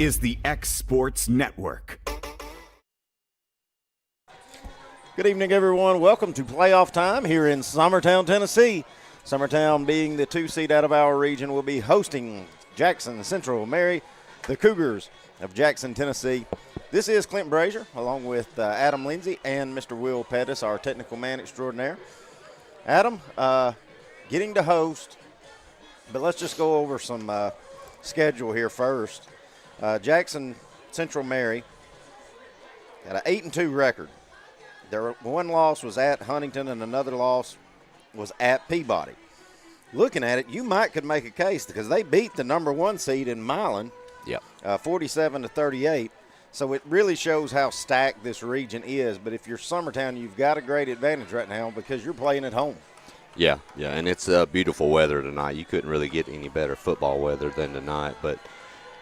is the X Sports Network. Good evening, everyone. Welcome to playoff time here in Summertown, Tennessee. Summertown, being the 2 seed out of our region, will be hosting Jackson Central Mary, the Cougars of Jackson, Tennessee. This is Clint Brazier, along with Adam Lindsay and Mr. Will Pettis, our technical man extraordinaire. Adam, getting to host, but let's just go over some schedule here first. Jackson Central Mary had an 8-2 record. Their one loss was at Huntington, and another loss was at Peabody. Looking at it, you could make a case because they beat the number 1 seed in Milan, 47-38. So it really shows how stacked this region is. But if you're Summertown, you've got a great advantage right now because you're playing at home. Yeah, and it's beautiful weather tonight. You couldn't really get any better football weather than tonight. But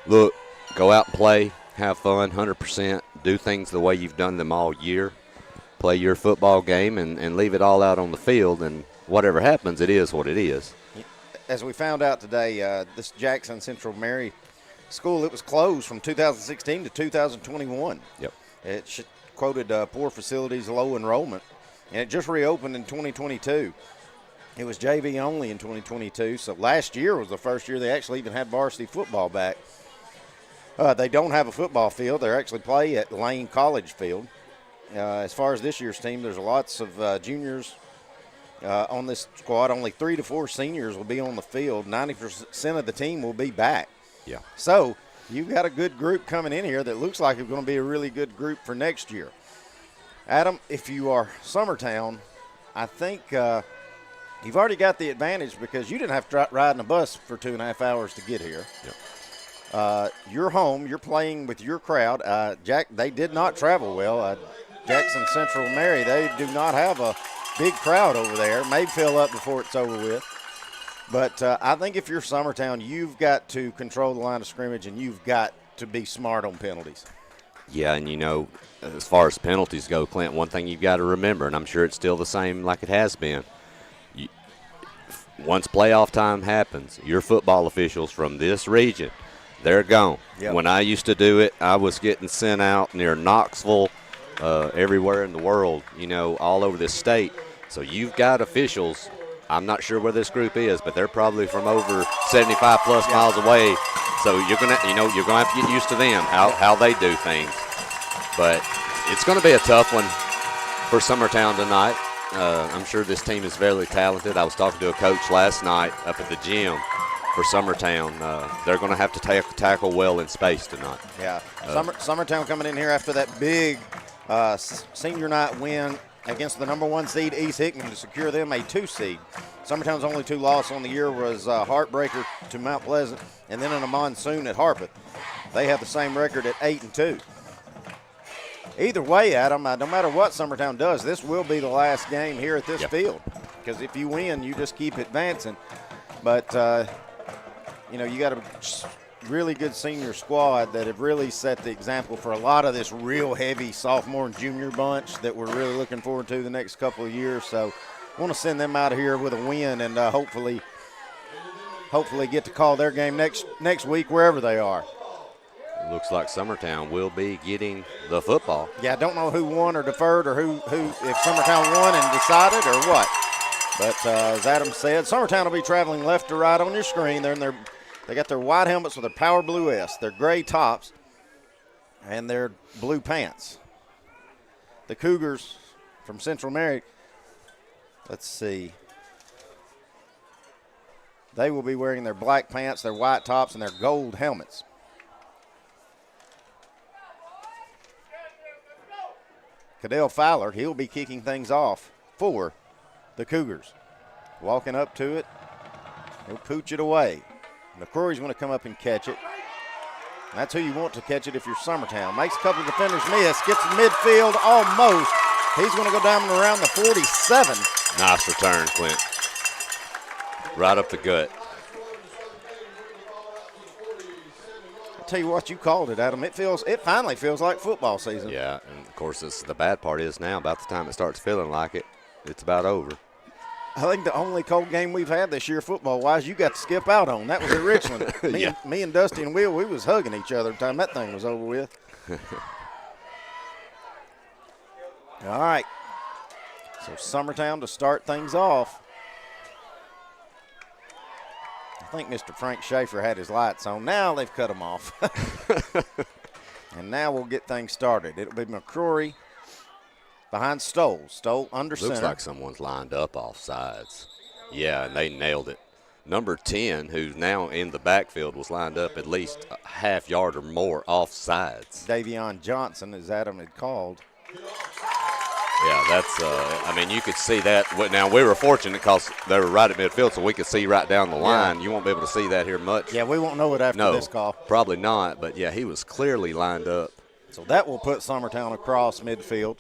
look, go out and play, have fun, 100%, do things the way you've done them all year. Play your football game and leave it all out on the field, and whatever happens, it is what it is. As we found out today, this Jackson Central Mary school, it was closed from 2016 to 2021. Yep. It quoted poor facilities, low enrollment, and it just reopened in 2022. It was JV only in 2022, so last year was the first year they actually even had varsity football back. They don't have a football field. They actually play at Lane College Field. As far as this year's team, there's lots of juniors on this squad. Only 3 to 4 seniors will be on the field. 90% of the team will be back. Yeah. So you've got a good group coming in here that looks like it's going to be a really good group for next year. Adam, if you are Summertown, I think you've already got the advantage because you didn't have to ride in a bus for 2.5 hours to get here. Yep. You're home. You're playing with your crowd. They did not travel well. Jackson Central Mary, they do not have a big crowd over there. May fill up before it's over with. But I think if you're Summertown, you've got to control the line of scrimmage and you've got to be smart on penalties. Yeah, and as far as penalties go, Clint, one thing you've got to remember, and I'm sure it's still the same like it has been, once playoff time happens, your football officials from this region, they're gone. Yep. When I used to do it, I was getting sent out near Knoxville, everywhere in the world, all over this state. So you've got officials. I'm not sure where this group is, but they're probably from over 75 plus miles away. So you're gonna have to get used to them, how they do things. But it's going to be a tough one for Summertown tonight. I'm sure this team is very talented. I was talking to a coach last night up at the gym for Summertown. They're going to have to tackle well in space tonight. Yeah, Summertown coming in here after that big senior night win against the number 1 seed East Hickman to secure them a 2 seed. Summertown's only 2 losses on the year was heartbreaker to Mount Pleasant and then in a monsoon at Harpeth. They have the same record at 8-2. Either way, Adam, no matter what Summertown does, this will be the last game here at this field because if you win, you just keep advancing. But, you got a really good senior squad that have really set the example for a lot of this real heavy sophomore and junior bunch that we're really looking forward to the next couple of years. So I want to send them out of here with a win and hopefully get to call their game next week wherever they are. It looks like Summertown will be getting the football. Yeah, I don't know who won or deferred or who if Summertown won and decided or what. But as Adam said, Summertown will be traveling left to right on your screen. They got their white helmets with their Power Blue S, their gray tops, and their blue pants. The Cougars from Central Mary, let's see. They will be wearing their black pants, their white tops, and their gold helmets. Cadell Fowler, he'll be kicking things off for the Cougars. Walking up to it, he'll pooch it away. McCrory's going to come up and catch it. And that's who you want to catch it if you're Summertown. Makes a couple of defenders miss, gets to midfield almost. He's going to go down around the 47. Nice return, Clint. Right up the gut. I'll tell you what, you called it, Adam. It finally feels like football season. Yeah, and of course the bad part is now, about the time it starts feeling like it, it's about over. I think the only cold game we've had this year football-wise you got to skip out on. That was at Richland. Me and Dusty and Will, we was hugging each other the time that thing was over with. All right. So Summertown to start things off. I think Mr. Frank Schaefer had his lights on. Now they've cut them off. And now we'll get things started. It'll be McCrory behind Stoll. Stoll under center. Looks like someone's lined up off sides. Yeah, and they nailed it. Number 10, who's now in the backfield, was lined up at least a half yard or more off sides. Davion Johnson, as Adam had called. Yeah, that's, I mean, you could see that. Now, we were fortunate because they were right at midfield, so we could see right down the line. Yeah. You won't be able to see that here much. Yeah, we won't know it after this call. Probably not, but, yeah, he was clearly lined up. So that will put Summertown across midfield.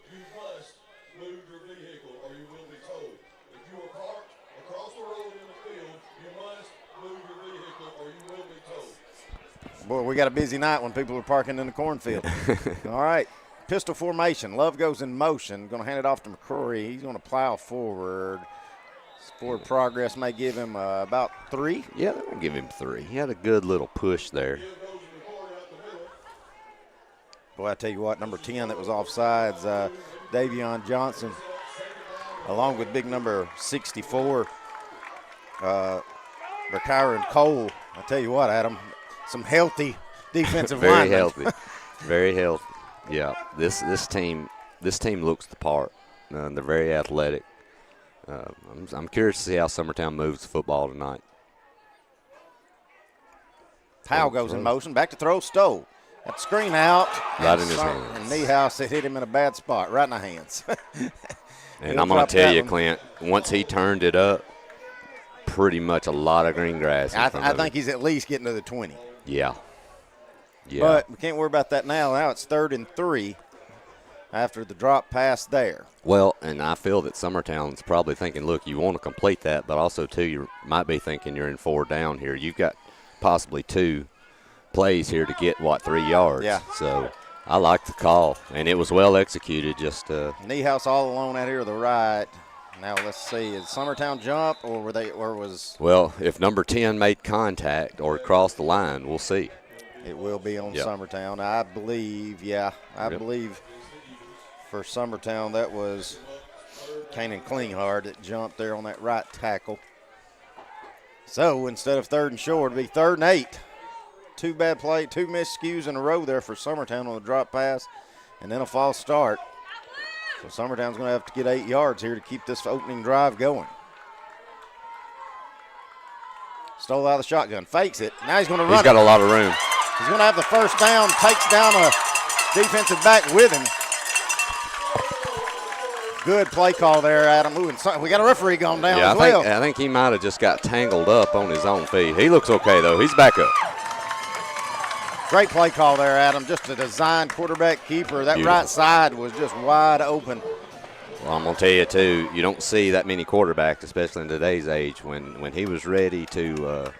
Boy, we got a busy night when people are parking in the cornfield. All right. Pistol formation. Love goes in motion. Going to hand it off to McCrory. He's going to plow forward. Forward progress may give him about 3. Yeah, they're going to give him 3. He had a good little push there. Boy, I tell you what, number 10 that was offsides, Davion Johnson, along with big number 64, Kyron Cole. I tell you what, Adam, some healthy defensive linemen. Very healthy. Very healthy. Yeah, this team looks the part. They're very athletic. I'm curious to see how Summertown moves the football tonight. Powell goes in motion, back to throw. Stowe. Got the screen out. Right in his hands. And Niehaus hit him in a bad spot, right in the hands. And I'm going to tell you, Clint, once he turned it up, pretty much a lot of green grass. I think he's at least getting to the 20. Yeah. Yeah. But we can't worry about that now. Now it's 3rd and 3 after the drop pass there. Well, and I feel that Summertown's probably thinking, look, you want to complete that, but also, too, you might be thinking you're in 4 down here. You've got possibly 2 plays here to get, 3 yards? Yeah. So I like the call, and it was well executed. Niehaus all alone out here to the right. Now let's see, is Summertown jump or was? Well, if number 10 made contact or crossed the line, we'll see. It will be on Summertown, I believe. Yeah, I believe for Summertown that was Kanan Klinghard that jumped there on that right tackle. So instead of 3rd and short, it'll be 3rd and 8. 2 bad play, 2 miscues in a row there for Summertown on the drop pass, and then a false start. So Summertown's going to have to get 8 yards here to keep this opening drive going. Stole out of the shotgun, fakes it. Now he's going to run. He's got a lot of room. He's going to have the first down, takes down a defensive back with him. Good play call there, Adam. Ooh, and we got a referee going down as well. I think he might have just got tangled up on his own feet. He looks okay, though. He's back up. Great play call there, Adam. Just a designed quarterback keeper. That Beautiful. right side was just wide open. Well, I'm going to tell you, too, you don't see that many quarterbacks, especially in today's age, when he was ready to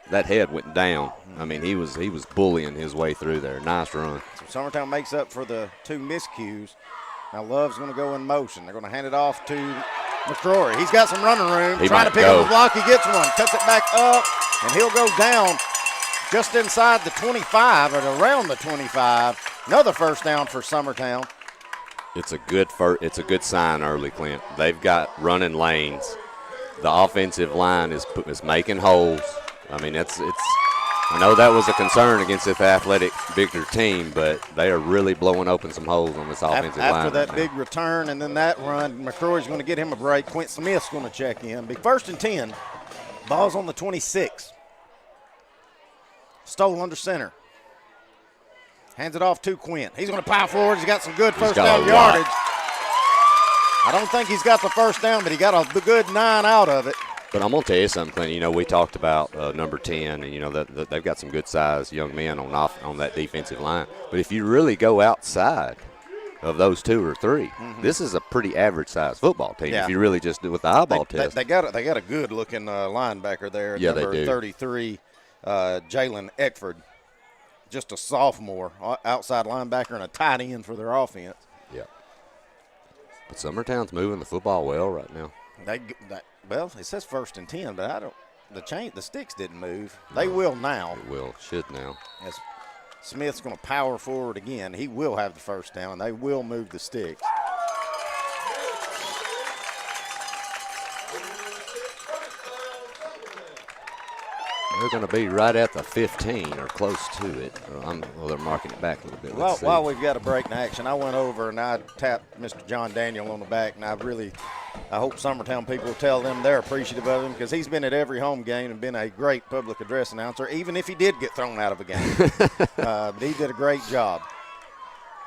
that head went down. I mean, he was bullying his way through there. Nice run. So Summertown makes up for the 2 miscues. Now Love's going to go in motion. They're going to hand it off to McCrory. He's got some running room. Trying to pick up a block. He gets one. Cuts it back up, and he'll go down just inside the 25 or around the 25. Another first down for Summertown. It's a good sign early, Clint. They've got running lanes. The offensive line is making holes. I mean, I know that was a concern against this athletic, bigger team, but they are really blowing open some holes on this offensive line. After that big return and then that run, McCrory's going to get him a break. Quint Smith's going to check in. Big 1st and 10. Ball's on the 26. Stoll under center. Hands it off to Quint. He's going to pile forward. He's got some good first down yardage. I don't think he's got the first down, but he got a good 9 out of it. But I'm going to tell you something, Clint. You know, we talked about number 10, and, you know, that they've got some good-sized young men on that defensive line. But if you really go outside of those 2 or 3, this is a pretty average-sized football team if you really just do it with the eyeball test. They got a good-looking linebacker there, number 33, Jalen Eckford. Just a sophomore, outside linebacker and a tight end for their offense. Yeah. But Summertown's moving the football well right now. Well, it says 1st and 10, but I don't. The sticks didn't move. They will now. It will, should now. As Smith's going to power forward again. He will have the first down. They will move the sticks. They're going to be right at the 15 or close to it. Well, they're marking it back a little bit. Well, while we've got a break in action, I went over and I tapped Mr. John Daniel on the back, and I hope Summertown people tell them they're appreciative of him because he's been at every home game and been a great public address announcer, even if he did get thrown out of a game. He did a great job.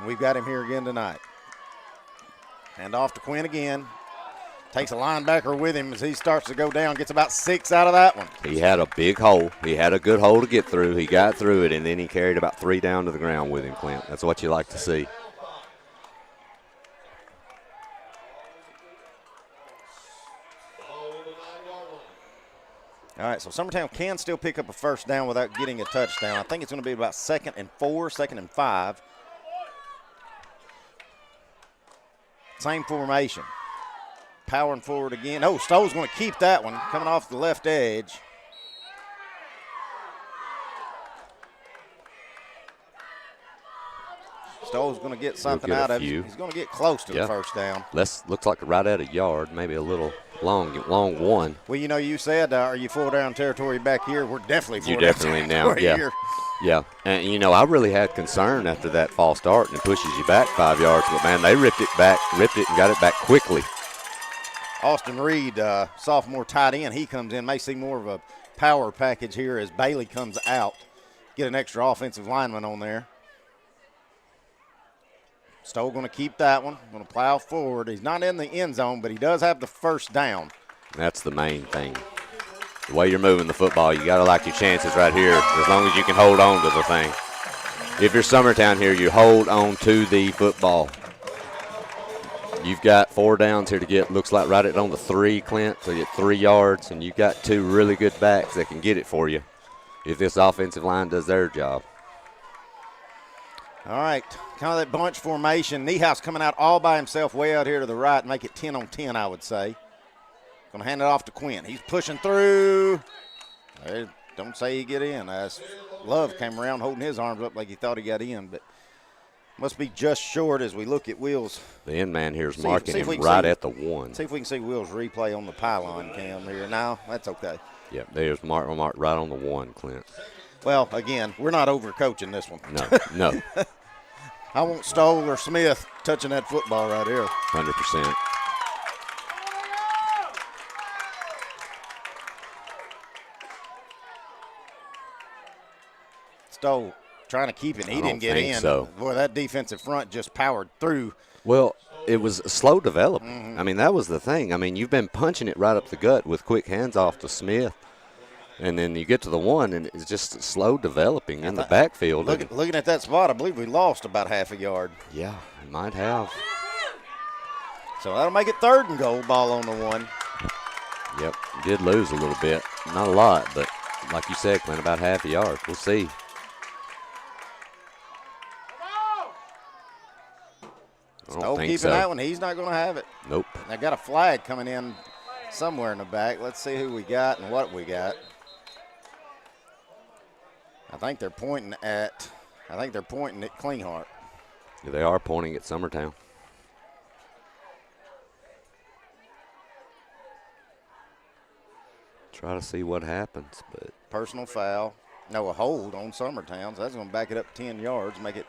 We've got him here again tonight. And off to Quinn again. Takes a linebacker with him as he starts to go down, gets about 6 out of that one. He had a big hole. He had a good hole to get through. He got through it, and then he carried about 3 down to the ground with him, Clint. That's what you like to see. All right, so Summertown can still pick up a first down without getting a touchdown. I think it's going to be about 2nd and 4, 2nd and 5. Same formation. Powering forward again. Oh, Stowe's going to keep that one, coming off the left edge. Stowe's going to get something out of it. He's going to get close to the first down. Looks like right at a yard, maybe a little long one. Well, you said, are you full down territory back here? We're definitely full down territory now. Yeah. here. Yeah, and I really had concern after that false start, and it pushes you back 5 yards. But man, they ripped it and got it back quickly. Austin Reed, sophomore tight end, he comes in. May see more of a power package here as Bailey comes out. Get an extra offensive lineman on there. Stowe going to keep that one. Going to plow forward. He's not in the end zone, but he does have the first down. That's the main thing. The way you're moving the football, you got to like your chances right here, as long as you can hold on to the thing. If you're Summertown here, you hold on to the football. You've got 4 downs here to get, looks like right at on the 3, Clint, so you get 3 yards, and you've got 2 really good backs that can get it for you if this offensive line does their job. All right, kind of that bunch formation. Niehaus coming out all by himself way out here to the right, make it 10 on 10, I would say. Going to hand it off to Quinn. He's pushing through. Don't say he get in. Love came around holding his arms up like he thought he got in, but must be just short as we look at Will's. The end man here is marking him right at the 1. See if we can see Will's replay on the pylon cam here. No, that's okay. Yep, there's mark right on the 1, Clint. Well, again, we're not overcoaching this one. No. I want Stoll or Smith touching that football right here. 100%. Stoll trying to keep it. He didn't get in. So. Boy, that defensive front just powered through. Well, it was a slow development. Mm-hmm. I mean, that was the thing. I mean, you've been punching it right up the gut with quick hands off to Smith. And then you get to the 1, and it's just slow developing in the backfield. Looking at that spot, I believe we lost about half a yard. Yeah, we might have. So that'll make it 3rd and goal, ball on the 1. Yep, did lose a little bit. Not a lot, but like you said, Clint, about half a yard. We'll see. Keeping that one. He's not going to have it. Nope. I got a flag coming in somewhere in the back. Let's see who we got and what we got. I think they're pointing at Klinghardt. Yeah, they are pointing at Summertown. Try to see what happens, but personal foul. No, a hold on Summertown. So that's going to back it up 10 yards, make it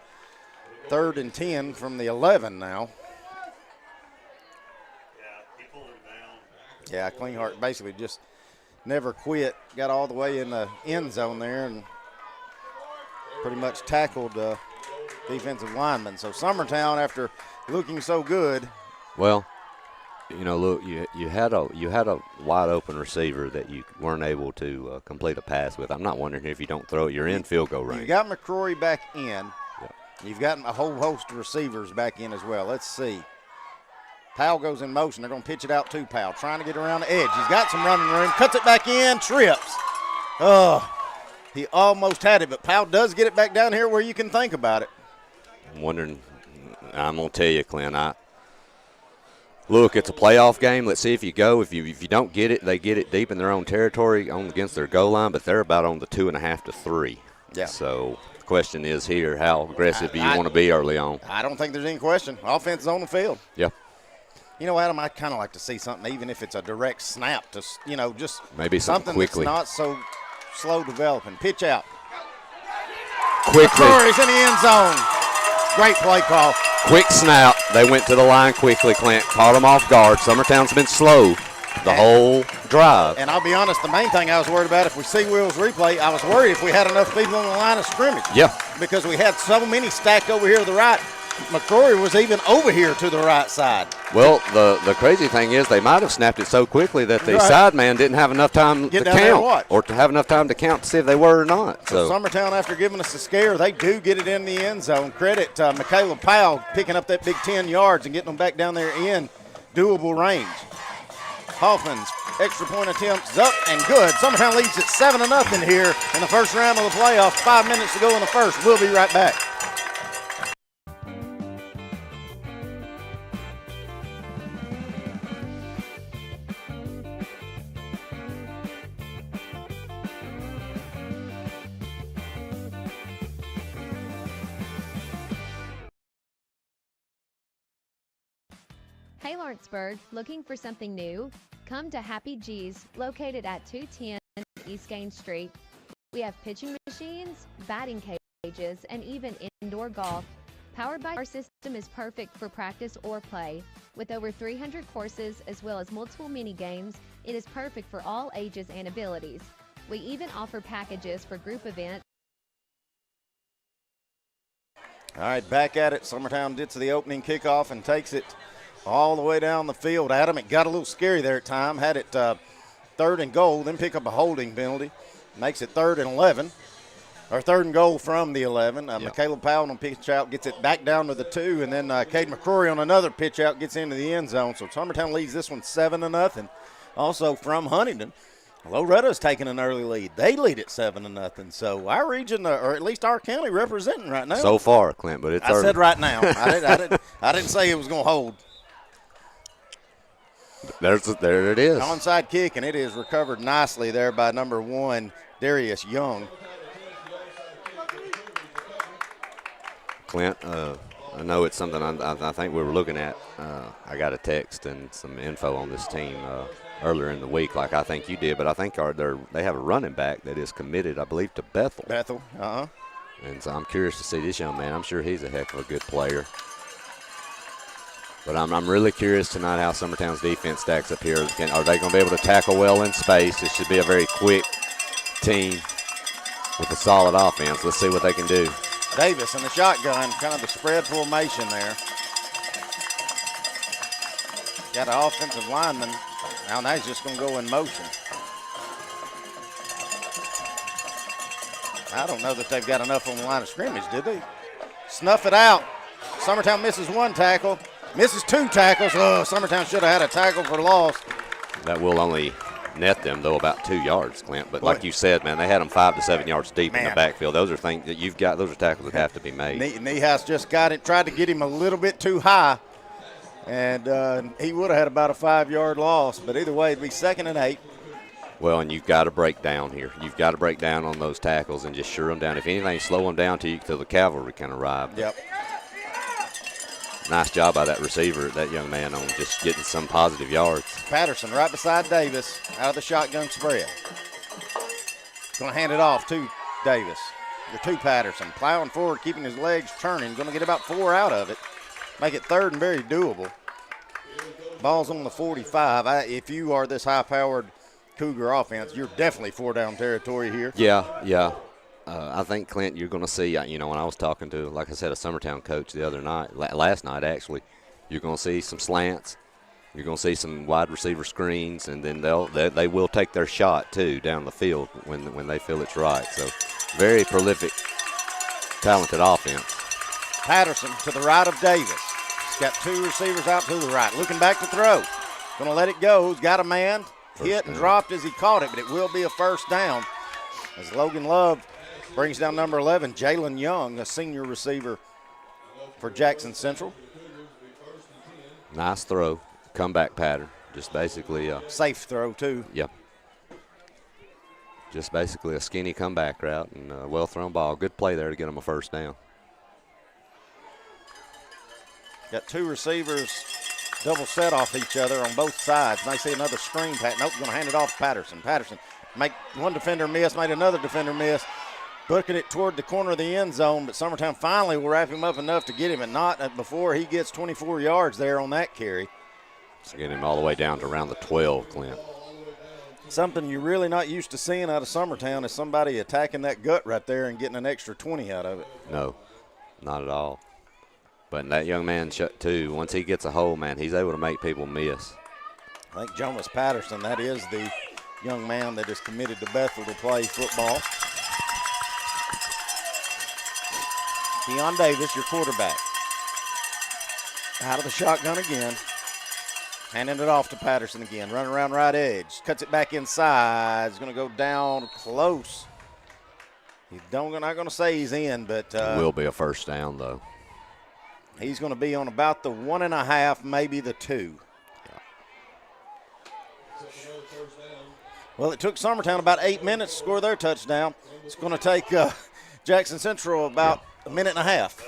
3rd and 10 from the 11 now. Yeah, Klinghardt basically just never quit. Got all the way in the end zone there and pretty much tackled the defensive lineman. So Summertown, after looking so good. Well, look, you had a wide open receiver that you weren't able to complete a pass with. I'm not wondering if you don't throw it, you're in field goal range. You got McCrory back in. Yeah. You've got a whole host of receivers back in as well. Let's see. Powell goes in motion. They're going to pitch it out to Powell, trying to get around the edge. He's got some running room. Cuts it back in, trips. Oh, he almost had it, but Powell does get it back down here where you can think about it. I'm wondering, I'm going to tell you, Clint, Look, it's a playoff game. Let's see if you go. If you don't get it, they get it deep in their own territory against their goal line, but they're about on the 2.5 to 3. Yeah. So the question is here, how aggressive do you want to be early on? I don't think there's any question. Offense is on the field. Yeah. You know, Adam, I'd kind of like to see something, even if it's a direct snap, to, just maybe something quickly. That's not so slow developing. Pitch out. Quickly. McCrory's in the end zone. Great play call. Quick snap. They went to the line quickly, Clint. Caught them off guard. Summertown's been slow the whole drive. And I'll be honest, the main thing I was worried about, if we see Will's replay, I was worried if we had enough people on the line of scrimmage. Yeah. Because we had so many stacked over here to the right. McCrory was even over here to the right side. Well, the crazy thing is they might have snapped it so quickly that the side man didn't have enough time to count. Or to have enough time to count to see if they were or not. So Summertown, after giving us a scare, they do get it in the end zone. Credit Michaela Powell picking up that big 10 yards and getting them back down there in doable range. Hoffman's extra point attempt is up and good. Summertown leads at 7-0 here in the first round of the playoffs. 5 minutes to go in the first. We'll be right back. Hey Lawrenceburg, looking for something new? Come to Happy G's, located at 210 East Gaines Street. We have pitching machines, batting cages, and even indoor golf. Powered by our system is perfect for practice or play. With over 300 courses as well as multiple mini games, it is perfect for all ages and abilities. We even offer packages for group events. All right, back at it. Summertown gets to the opening kickoff and takes it all the way down the field. Adam, it got a little scary there at time. Had it 3rd and goal, then pick up a holding penalty. Makes it 3rd and 11, or 3rd and goal from the 11. Michaela Powell on pitch out gets it back down to the 2, and then Cade McCrory on another pitch out gets into the end zone. So Summertown leads this one 7-0. Also from Huntington, Loretta's taking an early lead. They lead at 7-0. So our region, or at least our county, representing right now. So far, Clint, but it's early. I said right now. I didn't say it was going to hold. There it is. Onside kick, and it is recovered nicely there by number 1, Darius Young. Clint, I know it's something I think we were looking at. I got a text and some info on this team earlier in the week, like I think you did, but I think they have a running back that is committed, I believe, to Bethel. And so I'm curious to see this young man. I'm sure he's a heck of a good player. But I'm really curious tonight how Summertown's defense stacks up here. Are they going to be able to tackle well in space? It should be a very quick team with a solid offense. Let's see what they can do. Davis in the shotgun, kind of the spread formation there. Got an offensive lineman. Now he's just going to go in motion. I don't know that they've got enough on the line of scrimmage, did they? Snuff it out. Summertown misses 1 tackle. Misses 2 tackles. Oh, Summertown should have had a tackle for loss. That will only net them, though, about 2 yards, Clint. But like you said, man, they had them 5 to 7 yards deep in the backfield. Those are things that you've got. Those are tackles that have to be made. Niehaus just got it, tried to get him a little bit too high, and he would have had about a 5-yard loss. But either way, it'd be 2nd and 8. Well, and you've got to break down here. You've got to break down on those tackles and just sure them down. If anything, slow them down till the cavalry can arrive. Yep. Nice job by that receiver, that young man, on just getting some positive yards. Patterson right beside Davis, out of the shotgun spread. Going to hand it off to Davis, or to Patterson. Plowing forward, keeping his legs turning. Going to get about 4 out of it. Make it 3rd and very doable. Ball's on the 45. If you are this high-powered Cougar offense, you're definitely 4-down territory here. Yeah. I think, Clint, you're going to see, when I was talking to, like I said, a Summertown coach the other night, last night actually, you're going to see some slants. You're going to see some wide receiver screens, and then they will take their shot, too, down the field when they feel it's right. So, very prolific, talented offense. Patterson to the right of Davis. He's got 2 receivers out to the right. Looking back to throw. Going to let it go. He's got a man. Hit and dropped as he caught it, but it will be a 1st down. As Logan Love brings down number 11, Jalen Young, a senior receiver for Jackson Central. Nice throw. Comeback pattern. Just basically safe throw, too. Yep. Just basically a skinny comeback route and a well-thrown ball. Good play there to get them a first down. Got two receivers double set off each other on both sides. And they see another screen pass. Nope, going to hand it off to Patterson. Patterson make one defender miss, made another defender miss. Booking it toward the corner of the end zone, but Summertown finally will wrap him up enough to get him, and not before he gets 24 yards there on that carry. So get him all the way down to around the 12, Clint. Something you're really not used to seeing out of Summertown is somebody attacking that gut right there and getting an extra 20 out of it. No, not at all. But that young man, too, once he gets a hole, man, he's able to make people miss. I think Jonas Patterson, that is the young man that is committed to Bethel to play football. Keon Davis, your quarterback. Out of the shotgun again. Handing it off to Patterson again. Running around right edge. Cuts it back inside. He's going to go down close. He's not going to say he's in, but it will be a first down, though. He's going to be on about the 1.5, maybe the 2. Yeah. Well, it took Summertown about 8 minutes to score their touchdown. It's going to take Jackson Central about a minute and a half.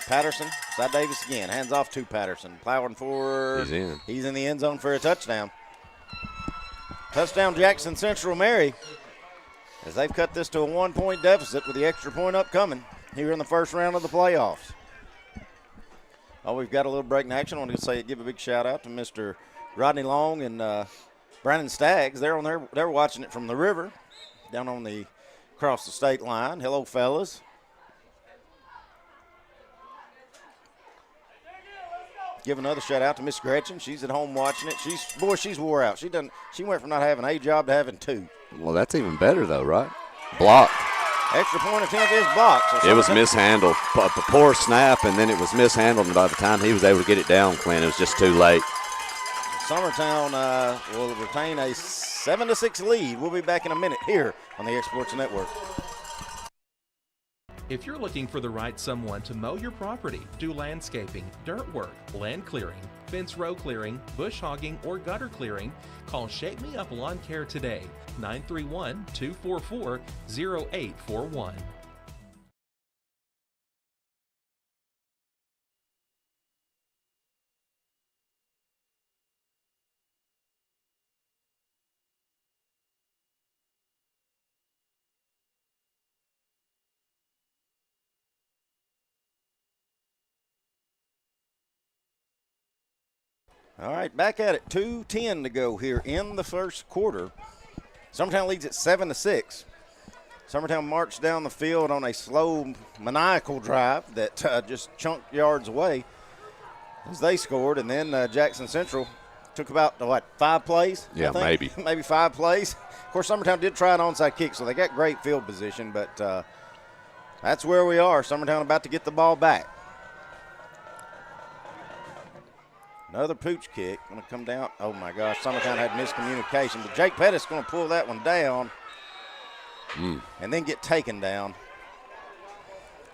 Patterson, Cy Davis again, hands off to Patterson. Plowing forward. He's in. He's in the end zone for a touchdown. Touchdown Jackson Central Mary, as they've cut this to a 1-point deficit with the extra point upcoming here in the first round of the playoffs. Oh, we've got a little break in action. I want to give a big shout out to Mr. Rodney Long and Brandon Staggs. They're watching it from the river down on the across the state line. Hello, fellas. Give another shout out to Miss Gretchen. She's at home watching it. She's wore out. She went from not having a job to having 2. Well, that's even better though, right? Blocked. Extra point attempt is blocked. So it was mishandled. A poor snap, and then it was mishandled. And by the time he was able to get it down, Clint, it was just too late. Summertown will retain a 7-6 lead. We'll be back in a minute here on the Exports Network. If you're looking for the right someone to mow your property, do landscaping, dirt work, land clearing, fence row clearing, bush hogging, or gutter clearing, call Shake Me Up Lawn Care today, 931-244-0841. All right, back at it. 2:10 to go here in the first quarter. Summertown leads at 7-6. Summertown marched down the field on a slow, maniacal drive that just chunked yards away as they scored, and then Jackson Central took about, 5 plays? Yeah, maybe. Maybe 5 plays. Of course, Summertown did try an onside kick, so they got great field position, but that's where we are. Summertown about to get the ball back. Another pooch kick going to come down. Oh, my gosh, Summertown had miscommunication, but Jake Pettis going to pull that one down and then get taken down.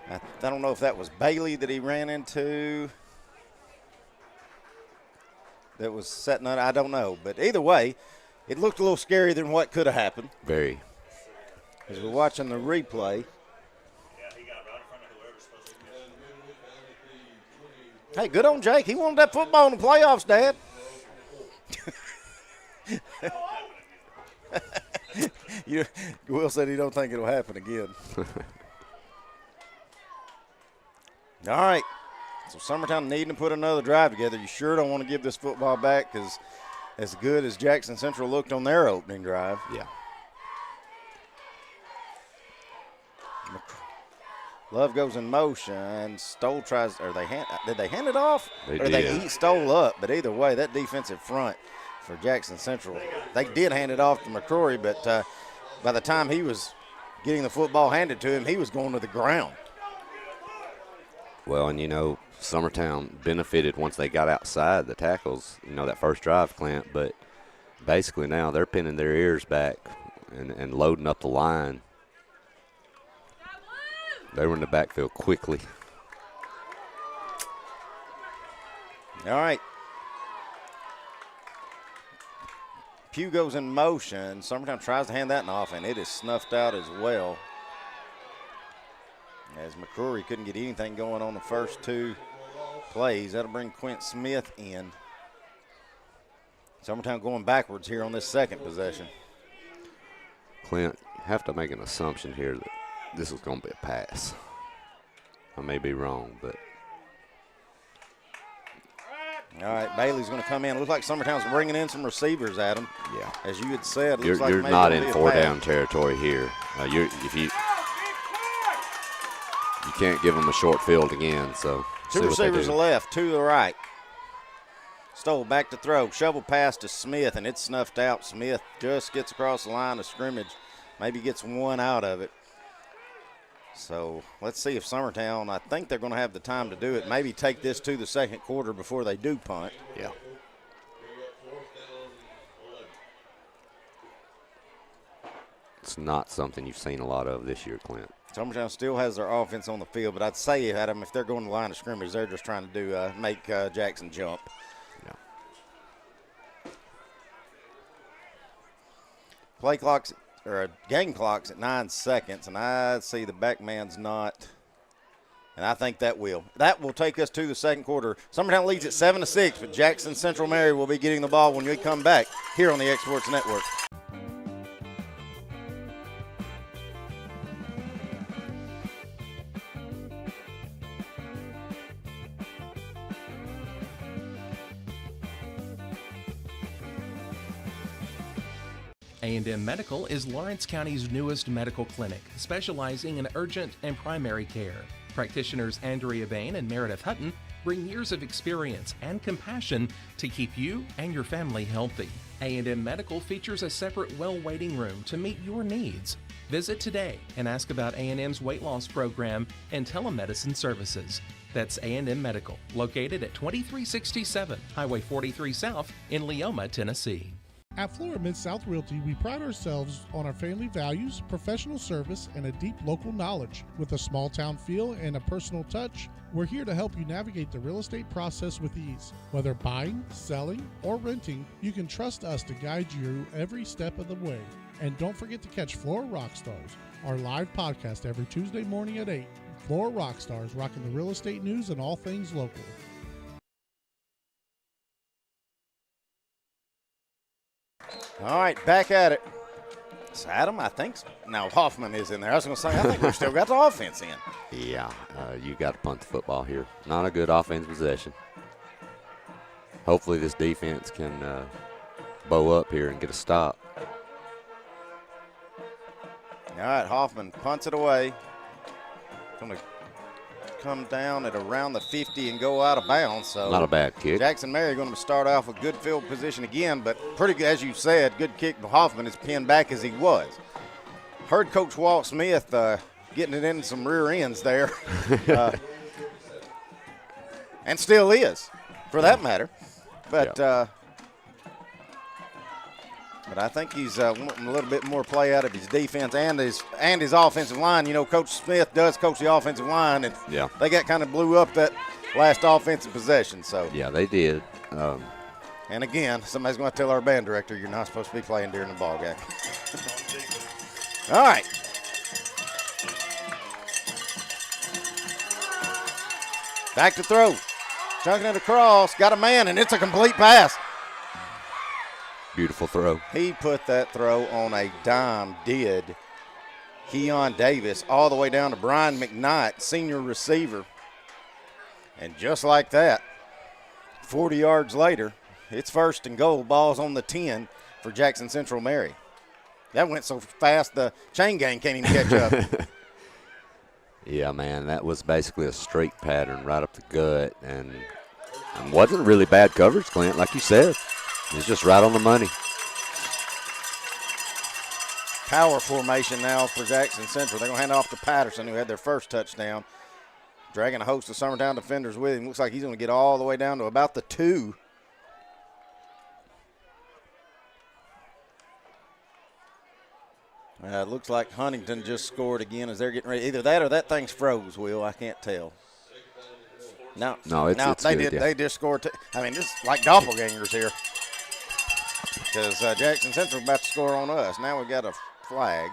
I don't know if that was Bailey that he ran into that was setting up. I don't know. But either way, it looked a little scarier than what could have happened. Very. As we're watching the replay. Hey, good on Jake. He wanted that football in the playoffs, Dad. Will said he don't think it'll happen again. All right. So Summertown needing to put another drive together. You sure don't want to give this football back because as good as Jackson Central looked on their opening drive. Yeah. Love goes in motion. Stoll tries. Did they hand it off? They or did. They eat Stoll up? But either way, that defensive front for Jackson Central, they did hand it off to McCrory, but by the time he was getting the football handed to him, he was going to the ground. Well, and Summertown benefited once they got outside the tackles. That first drive, Clint. But basically now they're pinning their ears back and loading up the line. They were in the backfield quickly. All right. Pugh goes in motion. Summertown tries to hand that off, and it is snuffed out as well. As McCrory couldn't get anything going on the first two plays. That'll bring Quint Smith in. Summertown going backwards here on this second possession. Clint, you have to make an assumption here that this is going to be a pass. I may be wrong, but. All right, Bailey's going to come in. Looks like Summertown's bringing in some receivers, Adam. Yeah. As you had said, You're, looks like you're maybe not it'll in be a four-down pass. territory here. You can't give them a short field again, so see Two what they receivers to do. the left, two to the right. Stoll back to throw. Shovel pass to Smith, and it's snuffed out. Smith just gets across the line of scrimmage. Maybe gets one out of it. So let's see if Summertown, I think they're going to have the time to do it. Maybe take this to the second quarter before they do punt. Yeah. It's not something you've seen a lot of this year, Clint. Summertown still has their offense on the field, but I'd say, Adam, if they're going to the line of scrimmage, they're just trying to do make Jackson jump. Yeah. Play clocks or game clocks at 9 seconds, and I see the back man's not. And I think that will. That will take us to the second quarter. Summertown leads at 7-6, but Jackson Central Mary will be getting the ball when we come back here on the X Sports Network. A&M Medical is Lawrence County's newest medical clinic, specializing in urgent and primary care. Practitioners Andrea Bain and Meredith Hutton bring years of experience and compassion to keep you and your family healthy. A&M Medical features a separate well waiting room to meet your needs. Visit today and ask about A&M's weight loss program and telemedicine services. That's A&M Medical, located at 2367 Highway 43 South in Leoma, Tennessee. At Florida Mid-South Realty, we pride ourselves on our family values, professional service, and a deep local knowledge. With a small town feel and a personal touch, we're here to help you navigate the real estate process with ease. Whether buying, selling, or renting, you can trust us to guide you every step of the way. And don't forget to catch Florida Rockstars, our live podcast every Tuesday morning at 8. Florida Rockstars, rocking the real estate news and all things local. All right, back at it. So Adam, I think now Hoffman is in there. I was going to say, I think we've still got the offense in. Yeah, you got to punt the football here. Not a good offensive possession. Hopefully this defense can bow up here and get a stop. All right, Hoffman punts it away. Going to come down at around the 50 and go out of bounds. So Not a bad kick. Jackson Mary going to start off a good field position again, but pretty good, as you said, good kick. Hoffman is pinned back as he was. Heard Coach Walt Smith getting it in some rear ends there, and still is, for that matter. But but I think he's wanting a little bit more play out of his defense and his offensive line. You know, Coach Smith does coach the offensive line, and they got kind of blew up that last offensive possession. So yeah, they did. And again, somebody's going to tell our band director you're not supposed to be playing during the ball game. All right. Back to throw. Chunking it across. Got a man, and it's a complete pass. Beautiful throw. He put that throw on a dime, did Keon Davis, all the way down to Brian McKnight, senior receiver. And just like that, 40 yards later, it's first and goal. Ball's on the 10 for Jackson Central Mary. That went so fast the chain gang can't even catch up. Yeah, man, that was basically a streak pattern right up the gut. And wasn't really bad coverage, Clint, like you said. It's just right on the money. Power formation now for Jackson Central. They're going to hand it off to Patterson, who had their first touchdown. Dragging a host of Summertown defenders with him. Looks like he's going to get all the way down to about the 2. Looks like Huntington just scored again as they're getting ready. Either that or that thing's froze, Will. I can't tell. No, it's they good, did. yeah. They just scored. I mean, this is like doppelgangers here. Because Jackson Central's about to score on us. Now we've got a flag.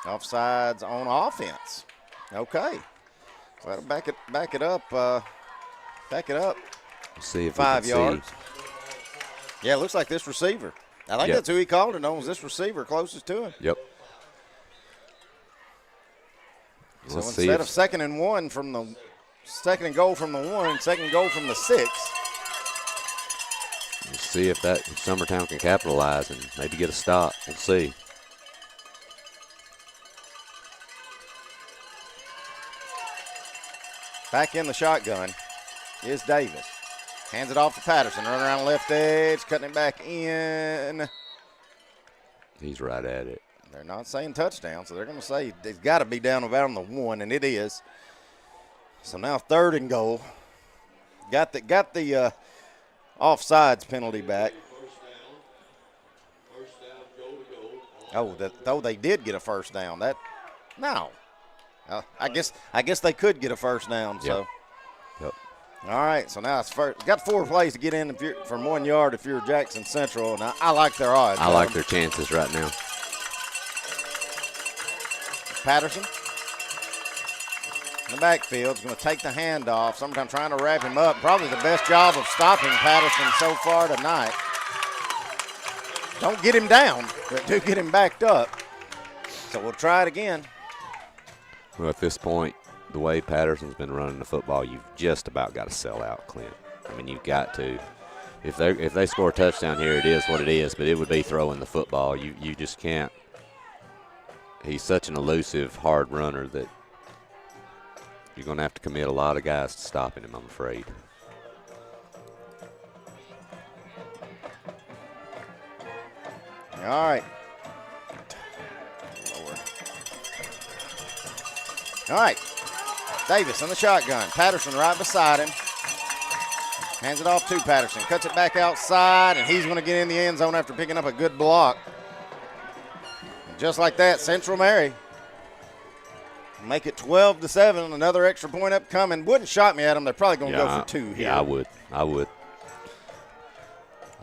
Offsides on offense. Okay. So that'll back it up. Back it up. See if 5 we can yards. Yeah, it looks like this receiver. I think that's who he called it on, was this receiver closest to him. Yep. So Let's instead of second and goal from the 1, second goal from the 6. Let's see if Summertown can capitalize and maybe get a stop. We'll see. Back in the shotgun is Davis. Hands it off to Patterson. Run around the left edge, cutting it back in. He's right at it. They're not saying touchdown, so they're going to say it's got to be down about on the 1, and it is. So now 3rd and goal. Got the offsides penalty back. Oh, they did get a first down. I guess they could get a first down. So. Yep. All right, so now it's first. Got 4 plays to get in from 1 yard if you're Jackson Central, and I like their odds. I like their chances right now. Patterson in the backfield is going to take the handoff. Sometimes trying to wrap him up. Probably the best job of stopping Patterson so far tonight. Don't get him down, but do get him backed up. So we'll try it again. Well, at this point, the way Patterson's been running the football, you've just about got to sell out, Clint. I mean, you've got to. If they score a touchdown here, it is what it is, but it would be throwing the football. You just can't. He's such an elusive, hard runner that you're going to have to commit a lot of guys to stopping him, I'm afraid. All right. All right. Davis in the shotgun. Patterson right beside him. Hands it off to Patterson. Cuts it back outside, and he's going to get in the end zone after picking up a good block. And just like that, Central Mary make it 12-7. Another extra point upcoming. Wouldn't shock me at them. They're probably going to go for 2 here. Yeah, I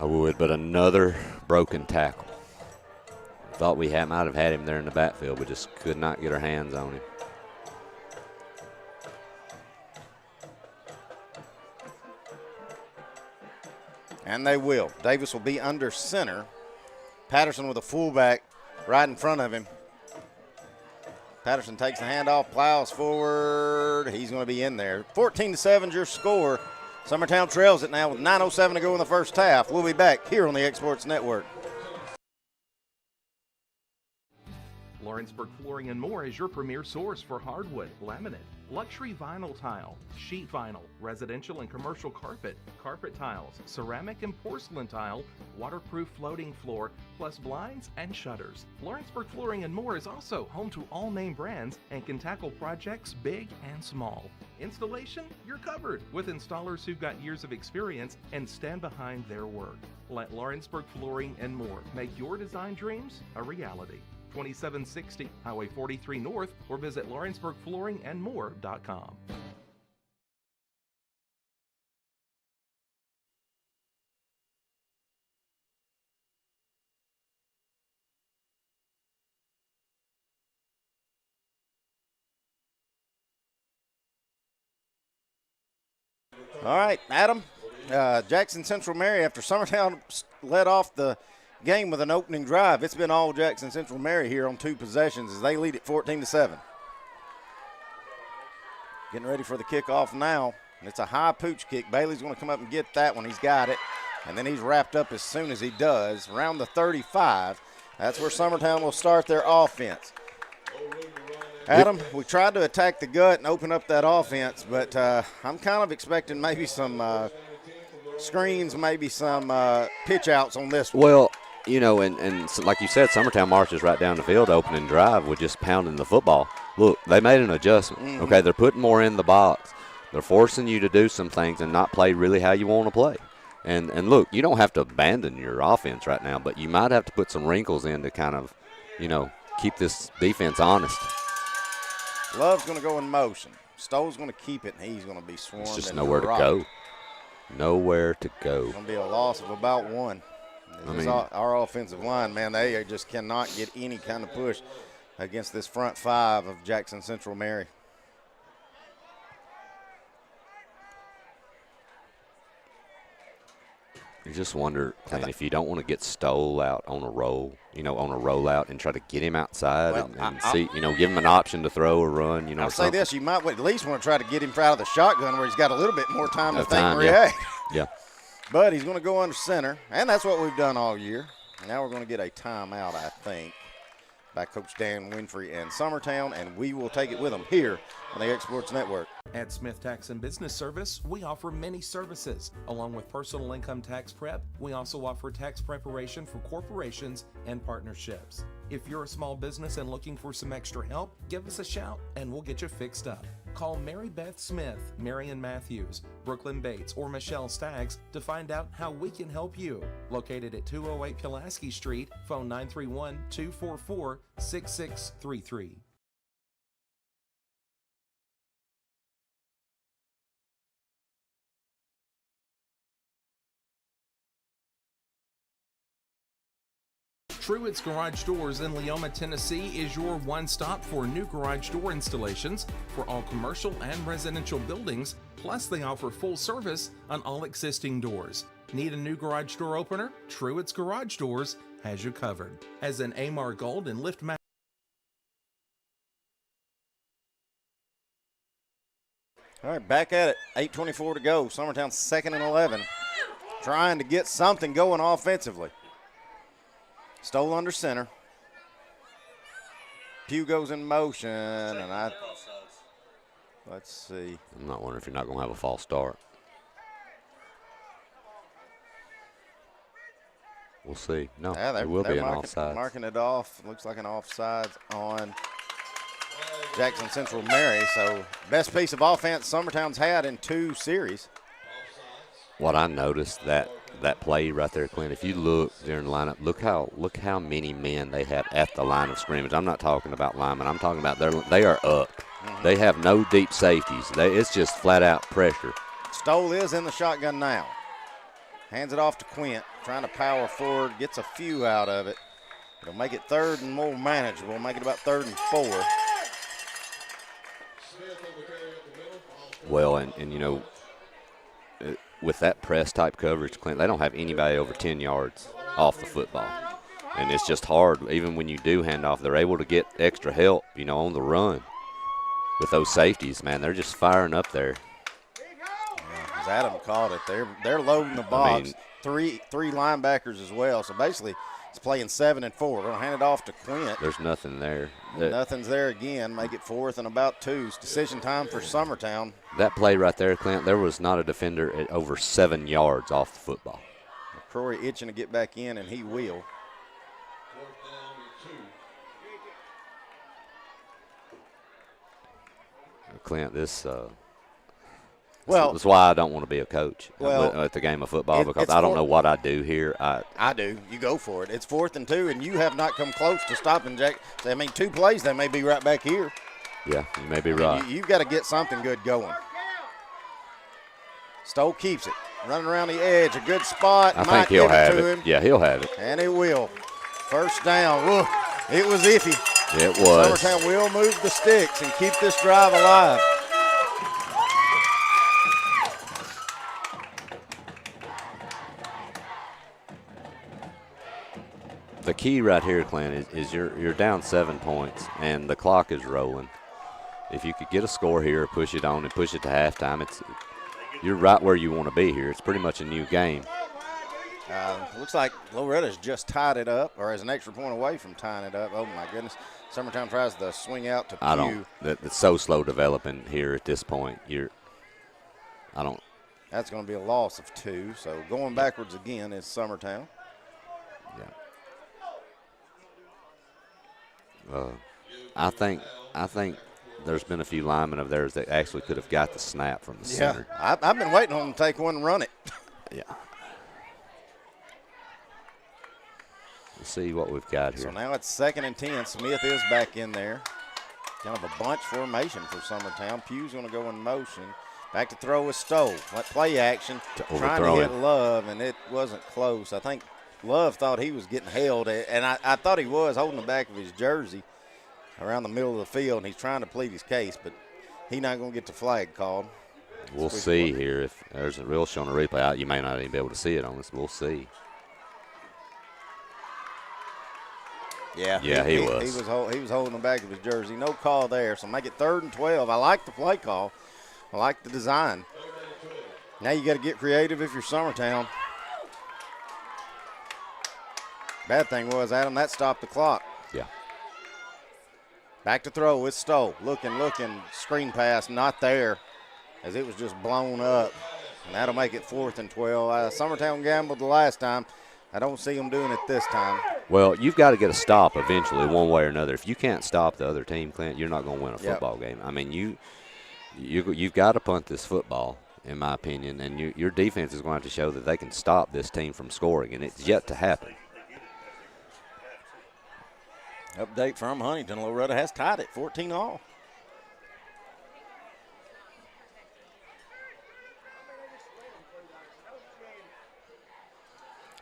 would, but another broken tackle. Thought we might have had him there in the backfield, but just could not get our hands on him. And they will. Davis will be under center. Patterson with a fullback right in front of him. Patterson takes the handoff, plows forward. He's going to be in there. 14-7 is your score. Summertown trails it now with 9:07 to go in the first half. We'll be back here on the Exports Network. Lawrenceburg Flooring and More is your premier source for hardwood, laminate, luxury vinyl tile, sheet vinyl, residential and commercial carpet, carpet tiles, ceramic and porcelain tile, waterproof floating floor, plus blinds and shutters. Lawrenceburg Flooring and More is also home to all name brands and can tackle projects big and small. Installation, you're covered with installers who've got years of experience and stand behind their work. Let Lawrenceburg Flooring and More make your design dreams a reality. 2760 Highway 43 North, or visit lawrenceburgflooringandmore.com. All right, Adam. Jackson Central Mary, after Summertown led off the game with an opening drive, it's been all Jackson Central Mary here on 2 possessions as they lead it 14-7. Getting ready for the kickoff now. It's a high pooch kick. Bailey's going to come up and get that one. He's got it. And then he's wrapped up as soon as he does. Around the 35. That's where Summertown will start their offense. Adam, we tried to attack the gut and open up that offense, but I'm kind of expecting maybe some screens, maybe some pitch outs on this one. Well, you know, and so like you said, Summertown marches right down the field, opening drive with just pounding the football. Look, they made an adjustment. Okay, they're putting more in the box. They're forcing you to do some things and not play really how you want to play. And look, you don't have to abandon your offense right now, but you might have to put some wrinkles in to kind of, keep this defense honest. Love's going to go in motion. Stoll's going to keep it, and he's going to be swarmed. It's just nowhere to go. Nowhere to go. It's going to be a loss of about 1. Our offensive line, man, they just cannot get any kind of push against this front 5 of Jackson Central Mary. You just wonder, if you don't want to get Stoll out on a roll, on a rollout and try to get him outside and see, give him an option to throw or run, I'll say this, you might at least want to try to get him out of the shotgun where he's got a little bit more time to think and react. Yeah. But he's going to go under center, and that's what we've done all year. Now we're going to get a timeout, I think, by Coach Dan Winfrey and Summertown, and we will take it with them here on the X-Sports Network. At Smith Tax and Business Service, we offer many services. Along with personal income tax prep, we also offer tax preparation for corporations and partnerships. If you're a small business and looking for some extra help, give us a shout and we'll get you fixed up. Call Mary Beth Smith, Marion Matthews, Brooklyn Bates, or Michelle Staggs to find out how we can help you. Located at 208 Pulaski Street, phone 931-244-6633. Truett's Garage Doors in Leoma, Tennessee is your one-stop for new garage door installations for all commercial and residential buildings, plus they offer full service on all existing doors. Need a new garage door opener? Truett's Garage Doors has you covered. As an Amar Gold and Lift Mat. All right, back at it. 8:24 to go. Summertown 2nd and 11. Trying to get something going offensively. Stoll under center. Pugh goes in motion, and let's see. I'm not wondering if you're not going to have a false start. We'll see. No, there will be an offside. Marking it off. Looks like an offsides on Jackson Central Mary. So best piece of offense Summertown's had in 2 series. What I noticed that play right there, Clint, if you look during the lineup, look how many men they have at the line of scrimmage. I'm not talking about linemen. I'm talking about they are up. Mm-hmm. They have no deep safeties. It's just flat out pressure. Stoll is in the shotgun now. Hands it off to Quint, trying to power forward, gets a few out of it. It'll make it 3rd and more manageable, make it about 3rd and 4. Well, and with that press type coverage, Clint, they don't have anybody over 10 yards off the football. And it's just hard. Even when you do hand off, they're able to get extra help, on the run. With those safeties, man, they're just firing up there. Yeah, Adam caught it. They're loading the box. Three linebackers as well. So basically, it's playing 7 and 4. We're going to hand it off to Quint. There's nothing there. Nothing's there again. Make it 4th and about 2. It's decision time for Summertown. That play right there, Clint, there was not a defender at over 7 yards off the football. McCrory itching to get back in, and he will. Clint, that's why I don't want to be a coach at the game of football, because I don't know what I do here. I do. You go for it. It's 4th and 2, and you have not come close to stopping Jack. 2 plays, they may be right back here. Yeah, you may be right. You've got to get something good going. Stoll keeps it. Running around the edge, a good spot. I think he'll have it. Yeah, he'll have it. And he will. First down. Whoa, it was iffy. It was. Summertown will move the sticks and keep this drive alive. The key right here, Clint, is you're down 7 points and the clock is rolling. If you could get a score here, push it on and push it to halftime, you're right where you want to be here. It's pretty much a new game. Looks like Loretta's just tied it up, or is an extra point away from tying it up. Oh, my goodness. Summertown tries the swing out to Pugh. It's so slow developing here at this point. That's going to be a loss of 2. So going backwards again is Summertown. Yeah. I think there's been a few linemen of theirs that actually could have got the snap from the center. I've been waiting on them to take one and run it. Yeah. We'll see what we've got here. So now it's 2nd and 10. Smith is back in there. Kind of a bunch formation for Summertown. Pugh's going to go in motion. Back to throw with Stowe. Play action. Trying to hit Love, and it wasn't close. I think Love thought he was getting held, and I thought he was holding the back of his jersey around the middle of the field, and he's trying to plead his case, but he's not going to get the flag called. We'll see here. If there's a real showing a replay, you may not even be able to see it on this. We'll see. Yeah, he was. He was holding the back of his jersey. No call there, so make it 3rd and 12. I like the play call. I like the design. Now you got to get creative if you're Summertown. Bad thing was, Adam, that stopped the clock. Yeah. Back to throw with Stowe. Looking, screen pass, not there, as it was just blown up. And that'll make it 4th and 12. Summertown gambled the last time. I don't see them doing it this time. Well, you've got to get a stop eventually, one way or another. If you can't stop the other team, Clint, you're not going to win a football game. I mean, you've got to punt this football, in my opinion, and your defense is going to have to show that they can stop this team from scoring, and it's yet to happen. Update from Huntington. Loretta has tied it 14-all.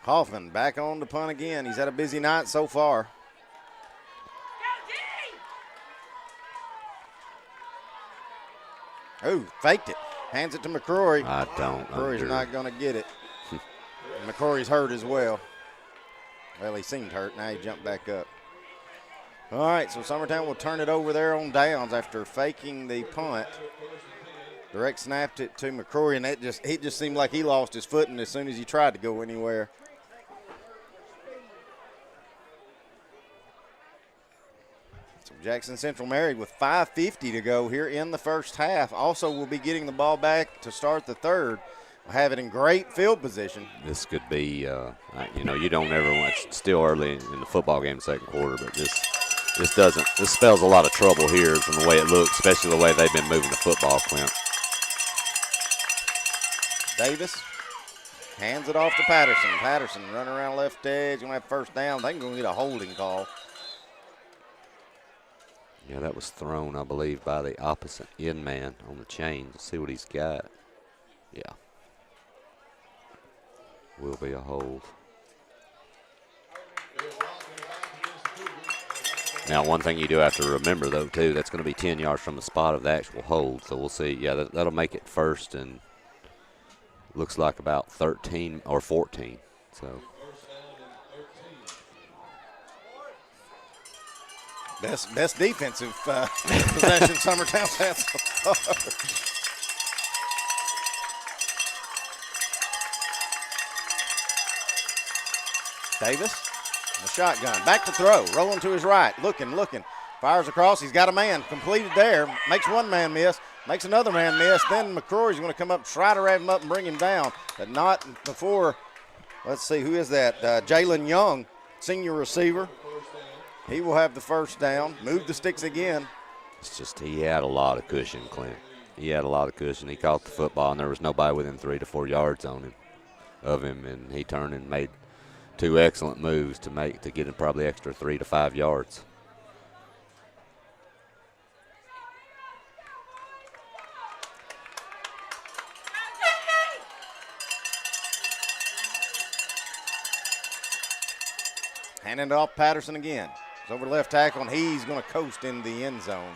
Hoffman back on the punt again. He's had a busy night so far. Ooh, faked it. Hands it to McCrory. McCrory's not going to get it. McCrory's hurt as well. Well, he seemed hurt. Now he jumped back up. All right, so Summertown will turn it over there on downs after faking the punt. Direct snapped it to McCrory, and it just seemed like he lost his footing as soon as he tried to go anywhere. So Jackson Central Mary with 5:50 to go here in the first half. Also will be getting the ball back to start the third. We'll have it in great field position. This could be, you don't ever want, it's still early in the football game, second quarter, but this spells a lot of trouble here from the way it looks, especially the way they've been moving the football, Clint. Davis hands it off to Patterson. Patterson running around left edge. Going to have first down. They can go get a holding call. Yeah, that was thrown, I believe, by the opposite end man on the chain. Let's see what he's got. Yeah. Will be a hold. Now, one thing you do have to remember, though, too, that's going to be 10 yards from the spot of the actual hold. So we'll see. Yeah, that'll make it first and looks like about 13 or 14. So best defensive possession Summertown's had so far. Davis, the shotgun, back to throw, rolling to his right, looking, fires across. He's got a man completed there. Makes one man miss, makes another man miss. Then McCrory's going to come up, try to wrap him up and bring him down, but not before. Let's see, who is that? Jalen Young, senior receiver. He will have the first down. Move the sticks again. It's just he had a lot of cushion, Clint. He had a lot of cushion. He caught the football, and there was nobody within 3 to 4 yards of him, and he turned and made two excellent moves to get him probably extra 3 to 5 yards. Handing it off Patterson again. It's over left tackle, and he's going to coast in the end zone.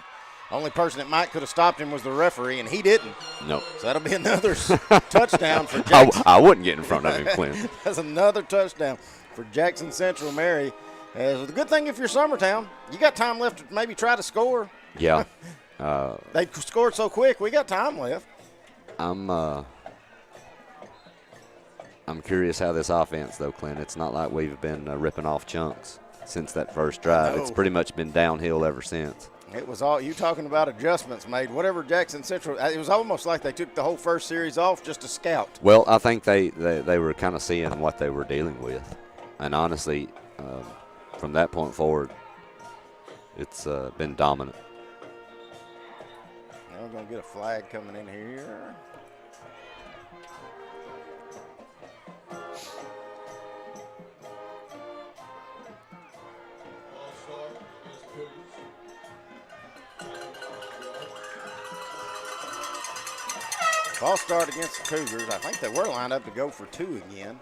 Only person that might could have stopped him was the referee, and he didn't. No. So that'll be another touchdown for Jackson. I wouldn't get in front of him, Clint. That's another touchdown for Jackson Central Mary. The good thing if you're Summertown, you got time left to maybe try to score. Yeah. They scored so quick, we got time left. I'm curious how this offense, though, Clint. It's not like we've been ripping off chunks since that first drive. No. It's pretty much been downhill ever since. It was all you talking about adjustments made. Whatever Jackson Central, it was almost like they took the whole first series off just to scout. Well, I think they were kind of seeing what they were dealing with. And honestly, from that point forward, it's been dominant. We're going to get a flag coming in here. False start against the Cougars. I think they were lined up to go for 2 again.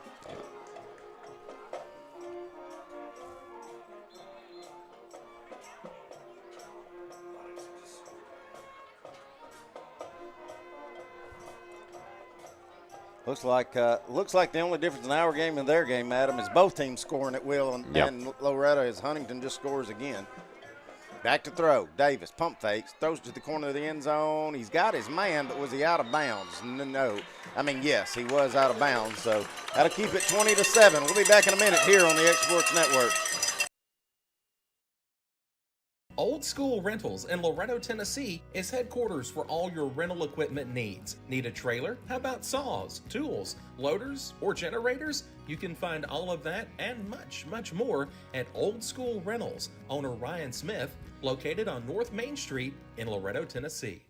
Looks like the only difference in our game and their game, Adam, is both teams scoring at will, and Loretta is Huntington just scores again. Back to throw. Davis, pump fakes, throws to the corner of the end zone. He's got his man, but was he out of bounds? No. I mean, yes, he was out of bounds, so that'll keep it 20-7. We'll be back in a minute here on the X Sports Network. Old School Rentals in Loretto, Tennessee is headquarters for all your rental equipment needs. Need a trailer? How about saws, tools, loaders, or generators? You can find all of that and much, much more at Old School Rentals. Owner Ryan Smith, located on North Main Street in Loretto, Tennessee.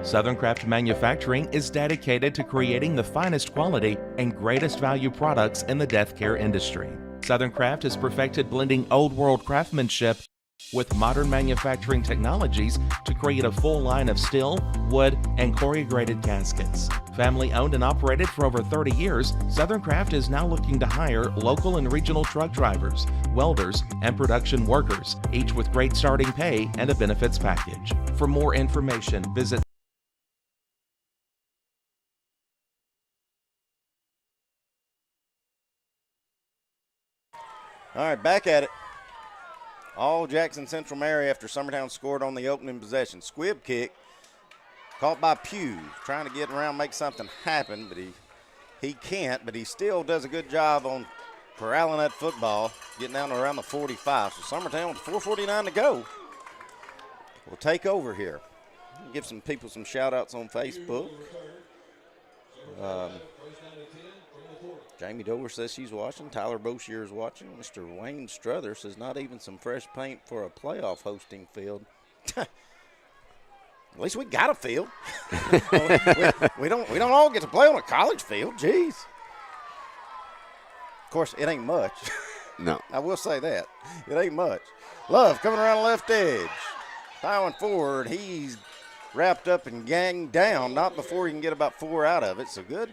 Southern Craft Manufacturing is dedicated to creating the finest quality and greatest value products in the death care industry. Southern Craft has perfected blending old world craftsmanship with modern manufacturing technologies to create a full line of steel, wood, and corrugated caskets. Family owned and operated for over 30 years, Southern Craft is now looking to hire local and regional truck drivers, welders, and production workers, each with great starting pay and a benefits package. For more information, visit All right, back at it. All Jackson Central Mary after Summertown scored on the opening possession. Squib kick caught by Pugh, trying to get around, make something happen, but he can't, but he still does a good job on corralling that football, getting down to around the 45. So Summertown with 4:49 to go will take over here. Give some people some shout-outs on Facebook. Jamie Dover says she's watching. Tyler Boshier is watching. Mr. Wayne Struther says not even some fresh paint for a playoff hosting field. At least we got a field. we don't all get to play on a college field. Jeez. Of course, it ain't much. No. I will say that. It ain't much. Love coming around the left edge. Plowing forward. He's wrapped up and ganged down. Not before he can get about 4 out of it. So good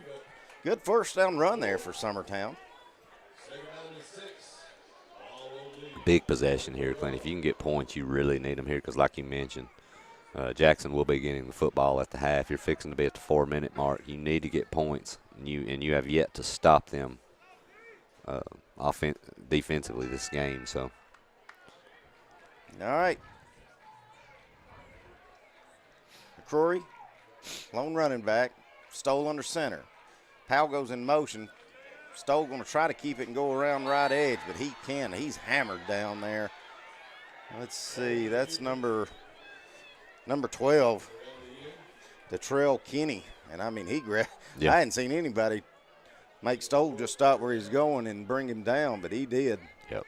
first down run there for Summertown. Big possession here, Clint. If you can get points, you really need them here because, like you mentioned, Jackson will be getting the football at the half. You're fixing to be at the 4-minute mark. You need to get points, and you have yet to stop them defensively this game. So, all right. McCrory, lone running back, Stoll under center. Powell goes in motion. Stoll going to try to keep it and go around right edge, but he can. He's hammered down there. Let's see. That's number 12, Detrell Kinney. And, I mean, I hadn't seen anybody make Stoll just stop where he's going and bring him down, but he did. Yep.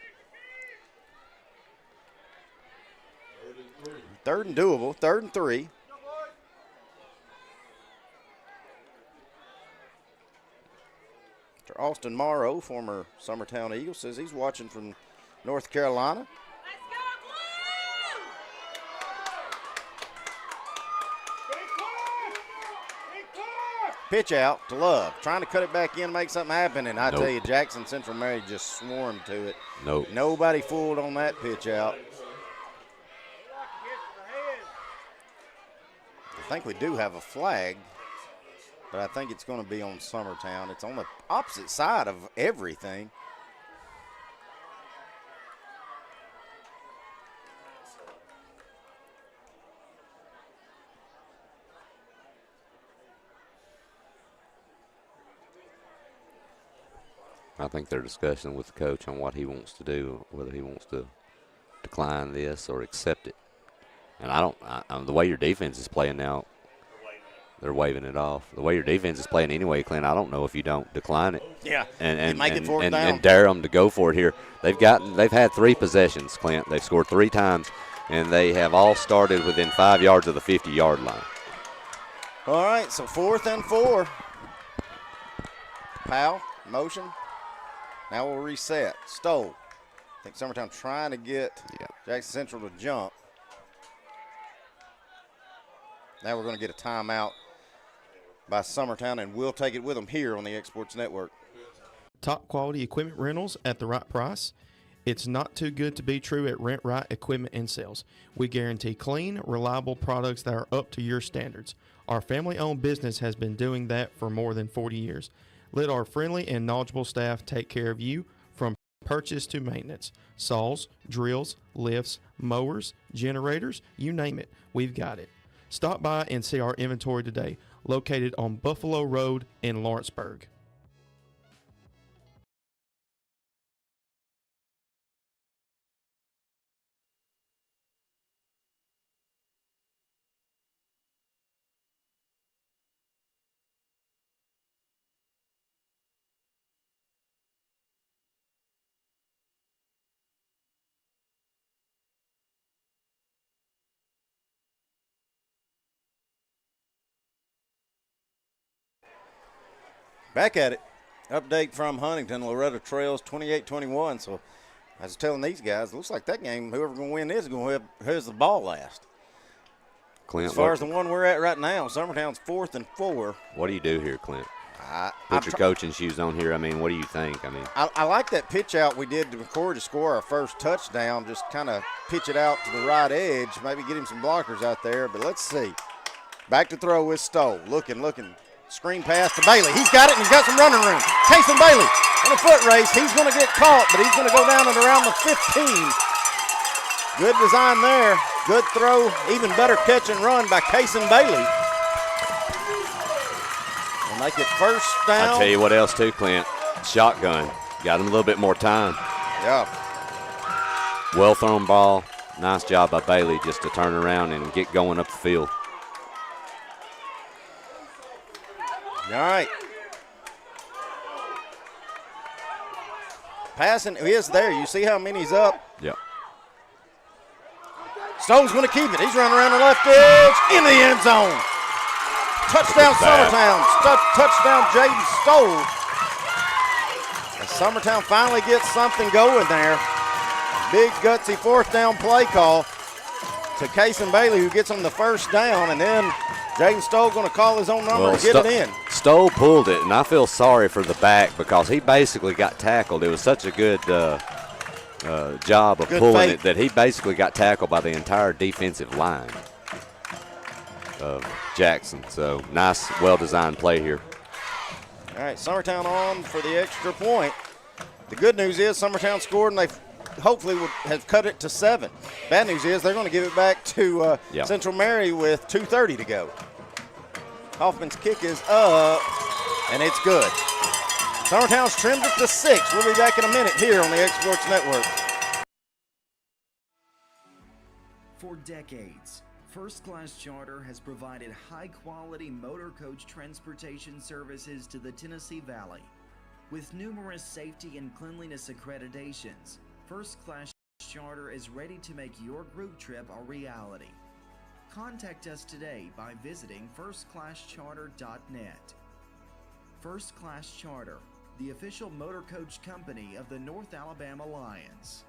3rd and doable, 3rd and 3. Austin Morrow, former Summertown Eagle, says he's watching from North Carolina. Pitch out to Love, trying to cut it back in, make something happen, and I tell you, Jackson Central Mary just swarmed to it. Nope. Nobody fooled on that pitch out. I think we do have a flag, but I think it's going to be on Summertown. It's on the opposite side of everything. I think they're discussing with the coach on what he wants to do, whether he wants to decline this or accept it. And the way your defense is playing now, they're waving it off. The way your defense is playing anyway, Clint, I don't know if you don't decline it. Yeah, and make it fourth down. And dare them to go for it here. They've had 3 possessions, Clint. They've scored 3 times. and they have all started within 5 yards of the 50-yard line. All right, so 4th and 4. Powell, motion. Now we'll reset. Stoll. I think Summertown trying to get Jackson Central to jump. Now we're going to get a timeout by Summertown, and we'll take it with them here on the X Sports Network. Top quality equipment rentals at the right price. It's not too good to be true at Rent Right Equipment and Sales. We guarantee clean, reliable products that are up to your standards. Our family-owned business has been doing that for more than 40 years. Let our friendly and knowledgeable staff take care of you from purchase to maintenance. Saws, drills, lifts, mowers, generators, you name it, we've got it. Stop by and see our inventory today, located on Buffalo Road in Lawrenceburg. Back at it. Update from Huntington. Loretta trails 28-21. So I was telling these guys, it looks like that game, whoever's going to win this is going to have the ball last. Clint, as far as the one we're at right now, Summertown's 4th and 4. What do you do here, Clint? Put your coaching shoes on here. I mean, what do you think? I like that pitch out we did to McCord to score our first touchdown. Just kind of pitch it out to the right edge, maybe get him some blockers out there. But let's see. Back to throw with Stoll. Looking. Screen pass to Bailey. He's got it, and he's got some running room. Casey Bailey in a foot race. He's going to get caught, but he's going to go down at around the 15. Good design there. Good throw. Even better catch and run by Casey Bailey. We'll make it first down. I'll tell you what else too, Clint. Shotgun. Got him a little bit more time. Yeah. Well thrown ball. Nice job by Bailey just to turn around and get going up the field. All right. Passing is there. You see how many's up? Yeah. Stone's going to keep it. He's running around the left edge in the end zone. Touchdown Summertown. Touchdown Jaden Stoll. As Summertown finally gets something going there. Big gutsy 4th down play call to Casey Bailey, who gets on the first down, and then Jaden Stoll going to call his own number and get it in. Stoll pulled it, and I feel sorry for the back because he basically got tackled. It was such a good job of pulling it that he basically got tackled by the entire defensive line of Jackson. So nice, well-designed play here. All right, Summertown on for the extra point. The good news is Summertown scored, and they hopefully will have cut it to 7. Bad news is they're going to give it back to Central Mary with 2:30 to go. Hoffman's kick is up, and it's good. Summertown's trimmed it to 6. We'll be back in a minute here on the X Sports Network. For decades, First Class Charter has provided high-quality motor coach transportation services to the Tennessee Valley. With numerous safety and cleanliness accreditations, First Class Charter is ready to make your group trip a reality. Contact us today by visiting firstclasscharter.net. First Class Charter, the official motor coach company of the North Alabama Lions.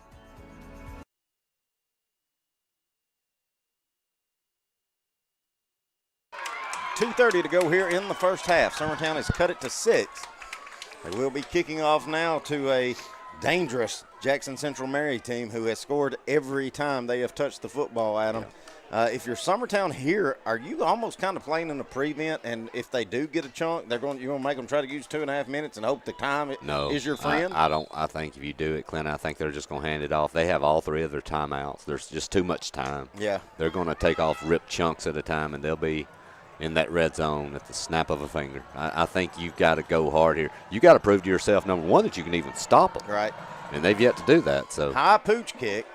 $2:30 to go here in the first half. Summertown has cut it to 6. They will be kicking off now to a dangerous Jackson Central Mary team who has scored every time they have touched the football at them. If you're Summertown here, are you almost kind of playing in a prevent? And if they do get a chunk, you're going to make them try to use 2.5 minutes and hope the time is your friend? I don't. I think if you do it, Clint, I think they're just going to hand it off. They have all 3 of their timeouts. There's just too much time. Yeah. They're going to take off ripped chunks at a time, and they'll be in that red zone at the snap of a finger. I think you've got to go hard here. You got to prove to yourself, number one, that you can even stop them. Right. And they've yet to do that. So high pooch kick,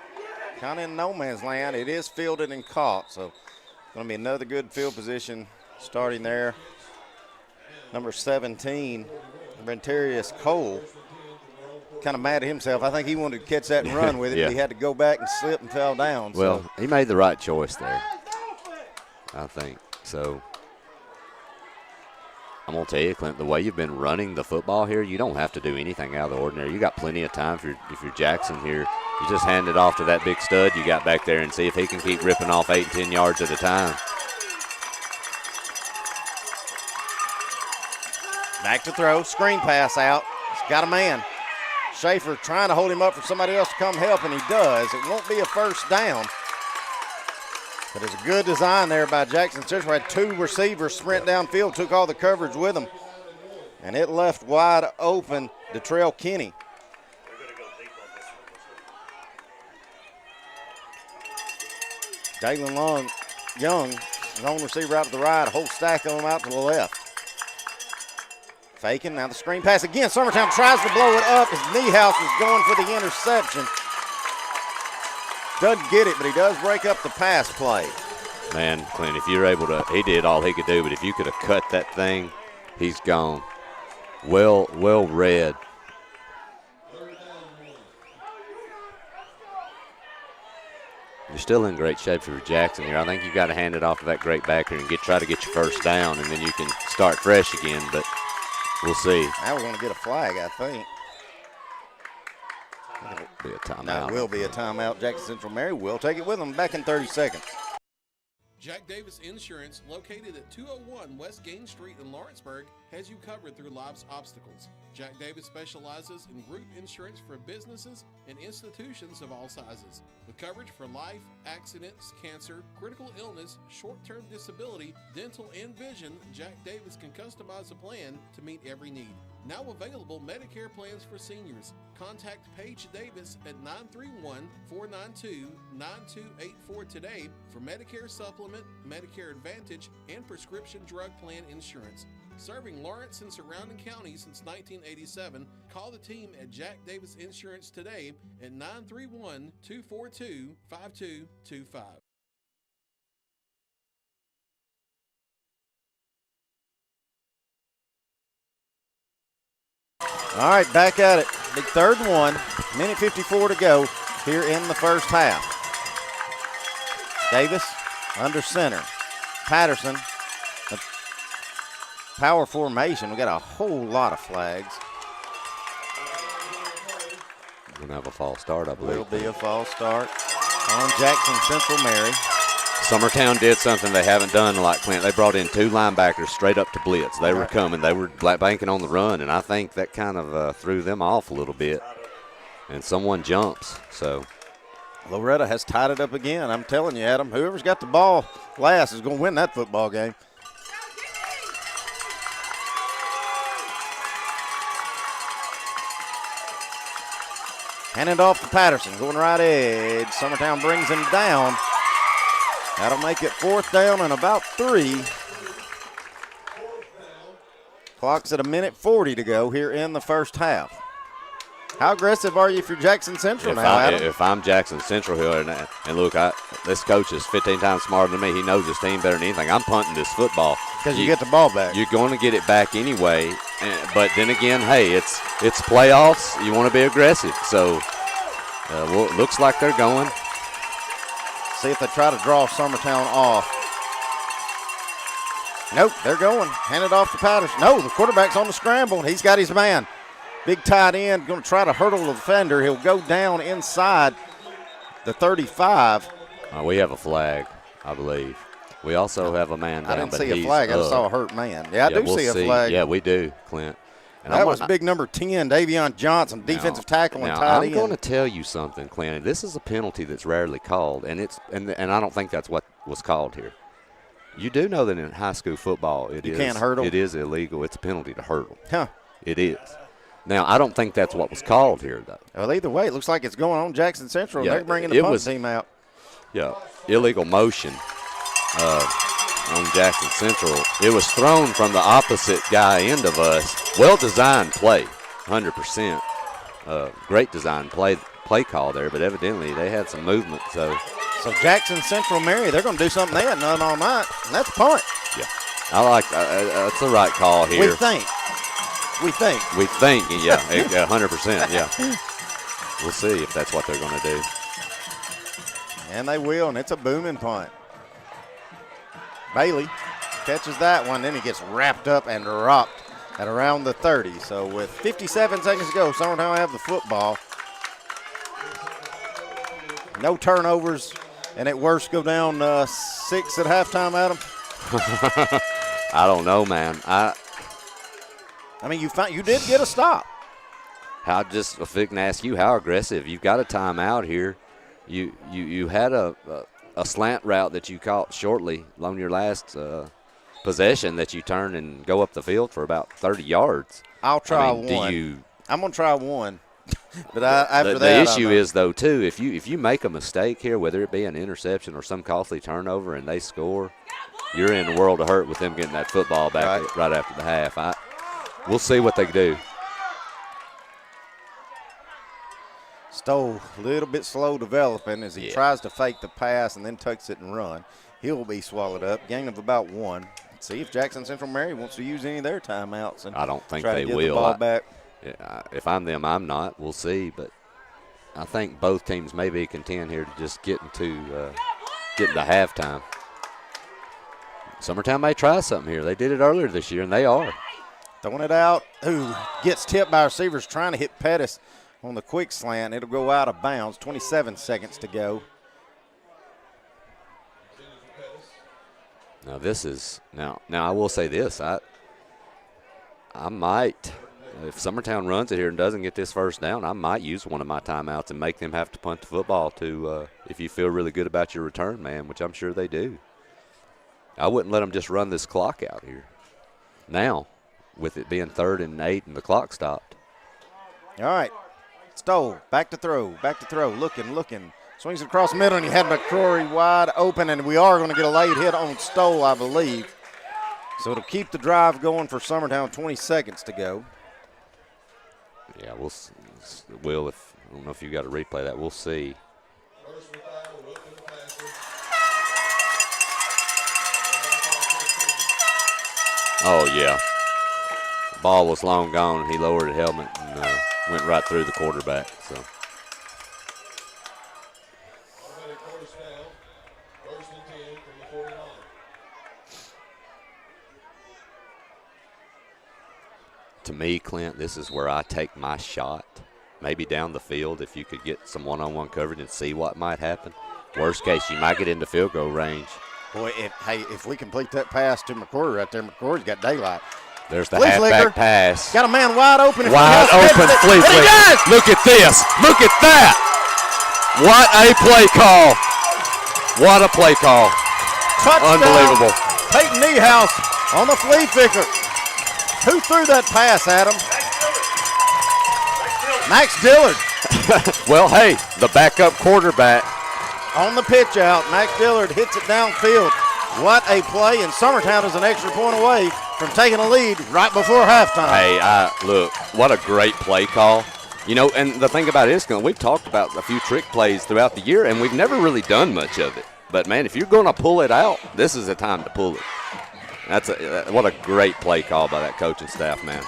kind of in no man's land. It is fielded and caught, so going to be another good field position starting there. Number 17, Brentarius Cole, kind of mad at himself. I think he wanted to catch that and run with it. Yeah. But he had to go back and slip and fell down. Well, so. he made the right choice there, I think. So I'm going to tell you, Clint, the way you've been running the football here, you don't have to do anything out of the ordinary. You got plenty of time if you're Jackson here. You just hand it off to that big stud you got back there and see if he can keep ripping off 8 and 10 yards at a time. Back to throw, screen pass out. He's got a man. Schaefer trying to hold him up for somebody else to come help, and he does. It won't be a first down. But it's a good design there by Jackson Central. Had 2 receivers sprint downfield, took all the coverage with them. And it left wide open Detrell Kinney. Dalen Young, lone receiver out to the right, a whole stack of them out to the left. Faking, now the screen pass again. Summertown tries to blow it up as Niehaus is going for the interception. Doesn't get it, but he does break up the pass play. Man, Clint, if you're able to, he did all he could do, but if you could have cut that thing, he's gone. Well read. You're still in great shape for Jackson here. I think you've got to hand it off to that great backer and try to get your first down, and then you can start fresh again, but we'll see. Now we're going to get a flag, I think. Be a timeout. No, it will be a timeout. Jackson Central Mary will take it with them. Back in 30 seconds. Jack Davis Insurance, located at 201 West Gain Street in Lawrenceburg, has you covered through life's obstacles. Jack Davis specializes in group insurance for businesses and institutions of all sizes. With coverage for life, accidents, cancer, critical illness, short-term disability, dental, and vision, Jack Davis can customize a plan to meet every need. Now available Medicare plans for seniors. Contact Paige Davis at 931-492-9284 today for Medicare Supplement, Medicare Advantage, and prescription drug plan insurance. Serving Lawrence and surrounding counties since 1987, call the team at Jack Davis Insurance today at 931-242-5225. All right, back at it. Big 3rd and 1. Minute 54 to go here in the first half. Davis under center. Patterson. Power formation. We got a whole lot of flags. We're going to have a false start, I believe. Will be a false start on Jackson Central Mary. Summertown did something they haven't done like Clint. They brought in 2 linebackers straight up to blitz. They were coming. They were banking on the run, and I think that kind of threw them off a little bit. And someone jumps. So Loretta has tied it up again. I'm telling you, Adam, whoever's got the ball last is going to win that football game. Hand it off to Patterson, going right edge. Summertown brings him down. That'll make it 4th down and about 3. Clock's at 1:40 to go here in the first half. How aggressive are you for Jackson Central now, Adam? If I'm Jackson Central here, and look, this coach is 15 times smarter than me. He knows his team better than anything. I'm punting this football. Because you get the ball back. You're going to get it back anyway. But then again, hey, it's playoffs. You want to be aggressive. So, well, it looks like they're going. See if they try to draw Summertown off. Nope, they're going. Hand it off to Patterson. No, the quarterback's on the scramble, and he's got his man. Big tight end, going to try to hurdle the defender. He'll go down inside the 35. We have a flag, I believe. We also have a man down. I didn't see a flag. I just saw a hurt man. Yeah, I do see a flag. Yeah, we do, Clint. And that was big number 10, Davion Johnson, defensive tackle and tight end. I'm going to tell you something, Clint. This is a penalty that's rarely called, and I don't think that's what was called here. You do know that in high school football, you can't hurdle. It is illegal. It's a penalty to hurdle. Huh. It is. Now, I don't think that's what was called here, though. Well, either way, it looks like it's going on Jackson Central. Yeah, they're bringing the punt team out. Yeah, illegal motion on Jackson Central. It was thrown from the opposite guy end of us. Well-designed play, 100%. Great design play call there, but evidently they had some movement. So Jackson Central Mary, they're going to do something they hadn't done all night, and that's punt. Yeah, I like that's the right call here. We think. We think. We think, yeah, 100%, yeah. We'll see if that's what they're going to do. And they will, and it's a booming punt. Bailey catches that one, then he gets wrapped up and dropped at around the 30. So with 57 seconds to go, Summertown will have the football. No turnovers, and at worst go down 6 at halftime, Adam. I don't know, man. I mean, you did get a stop. If I can ask you, how aggressive? You've got a timeout here. You had a slant route that you caught shortly on your last possession that you turn and go up the field for about 30 yards. I'll try one. I'm going to try one. But after that, the issue is, though, too, if you make a mistake here, whether it be an interception or some costly turnover, and they score, you're in a world of hurt with them getting that football back right after the half. We'll see what they do. Stoll a little bit slow developing as he tries to fake the pass and then tucks it and run. He'll be swallowed up. Gain of about 1. See if Jackson Central Mary wants to use any of their timeouts. And I don't think try they to get will. The ball back. If I'm them, I'm not. We'll see. But I think both teams may be content here to just get into halftime. Summertown may try something here. They did it earlier this year, and they are. Throwing it out. Who gets tipped by receivers trying to hit Pettis on the quick slant. It'll go out of bounds. 27 seconds to go. Now this is now I will say this. I might, if Summertown runs it here and doesn't get this first down, I might use one of my timeouts and make them have to punt the football to if you feel really good about your return man, which I'm sure they do. I wouldn't let them just run this clock out here. Now, with it being 3rd and 8 and the clock stopped. All right. Stoll, back to throw, looking. Swings it across the middle, and he had McCrory wide open, and we are going to get a late hit on Stoll, I believe. So it'll keep the drive going for Summertown, 20 seconds to go. Yeah, Will, if I don't know if you got to replay that. We'll see. Oh, yeah. The ball was long gone, and he lowered the helmet and went right through the quarterback. So. To me, Clint, this is where I take my shot. Maybe down the field if you could get some one-on-one coverage and see what might happen. Worst case, you might get into field goal range. Boy, if we complete that pass to McCrory right there, McCrory's got daylight. There's the halfback pass. Got a man wide open. Wide open, Flea Flicker. Look at this. Look at that. What a play call. What a play call. Touchdown. Unbelievable. Peyton Niehaus on the Flea Flicker. Who threw that pass, Adam? Max Dillard. Well, hey, the backup quarterback. On the pitch out, Max Dillard hits it downfield. What a play, and Summertown is an extra point away from taking a lead right before halftime. Hey, look, what a great play call. You know, and the thing about it is, we've talked about a few trick plays throughout the year, and we've never really done much of it. But, man, if you're going to pull it out, this is the time to pull it. What a great play call by that coaching staff, man.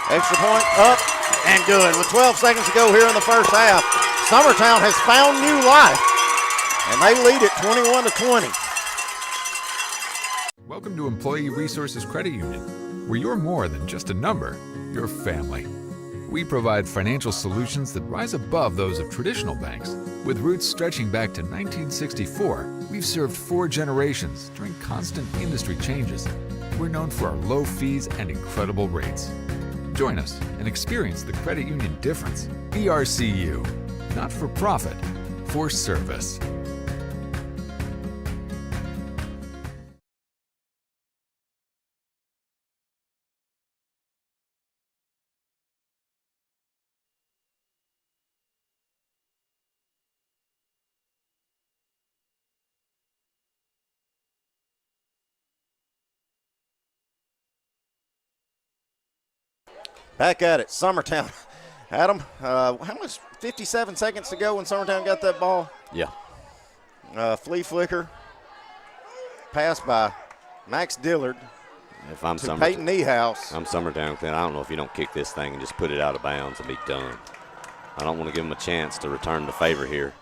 Extra point up and good. With 12 seconds to go here in the first half, Summertown has found new life, and they lead it 21-20. Welcome to Employee Resources Credit Union, where you're more than just a number, you're family. We provide financial solutions that rise above those of traditional banks. With roots stretching back to 1964, we've served 4 generations during constant industry changes. We're known for our low fees and incredible rates. Join us and experience the credit union difference. ERCU, not for profit, for service. Back at it, Summertown. Adam, how much? 57 seconds to go when Summertown got that ball? Yeah. Flea Flicker. pass by Max Dillard If I'm to Peyton Niehaus. I'm Summertown, Clint. I don't know if you don't kick this thing and just put it out of bounds and be done. I don't want to give him a chance to return the favor here.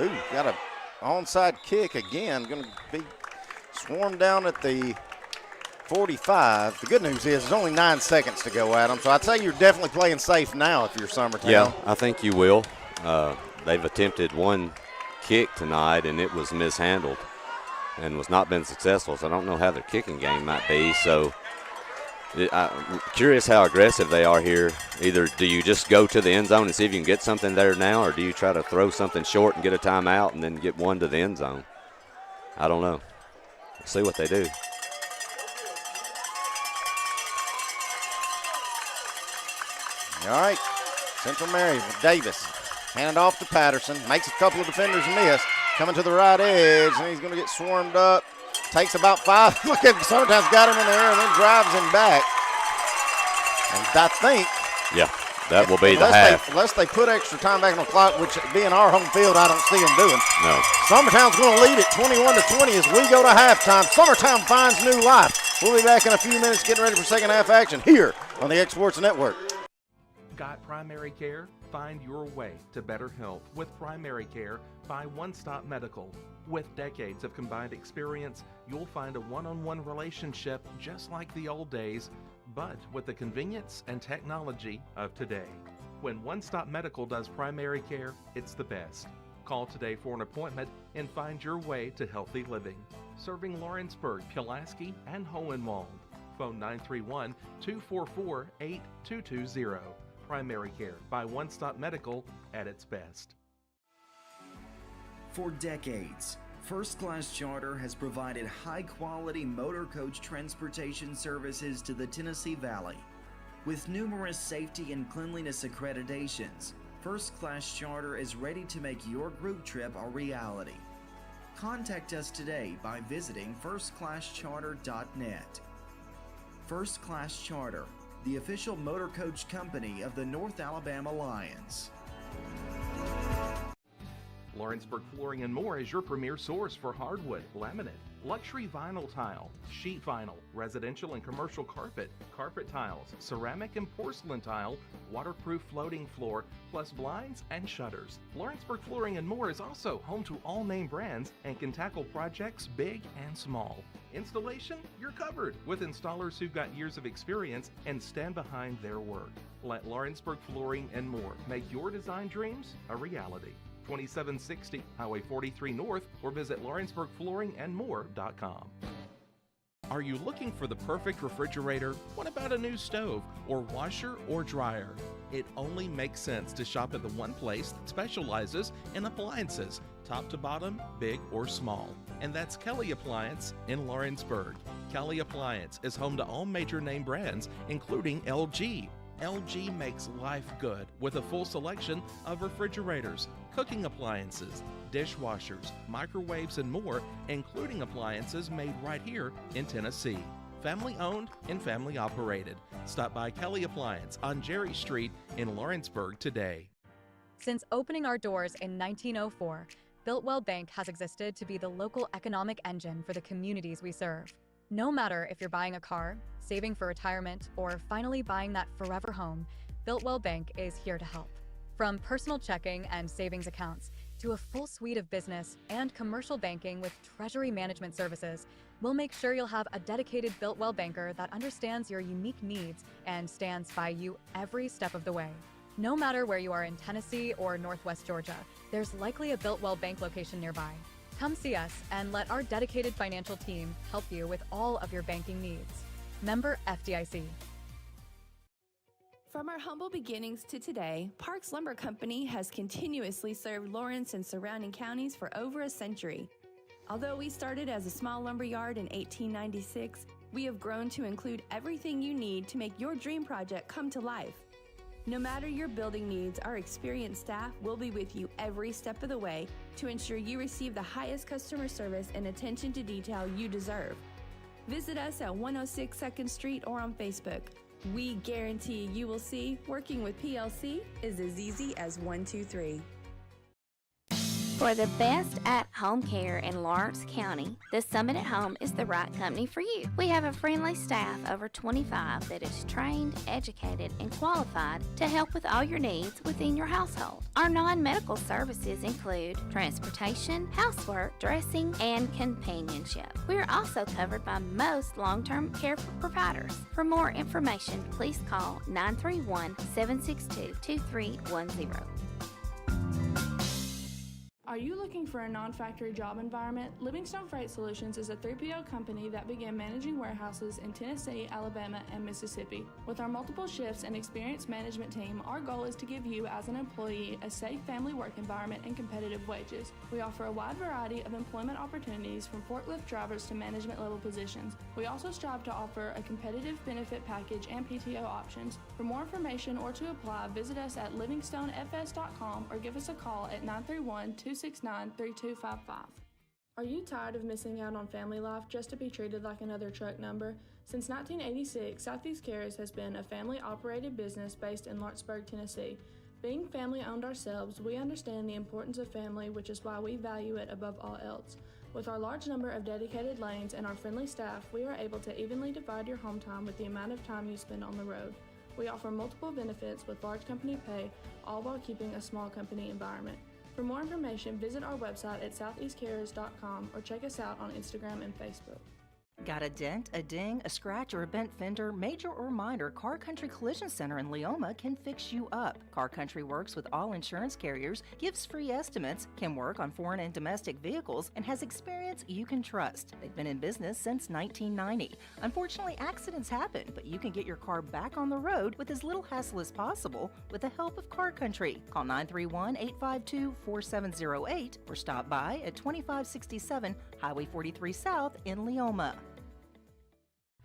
Ooh, got a onside kick again. Going to be swarmed down at the 45. The good news is there's only 9 seconds to go, Adam. So I'd say you're definitely playing safe now if you're Summertown. Yeah, I think you will. They've attempted one kick tonight, and it was mishandled and was not been successful. So I don't know how their kicking game might be. So I'm curious how aggressive they are here. Either do you just go to the end zone and see if you can get something there now, or do you try to throw something short and get a timeout and then get one to the end zone? I don't know. We'll see what they do. All right, Central Mary with Davis. Hand it off to Patterson. Makes a couple of defenders miss. Coming to the right edge, and he's going to get swarmed up. Takes about 5. Look at Summertown's got him in the air and then drives him back. And I think. Yeah, that will be the half. Unless they put extra time back on the clock, which being our home field, I don't see them doing. No. Summertown's going to lead it 21-20 as we go to halftime. Summertown finds new life. We'll be back in a few minutes getting ready for second half action here on the X Sports Network. Got primary care? Find your way to better health with primary care by One Stop Medical. With decades of combined experience, you'll find a one-on-one relationship just like the old days, but with the convenience and technology of today. When One Stop Medical does primary care, it's the best. Call today for an appointment and find your way to healthy living. Serving Lawrenceburg, Pulaski, and Hohenwald. Phone 931-244-8220. Primary care by One Stop Medical at its best. For decades, First Class Charter has provided high-quality motor coach transportation services to the Tennessee Valley. With numerous safety and cleanliness accreditations, First Class Charter is ready to make your group trip a reality. Contact us today by visiting firstclasscharter.net. First Class Charter, the official motor coach company of the North Alabama Lions. Lawrenceburg Flooring and More is your premier source for hardwood, laminate, luxury vinyl tile, sheet vinyl, residential and commercial carpet, carpet tiles, ceramic and porcelain tile, waterproof floating floor, plus blinds and shutters. Lawrenceburg Flooring and More is also home to all name brands and can tackle projects big and small. Installation? You're covered with installers who've got years of experience and stand behind their work. Let Lawrenceburg Flooring and More make your design dreams a reality. 2760 Highway 43 North, or visit lawrenceburgflooringandmore.com. Are you looking for the perfect refrigerator? What about a new stove or washer or dryer? It only makes sense to shop at the one place that specializes in appliances, top to bottom, big or small. And that's Kelly Appliance in Lawrenceburg. Kelly Appliance is home to all major name brands, including LG. LG makes life good with a full selection of refrigerators, cooking appliances, dishwashers, microwaves, and more, including appliances made right here in Tennessee. Family owned and family operated. Stop by Kelly Appliance on Jerry Street in Lawrenceburg today. Since opening our doors in 1904, Builtwell Bank has existed to be the local economic engine for the communities we serve. No matter if you're buying a car, saving for retirement, or finally buying that forever home, Builtwell Bank is here to help. From personal checking and savings accounts to a full suite of business and commercial banking with treasury management services, we'll make sure you'll have a dedicated Builtwell banker that understands your unique needs and stands by you every step of the way. No matter where you are in Tennessee or Northwest Georgia, there's likely a Builtwell Bank location nearby. Come see us and let our dedicated financial team help you with all of your banking needs. Member FDIC. From our humble beginnings to today, Parks Lumber Company has continuously served Lawrence and surrounding counties for over a century. Although we started as a small lumber yard in 1896, we have grown to include everything you need to make your dream project come to life. No matter your building needs, our experienced staff will be with you every step of the way to ensure you receive the highest customer service and attention to detail you deserve. Visit us at 106 2nd Street or on Facebook. We guarantee you will see working with PLC is as easy as 1, 2, 3. For the best at-home care in Lawrence County, the Summit at Home is the right company for you. We have a friendly staff, over 25, that is trained, educated, and qualified to help with all your needs within your household. Our non-medical services include transportation, housework, dressing, and companionship. We are also covered by most long-term care providers. For more information, please call 931-762-2310. Are you looking for a non-factory job environment? Livingstone Freight Solutions is a 3PL company that began managing warehouses in Tennessee, Alabama, and Mississippi. With our multiple shifts and experienced management team, our goal is to give you as an employee a safe family work environment and competitive wages. We offer a wide variety of employment opportunities from forklift drivers to management level positions. We also strive to offer a competitive benefit package and PTO options. For more information or to apply, visit us at livingstonefs.com or give us a call at 931-269-3255. Are you tired of missing out on family life just to be treated like another truck number? Since 1986, Southeast Cares has been a family-operated business based in Lawrenceburg, Tennessee. Being family-owned ourselves, we understand the importance of family, which is why we value it above all else. With our large number of dedicated lanes and our friendly staff, we are able to evenly divide your home time with the amount of time you spend on the road. We offer multiple benefits with large company pay, all while keeping a small company environment. For more information, visit our website at southeastcarriers.com or check us out on Instagram and Facebook. Got a dent, a ding, a scratch, or a bent fender? Major or minor, Car Country Collision Center in Leoma can fix you up. Car Country works with all insurance carriers, gives free estimates, can work on foreign and domestic vehicles, and has experience you can trust. They've been in business since 1990. Unfortunately, accidents happen, but you can get your car back on the road with as little hassle as possible with the help of Car Country. Call 931-852-4708 or stop by at 2567 Highway 43 South in Leoma.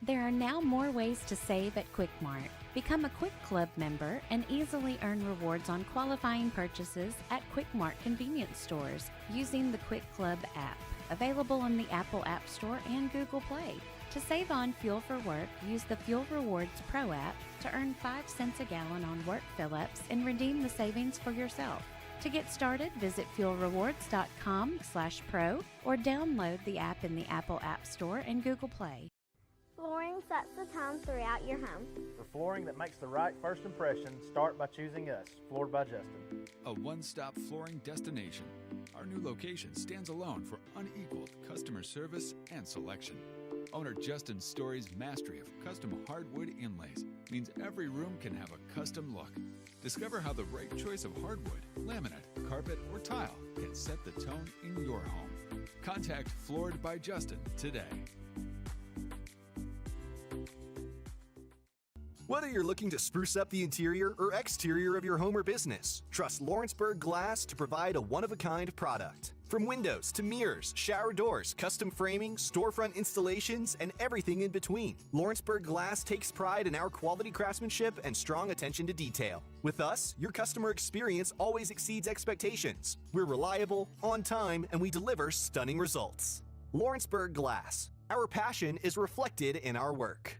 There are now more ways to save at Quick Mart. Become a Quick Club member and easily earn rewards on qualifying purchases at Quick Mart convenience stores using the Quick Club app, available on the Apple App Store and Google Play. To save on fuel for work, use the Fuel Rewards Pro app to earn 5 cents a gallon on work fill-ups and redeem the savings for yourself. To get started, visit fuelrewards.com/pro or download the app in the Apple App Store and Google Play. Flooring sets the tone throughout your home. For flooring that makes the right first impression, start by choosing us, Floored by Justin. A one-stop flooring destination. Our new location stands alone for unequaled customer service and selection. Owner Justin Story's mastery of custom hardwood inlays means every room can have a custom look. Discover how the right choice of hardwood, laminate, carpet, or tile can set the tone in your home. Contact Floored by Justin today. Whether you're looking to spruce up the interior or exterior of your home or business, trust Lawrenceburg Glass to provide a one-of-a-kind product. From windows to mirrors, shower doors, custom framing, storefront installations, and everything in between, Lawrenceburg Glass takes pride in our quality craftsmanship and strong attention to detail. With us, your customer experience always exceeds expectations. We're reliable, on time, and we deliver stunning results. Lawrenceburg Glass. Our passion is reflected in our work.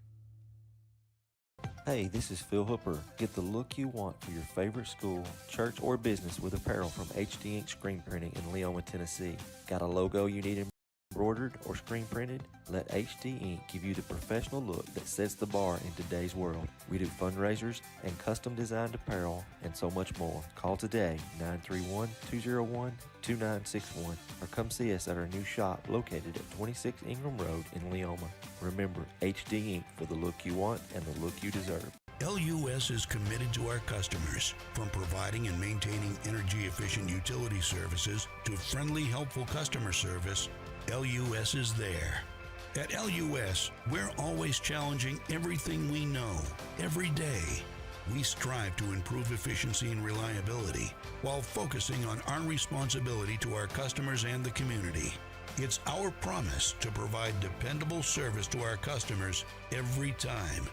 Hey, this is Phil Hooper. Get the look you want for your favorite school, church, or business with apparel from HD Ink Screen Printing in Leoma, Tennessee. Got a logo you need embroidered or screen printed? Let HD Ink give you the professional look that sets the bar in today's world. We do fundraisers and custom designed apparel and so much more. Call today, 931-201-2961, or come see us at our new shop located at 26 Ingram Road in Leoma. Remember, HD Ink for the look you want and the look you deserve. LUS is committed to our customers, from providing and maintaining energy-efficient utility services to friendly, helpful customer service. LUS is there. At LUS, we're always challenging everything we know, every day. We strive to improve efficiency and reliability while focusing on our responsibility to our customers and the community. It's our promise to provide dependable service to our customers every time.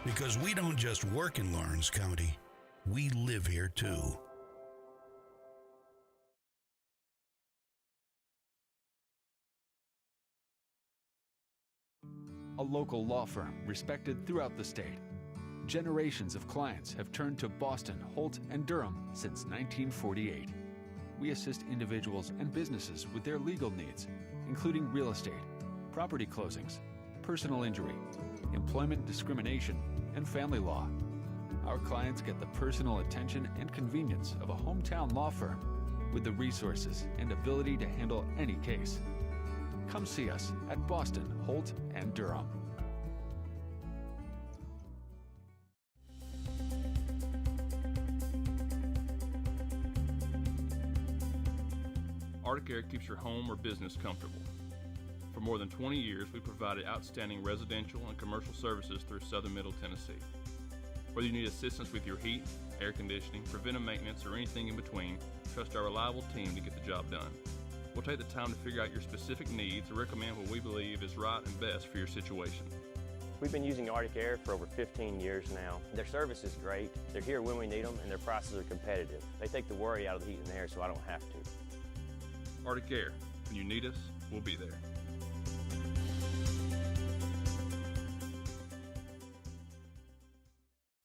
Because we don't just work in Lawrence County, we live here too. A local law firm respected throughout the state. Generations of clients have turned to Boston, Holt, and Durham since 1948. we assist individuals and businesses with their legal needs, including real estate, property closings, personal injury, employment discrimination, and family law. Our clients get the personal attention and convenience of a hometown law firm with the resources and ability to handle any case. Come see us at Boston, Holt, and Durham. Arctic Air keeps your home or business comfortable. For more than 20 years, we've provided outstanding residential and commercial services through Southern Middle Tennessee. Whether you need assistance with your heat, air conditioning, preventive maintenance, or anything in between, trust our reliable team to get the job done. We'll take the time to figure out your specific needs and recommend what we believe is right and best for your situation. We've been using Arctic Air for over 15 years now. Their service is great, they're here when we need them, and their prices are competitive. They take the worry out of the heat and air so I don't have to. Arctic Air, when you need us, we'll be there.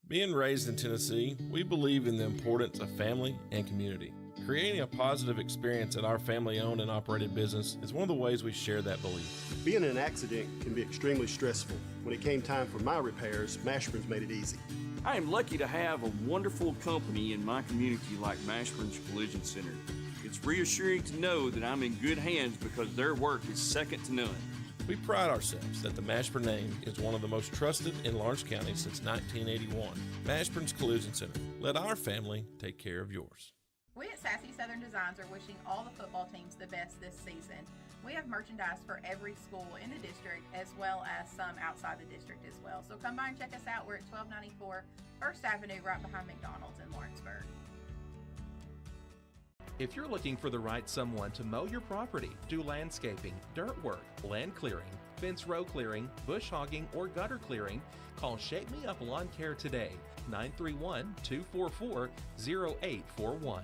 Being raised in Tennessee, we believe in the importance of family and community. Creating a positive experience at our family-owned and operated business is one of the ways we share that belief. Being in an accident can be extremely stressful. When it came time for my repairs, Mashburn's made it easy. I am lucky to have a wonderful company in my community like Mashburn's Collision Center. It's reassuring to know that I'm in good hands because their work is second to none. We pride ourselves that the Mashburn name is one of the most trusted in Lawrence County since 1981. Mashburn's Collision Center. Let our family take care of yours. We at Sassy Southern Designs are wishing all the football teams the best this season. We have merchandise for every school in the district as well as some outside the district as well. So come by and check us out. We're at 1294 First Avenue right behind McDonald's in Lawrenceburg. If you're looking for the right someone to mow your property, do landscaping, dirt work, land clearing, fence row clearing, bush hogging, or gutter clearing, call Shape Me Up Lawn Care today, 931-244-0841.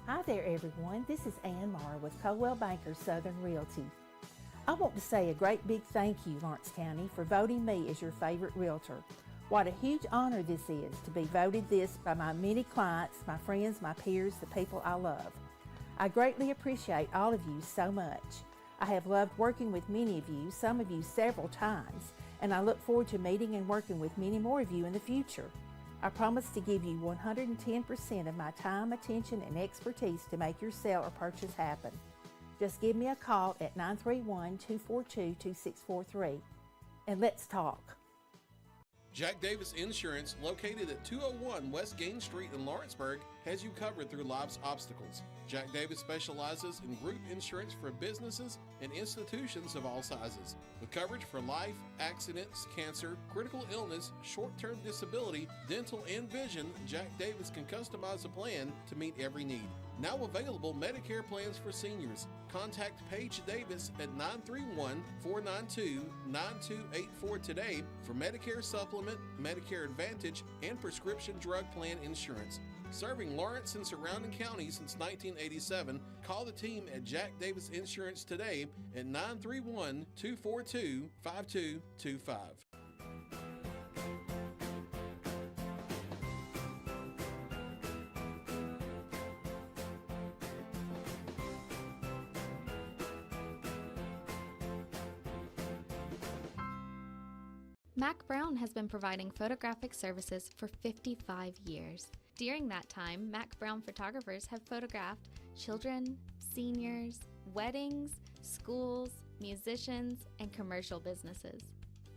Hi there everyone, this is Ann Marr with Coldwell Banker Southern Realty. I want to say a great big thank you, Lawrence County, for voting me as your favorite realtor. What a huge honor this is to be voted this by my many clients, my friends, my peers, the people I love. I greatly appreciate all of you so much. I have loved working with many of you, some of you several times, and I look forward to meeting and working with many more of you in the future. I promise to give you 110% of my time, attention, and expertise to make your sale or purchase happen. Just give me a call at 931-242-2643, and let's talk. Jack Davis Insurance, located at 201 West Gain Street in Lawrenceburg, has you covered through life's obstacles. Jack Davis specializes in group insurance for businesses and institutions of all sizes. With coverage for life, accidents, cancer, critical illness, short-term disability, dental, and vision, Jack Davis can customize a plan to meet every need. Now available Medicare plans for seniors. Contact Paige Davis at 931-492-9284 today for Medicare Supplement, Medicare Advantage, and prescription drug plan insurance. Serving Lawrence and surrounding counties since 1987, call the team at Jack Davis Insurance today at 931-242-5225. Mac Brown has been providing photographic services for 55 years. During that time, Mac Brown photographers have photographed children, seniors, weddings, schools, musicians, and commercial businesses.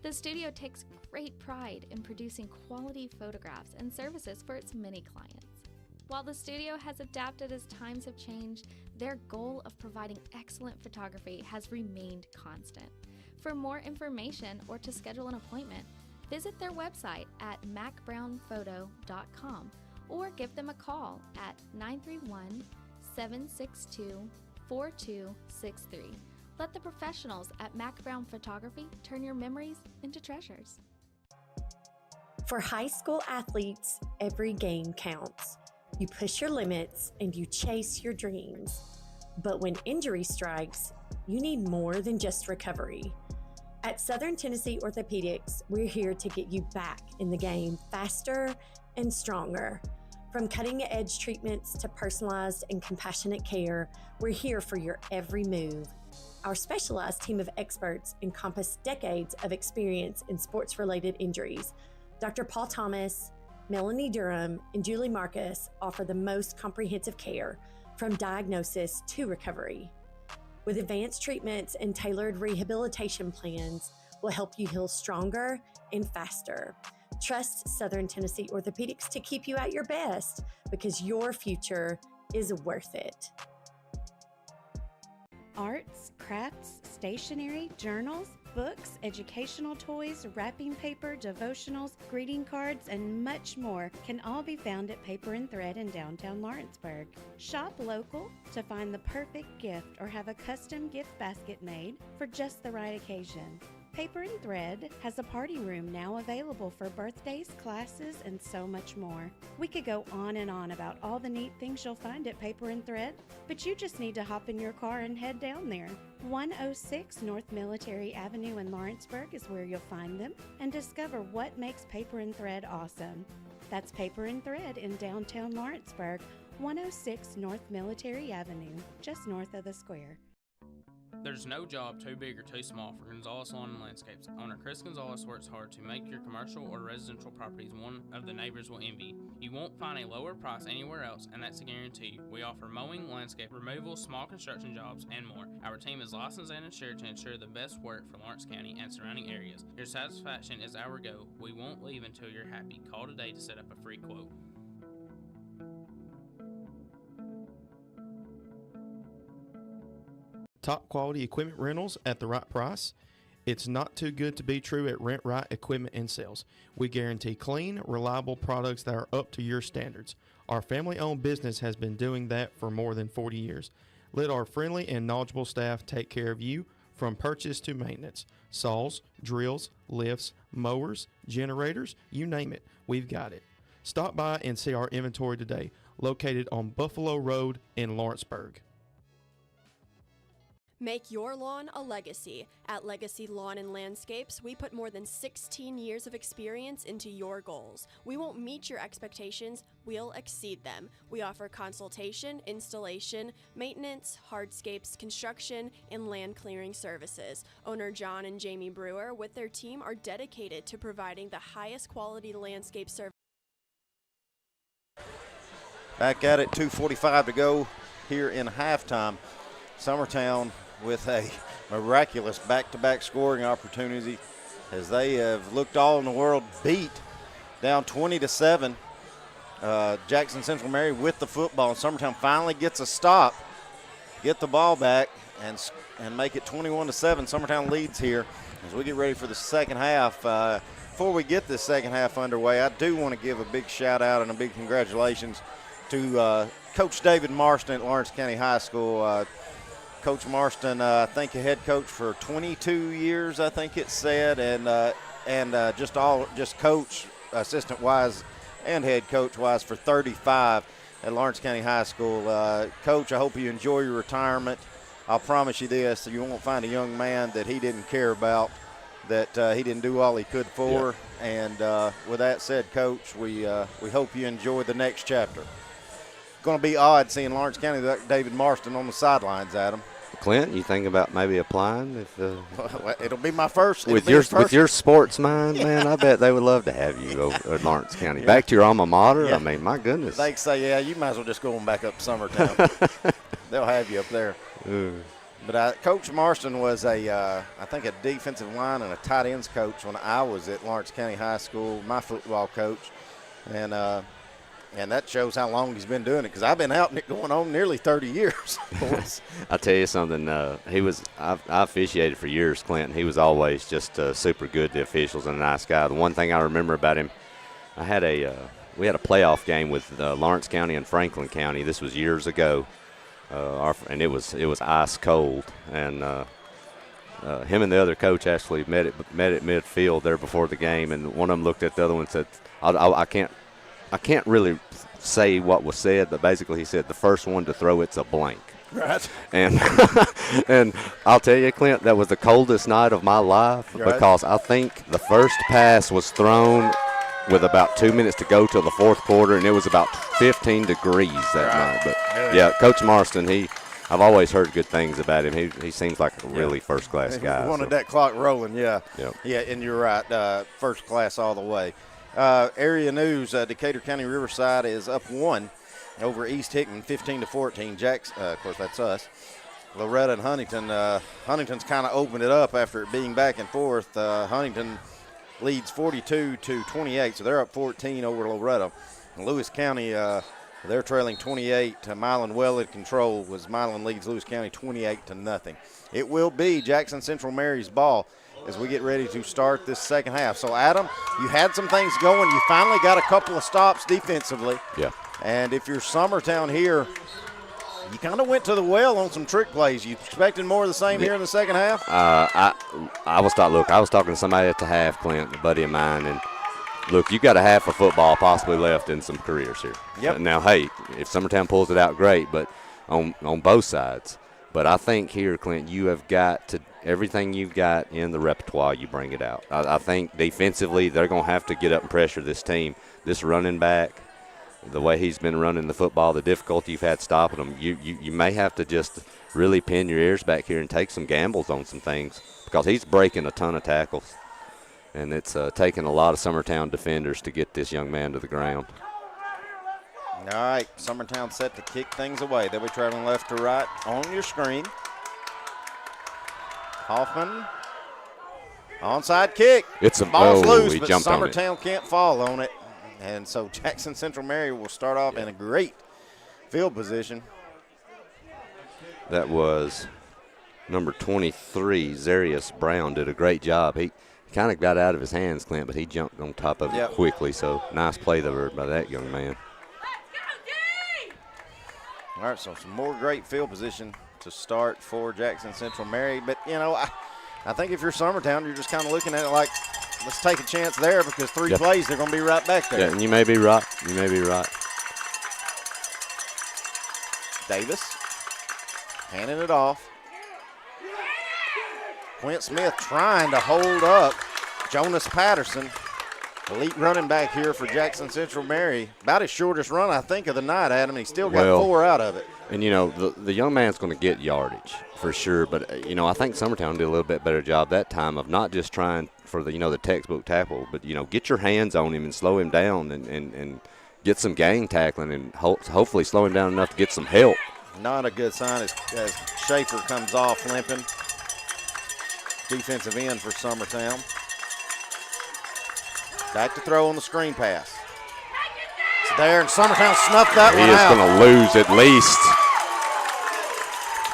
The studio takes great pride in producing quality photographs and services for its many clients. While the studio has adapted as times have changed, their goal of providing excellent photography has remained constant. For more information or to schedule an appointment, visit their website at macbrownphoto.com or give them a call at 931-762-4263. Let the professionals at Mac Brown Photography turn your memories into treasures. For high school athletes, every game counts. You push your limits and you chase your dreams. But when injury strikes, you need more than just recovery. At Southern Tennessee Orthopedics, we're here to get you back in the game faster and stronger. From cutting-edge treatments to personalized and compassionate care, we're here for your every move. Our specialized team of experts encompass decades of experience in sports-related injuries. Dr. Paul Thomas, Melanie Durham, and Julie Marcus offer the most comprehensive care, from diagnosis to recovery. With advanced treatments and tailored rehabilitation plans, we'll help you heal stronger and faster. Trust Southern Tennessee Orthopedics to keep you at your best, because your future is worth it. Arts, crafts, stationery, journals, books, educational toys, wrapping paper, devotionals, greeting cards, and much more can all be found at Paper and Thread in downtown Lawrenceburg. Shop local to find the perfect gift or have a custom gift basket made for just the right occasion. Paper and Thread has a party room now available for birthdays, classes, and so much more. We could go on and on about all the neat things you'll find at Paper and Thread, but you just need to hop in your car and head down there. 106 North Military Avenue in Lawrenceburg is where you'll find them and discover what makes Paper and Thread awesome. That's Paper and Thread in downtown Lawrenceburg, 106 North Military Avenue, just north of the square. There's no job too big or too small for Gonzalez Lawn and Landscapes. Owner Chris Gonzalez works hard to make your commercial or residential properties one of the neighbors will envy. You won't find a lower price anywhere else, and that's a guarantee. We offer mowing, landscape removal, small construction jobs, and more. Our team is licensed and insured to ensure the best work for Lawrence County and surrounding areas. Your satisfaction is our goal. We won't leave until you're happy. Call today to set up a free quote. Top quality equipment rentals at the right price. It's not too good to be true at Rent Right Equipment and Sales. We guarantee clean, reliable products that are up to your standards. Our family-owned business has been doing that for more than 40 years. Let our friendly and knowledgeable staff take care of you from purchase to maintenance. Saws, drills, lifts, mowers, generators, you name it, we've got it. Stop by and see our inventory today, located on Buffalo Road in Lawrenceburg. Make your lawn a legacy. At Legacy Lawn and Landscapes, we put more than 16 years of experience into your goals. We won't meet your expectations, we'll exceed them. We offer consultation, installation, maintenance, hardscapes, construction, and land clearing services. Owner John and Jamie Brewer with their team are dedicated to providing the highest quality landscape service. Back at it, 2:45 to go here in halftime. Summertown with a miraculous back-to-back scoring opportunity as they have looked all in the world beat down 20-7. Jackson Central Mary with the football, and Summertown finally gets a stop, get the ball back, and make it 21-7. Summertown leads here as we get ready for the second half. Before we get this second half underway, I do want to give a big shout-out and a big congratulations to Coach David Marston at Lawrence County High School. Coach Marston, I think a head coach for 22 years, I think it said, and just coach, assistant-wise and head coach-wise for 35 at Lawrence County High School. Coach, I hope you enjoy your retirement. I'll promise you this, you won't find a young man that he didn't care about, that he didn't do all he could for. Yeah. And with that said, Coach, we hope you enjoy the next chapter. Going to be odd seeing Lawrence County without David Marston on the sidelines, Adam. Clint, you think about maybe applying? Well, it'll be my first. With your sports mind, man, I bet they would love to have you over at Lawrence County. Yeah. Back to your alma mater. Yeah. I mean, my goodness. They say, yeah, you might as well just go on back up to Summertown. They'll have you up there. But Coach Marston was I think a defensive line and a tight ends coach when I was at Lawrence County High School, my football coach, and that shows how long he's been doing it, because I've been out going on nearly 30 years. I'll tell you something. I officiated for years, Clinton. He was always just super good to officials and a nice guy. The one thing I remember about him, we had a playoff game with Lawrence County and Franklin County. This was years ago, and it was ice cold. And him and the other coach actually met at midfield there before the game, and one of them looked at the other one and said, I can't really say what was said, but basically he said the first one to throw it's a blank. Right. And and I'll tell you, Clint, that was the coldest night of my life because I think the first pass was thrown with about 2 minutes to go till the fourth quarter, and it was about 15 degrees that night. But, yeah, Coach Marston, I've always heard good things about him. He seems like a really first-class guy. He wanted that clock rolling, yeah. Yep. Yeah, and you're right, first class all the way. Area news, Decatur County Riverside is up 1 over East Hickman, 15-14. Of course, that's us. Loretta and Huntington. Huntington's kind of opened it up after it being back and forth. Huntington leads 42-28, so they're up 14 over Loretta. And Lewis County, they're trailing 28. Milan well in control as Milan leads Lewis County 28-0. It will be Jackson Central Mary's ball as we get ready to start this second half. So, Adam, you had some things going. You finally got a couple of stops defensively. Yeah. And if you're Summertown here, you kind of went to the well on some trick plays. You expecting more of the same here in the second half? I was talking to somebody at the half, Clint, a buddy of mine, and look, you got a half of football possibly left in some careers here. Yep. Now, hey, if Summertown pulls it out, great, but on both sides. But I think here, Clint, you have got to everything you've got in the repertoire, you bring it out. I think defensively they're going to have to get up and pressure this team. This running back, the way he's been running the football, the difficulty you've had stopping him, you may have to just really pin your ears back here and take some gambles on some things because he's breaking a ton of tackles. And it's taking a lot of Summertown defenders to get this young man to the ground. All right, Summertown set to kick things away. They'll be traveling left to right on your screen. Hoffman, onside kick. It's a ball's loose, he but jumped on it. Summertown can't fall on it. And so Jackson Central Mary will start off in a great field position. That was number 23, Zarius Brown, did a great job. He kind of got out of his hands, Clint, but he jumped on top of it quickly. So nice play there by that young man. All right, so some more great field position to start for Jackson Central Mary. But, you know, I think if you're Summertown, you're just kind of looking at it like, let's take a chance there because three plays, they're going to be right back there. Yeah, and you may be right. You may be right. Davis handing it off. Quint Smith trying to hold up Jonas Patterson, elite running back here for Jackson Central Mary. About his shortest run, I think, of the night, Adam. He still got 4 out of it. And, you know, the young man's going to get yardage for sure. But, you know, I think Summertown did a little bit better job that time of not just trying for the, you know, the textbook tackle, but, you know, get your hands on him and slow him down and get some gang tackling and hopefully slow him down enough to get some help. Not a good sign as Schaefer comes off limping. Defensive end for Summertown. Back to throw on the screen pass. It's there, and Summertown snuffed that one out. He is going to lose at least.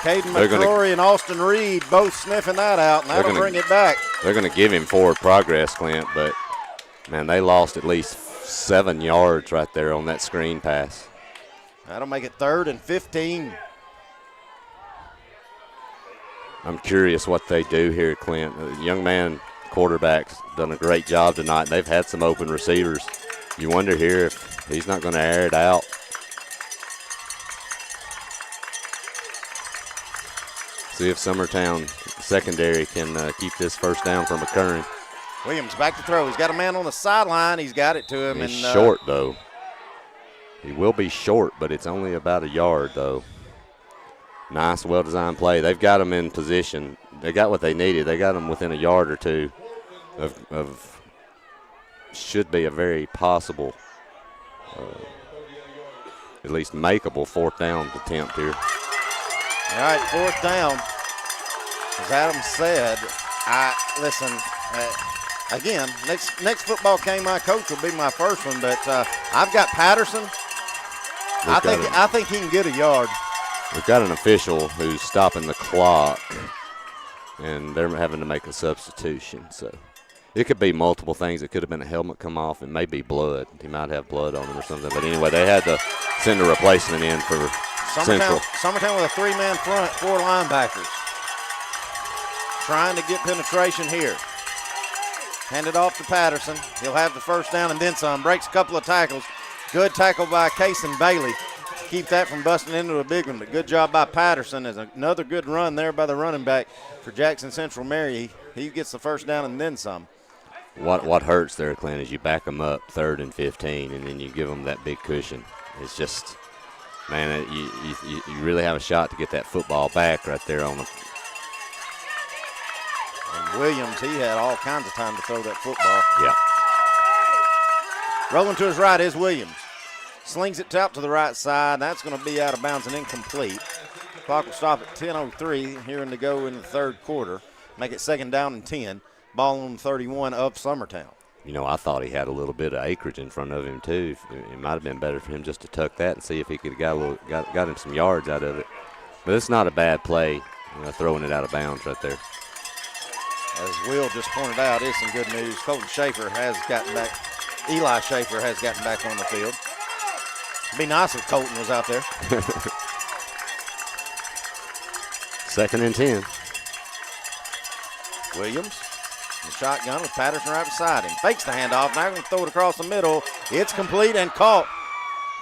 Caden McCrory and Austin Reed both sniffing that out, and that'll bring it back. They're going to give him forward progress, Clint, but, man, they lost at least 7 yards right there on that screen pass. That'll make it 3rd and 15. I'm curious what they do here, Clint. The young man quarterback's done a great job tonight. They've had some open receivers. You wonder here if he's not going to air it out. See if Summertown secondary can keep this first down from occurring. Williams back to throw. He's got a man on the sideline. He's got it to him. He's short, though. He will be short, but it's only about a yard, though. Nice, well-designed play. They've got him in position. They got what they needed. They got him within a yard or two of should be a very possible, at least makeable 4th down attempt here. All right, 4th down. As Adam said, listen, again, next football game my coach will be my first one, but I've got Patterson. I think he can get a yard. We've got an official who's stopping the clock, and they're having to make a substitution. So it could be multiple things. It could have been a helmet come off. It may be blood. He might have blood on him or something. But anyway, they had to send a replacement in for Central. Summertown with a 3-man front, 4 linebackers. Trying to get penetration here. Hand it off to Patterson. He'll have the first down and then some. Breaks a couple of tackles. Good tackle by Kason Bailey. Keep that from busting into a big one, but good job by Patterson. As another good run there by the running back for Jackson Central Mary. He gets the first down and then some. What hurts there, Clint, is you back them up 3rd and 15, and then you give them that big cushion. It's just, man, you really have a shot to get that football back right there on them. And Williams, he had all kinds of time to throw that football. Yeah. Rolling to his right is Williams. Slings it out to the right side. That's going to be out of bounds and incomplete. Clock will stop at 10:03 here to go in the third quarter. Make it 2nd down and 10. Ball on 31 of Summertown. You know, I thought he had a little bit of acreage in front of him, too. It might have been better for him just to tuck that and see if he could have got him some yards out of it. But it's not a bad play, throwing it out of bounds right there. As Will just pointed out, is some good news. Colton Schaefer has gotten back. Eli Schaefer has gotten back on the field. It'd be nice if Colton was out there. 2nd and 10. Williams, the shotgun with Patterson right beside him. Fakes the handoff. Now going to throw it across the middle. It's complete and caught.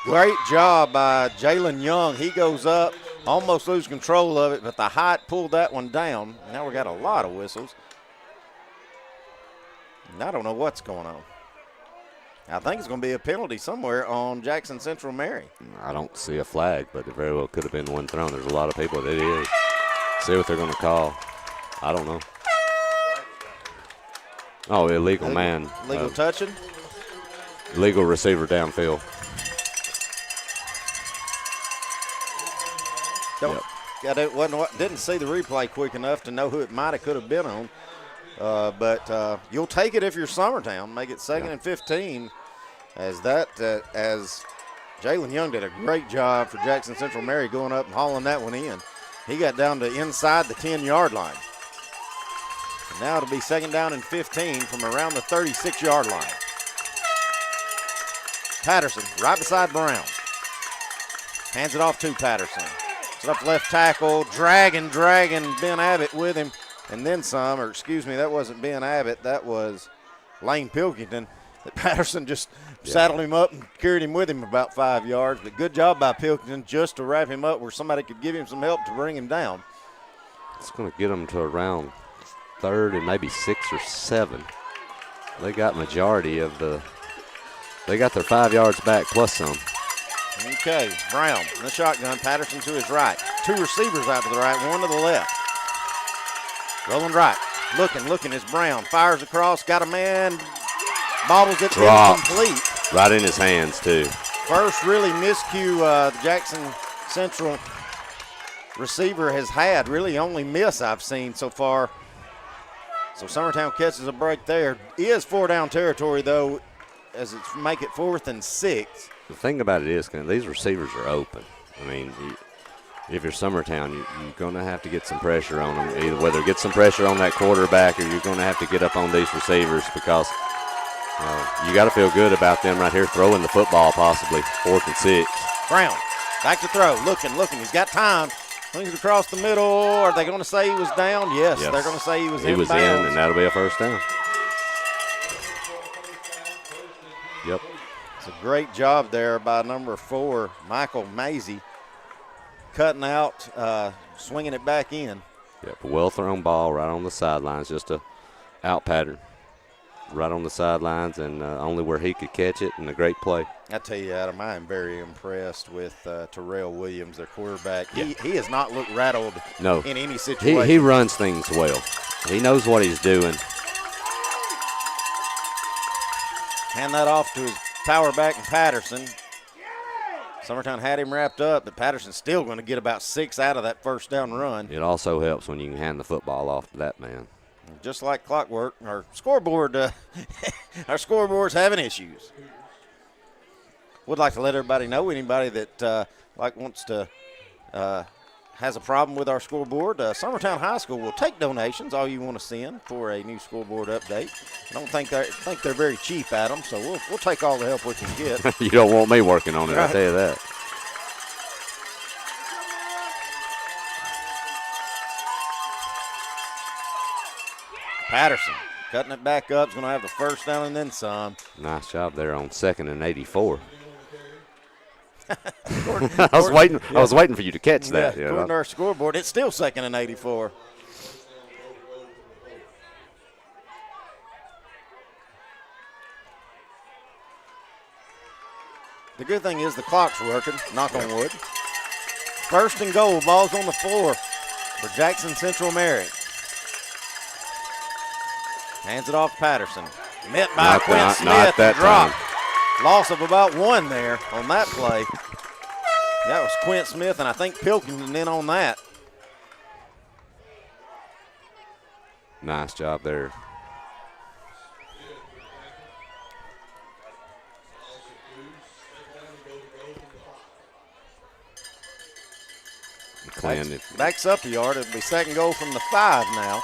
Great job by Jalen Young. He goes up, almost lose control of it, but the height pulled that one down. Now we got a lot of whistles. And I don't know what's going on. I think it's going to be a penalty somewhere on Jackson Central Mary. I don't see a flag, but it very well could have been one thrown. There's a lot of people that it is. See what they're going to call. I don't know. Oh, illegal man. Legal touching? Legal receiver downfield. Didn't see the replay quick enough to know who it might have could have been on. But you'll take it if you're Summertown. Make it 2nd and 15. As Jalen Young did a great job for Jackson Central Mary going up and hauling that one in. He got down to inside the 10-yard line. And now it'll be 2nd down and 15 from around the 36-yard line. Patterson right beside Brown. Hands it off to Patterson. Set up left tackle, dragging Ben Abbott with him. And then some, or excuse me, that wasn't Ben Abbott. That was Lane Pilkington. That Patterson just saddled him up and carried him with him about 5 yards. But good job by Pilkington just to wrap him up where somebody could give him some help to bring him down. It's going to get them to around 3rd and maybe 6 or 7. They got majority of they got their 5 yards back plus some. Okay, Brown in the shotgun, Patterson to his right. 2 receivers out to the right, 1 to the left. Rolling right, looking is Brown. Fires across, got a man, bobbles it, incomplete. Right in his hands, too. First really miscue the Jackson Central receiver has had. Really only miss I've seen so far. So Summertown catches a break there. Is 4-down territory, though, as it's make it 4th and 6. The thing about it is, these receivers are open. I mean, if you're Summertown, you're going to have to get some pressure on them, either whether get some pressure on that quarterback or you're going to have to get up on these receivers because you got to feel good about them right here throwing the football possibly 4th and 6. Brown, back to throw, looking. He's got time. Swings it across the middle. Are they going to say he was down? Yes. They're going to say he was in. He was in, and that'll be a 1st down. Yep. It's a great job there by number 4, Michael Mazie. Cutting out, swinging it back in. Yep, a well-thrown ball right on the sidelines, just a out pattern. Right on the sidelines and only where he could catch it, and a great play. I tell you, Adam, I am very impressed with Terrell Williams, their quarterback. Yeah. He has not looked rattled in any situation. He runs things well. He knows what he's doing. Hand that off to his power back in Patterson. Summertown had him wrapped up, but Patterson's still going to get about 6 out of that 1st down run. It also helps when you can hand the football off to that man. Just like clockwork, our scoreboard, our scoreboard's having issues. Would like to let everybody know, anybody that wants to has a problem with our scoreboard, Summertown High School will take donations, all you want to send for a new scoreboard update. I don't think they're very cheap, Adam, so we'll take all the help we can get. You don't want me working on it, right. I'll tell you that. Patterson cutting it back up. Is going to have the 1st down and then some. Nice job there on 2nd and 84. I was waiting for you to catch that. Yeah, according to our scoreboard, it's still 2nd and 84. The good thing is the clock's working, knock on wood. 1st and goal, ball's on the floor for Jackson Central Mary. Hands it off to Patterson. Met by Quint Smith and dropped. Loss of about 1 there on that play. That was Quint Smith, and I think Pilkington in on that. Nice job there. Backs up a yard. It'll be 2nd goal from the 5 now.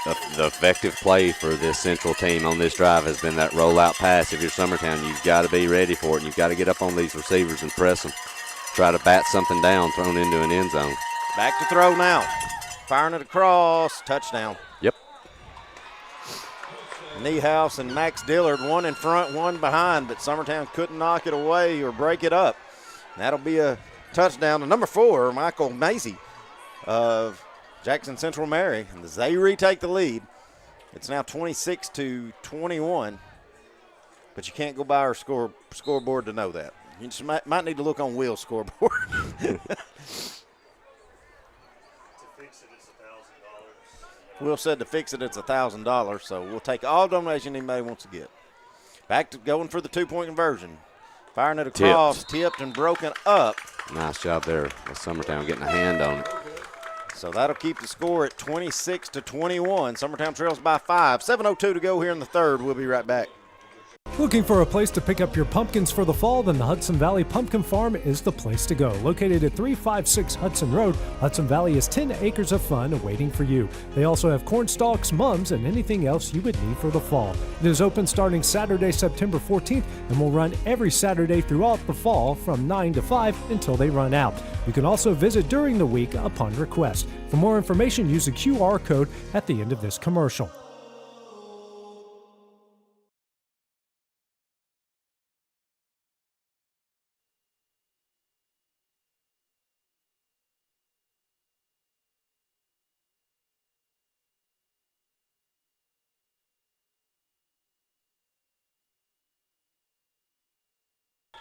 The effective play for this Central team on this drive has been that rollout pass. If you're Summertown, you've got to be ready for it, and you've got to get up on these receivers and press them. Try to bat something down, thrown into an end zone. Back to throw now. Firing it across. Touchdown. Yep. Niehaus and Max Dillard, 1 in front, 1 behind, but Summertown couldn't knock it away or break it up. That'll be a touchdown to number 4, Michael Macy of Jackson Central Mary. And they retake the lead. It's now 26-21, but you can't go by our scoreboard to know that. You just might need to look on Will's scoreboard. Will said to fix it, it's $1,000, so we'll take all donation anybody wants to get. Back to going for the 2-point conversion. Firing it across, tipped and broken up. Nice job there with Summertown getting a hand on it. So that'll keep the score at 26-21. Summertown trails by 5. 7:02 to go here in the 3rd. We'll be right back. Looking for a place to pick up your pumpkins for the fall? Then the Hudson Valley Pumpkin Farm is the place to go. Located at 356 Hudson Road, Hudson Valley is 10 acres of fun awaiting for you. They also have corn stalks, mums, and anything else you would need for the fall. It is open starting Saturday, September 14th, and will run every Saturday throughout the fall from 9 to 5 until they run out. You can also visit during the week upon request. For more information, use the QR code at the end of this commercial.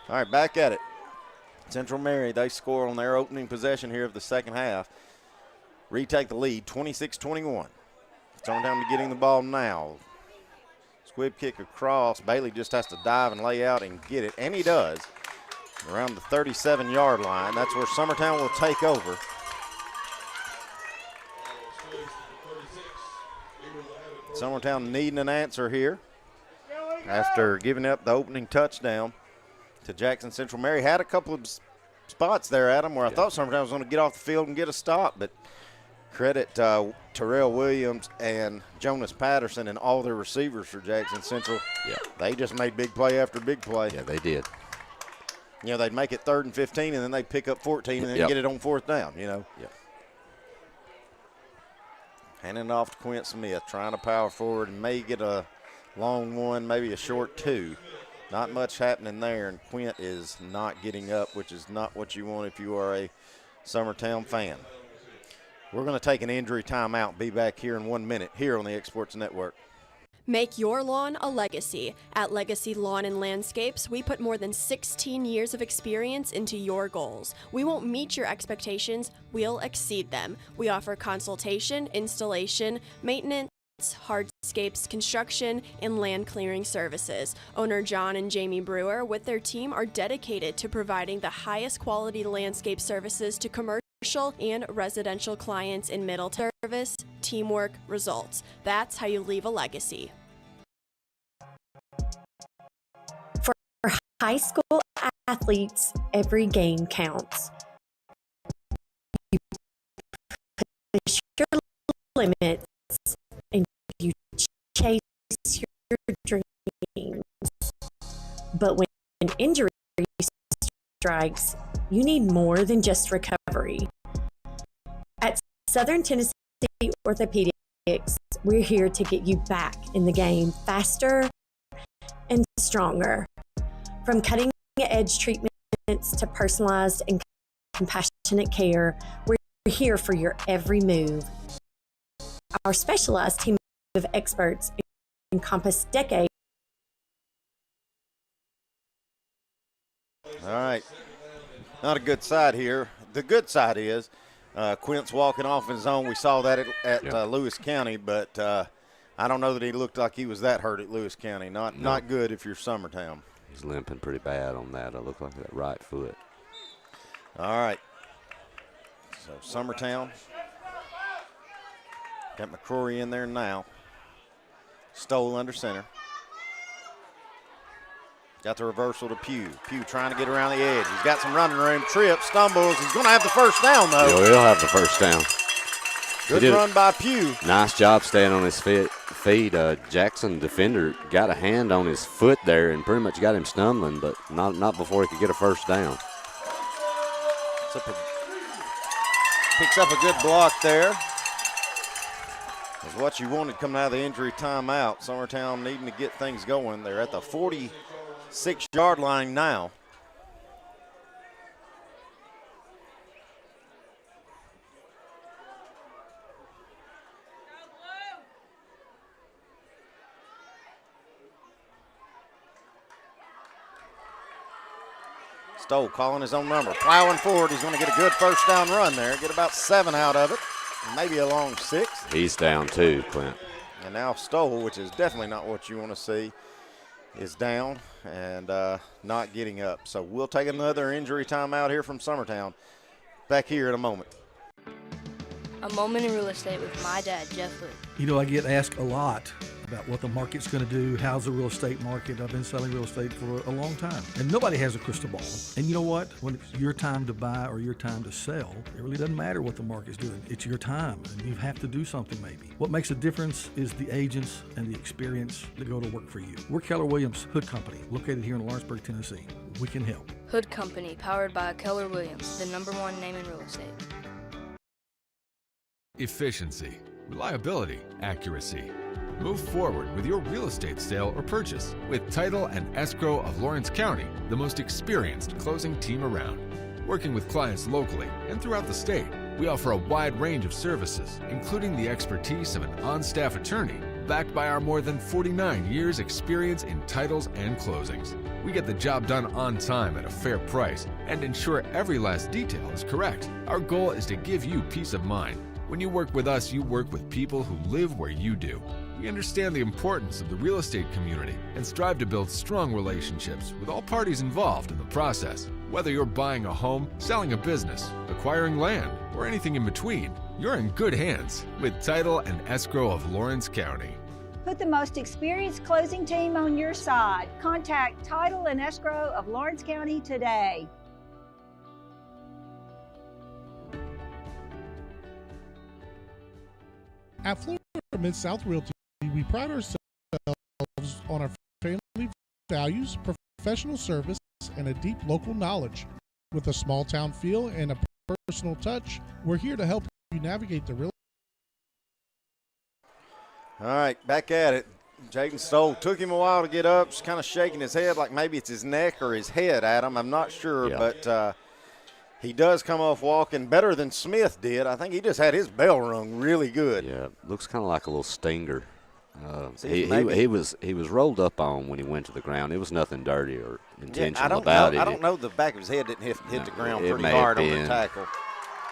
All right, back at it. Central Mary, they score on their opening possession here of the 2nd half. Retake the lead, 26-21. Summertown getting the ball now. Squib kick across. Bailey just has to dive and lay out and get it, and he does. Around the 37-yard line. That's where Summertown will take over. Summertown needing an answer here after giving up the opening touchdown to Jackson Central Mary. Had a couple of spots there, Adam, where I thought Summertown was going to get off the field and get a stop, but credit Terrell Williams and Jonas Patterson and all their receivers for Jackson Central. Yeah. They just made big play after big play. Yeah, they did. You know, they'd make it 3rd and 15, and then they'd pick up 14 and then get it on 4th down, you know. Yep. Handing it off to Quint Smith, trying to power forward and may get a long one, maybe a short 2. Not much happening there, and Quint is not getting up, which is not what you want if you are a Summertown fan. We're going to take an injury timeout. Be back here in 1 minute here on the Exports Network. Make your lawn a legacy. At Legacy Lawn and Landscapes, we put more than 16 years of experience into your goals. We won't meet your expectations, we'll exceed them. We offer consultation, installation, maintenance, hardscapes, construction, and land clearing services. Owner John and Jamie Brewer with their team are dedicated to providing the highest quality landscape services to commercial and residential clients in Middleton. Service, teamwork, results. That's how you leave a legacy. For high school athletes, every game counts. You push your limits and you chase your dreams. But when injury strikes, you need more than just recovery. At Southern Tennessee Orthopedics, we're here to get you back in the game faster and stronger. From cutting-edge treatments to personalized and compassionate care, we're here for your every move. Our specialized team of experts encompass decades. All right. Not a good side here. The good side is Quint's walking off in his own. We saw that at Lewis County, but I don't know that he looked like he was that hurt at Lewis County. Not good if you're Summertown. He's limping pretty bad on that. It looked like that right foot. All right. So Summertown. Got McCrory in there now. Stoll under center. Got the reversal to Pugh. Pugh trying to get around the edge. He's got some running room. Trips, stumbles. He's going to have the first down, though. He'll have the first down. Good run by Pugh. Nice job staying on his feet. Jackson defender got a hand on his foot there and pretty much got him stumbling, but not before he could get a first down. Picks up a good block there. That's what you wanted coming out of the injury timeout. Summertown needing to get things going. They're at the 46-yard line now. Stoll calling his own number, plowing forward. He's going to get a good first down run there, get about 7 out of it, maybe a long 6. He's down too, Clint. And now Stoll, which is definitely not what you want to see, is down and not getting up. So we'll take another injury timeout here from Summertown. Back here in a moment. A moment in real estate with my dad, Jeff Hood. You know, I get asked a lot about what the market's going to do. How's the real estate market? I've been selling real estate for a long time, and nobody has a crystal ball. And you know what? When it's your time to buy or your time to sell, it really doesn't matter what the market's doing. It's your time, and you have to do something maybe. What makes a difference is the agents and the experience that go to work for you. We're Keller Williams Hood Company, located here in Lawrenceburg, Tennessee. We can help. Hood Company, powered by Keller Williams, the #1 name in real estate. Efficiency, reliability, accuracy. Move forward with your real estate sale or purchase with Title and Escrow of Lawrence County, the most experienced closing team around. Working with clients locally and throughout the state, we offer a wide range of services, including the expertise of an on-staff attorney, backed by our more than 49 years experience in titles and closings. We get the job done on time at a fair price and ensure every last detail is correct. Our goal is to give you peace of mind. When you work with us, you work with people who live where you do. We understand the importance of the real estate community and strive to build strong relationships with all parties involved in the process. Whether you're buying a home, selling a business, acquiring land, or anything in between, you're in good hands with Title and Escrow of Lawrence County. Put the most experienced closing team on your side. Contact Title and Escrow of Lawrence County today. At Florida Mid-South Realty, we pride ourselves on our family values, professional service, and a deep local knowledge. With a small town feel and a personal touch, we're here to help you navigate the real. All right, back at it. Jaden Stoll took him a while to get up. Just kind of shaking his head like maybe it's his neck or his head, Adam. I'm not sure, but he does come off walking better than Smith did. I think he just had his bell rung really good. Yeah, looks kind of like a little stinger. He was rolled up on when he went to the ground. It was nothing dirty or intentional about it. I don't know. The back of his head didn't hit the ground pretty hard on the tackle.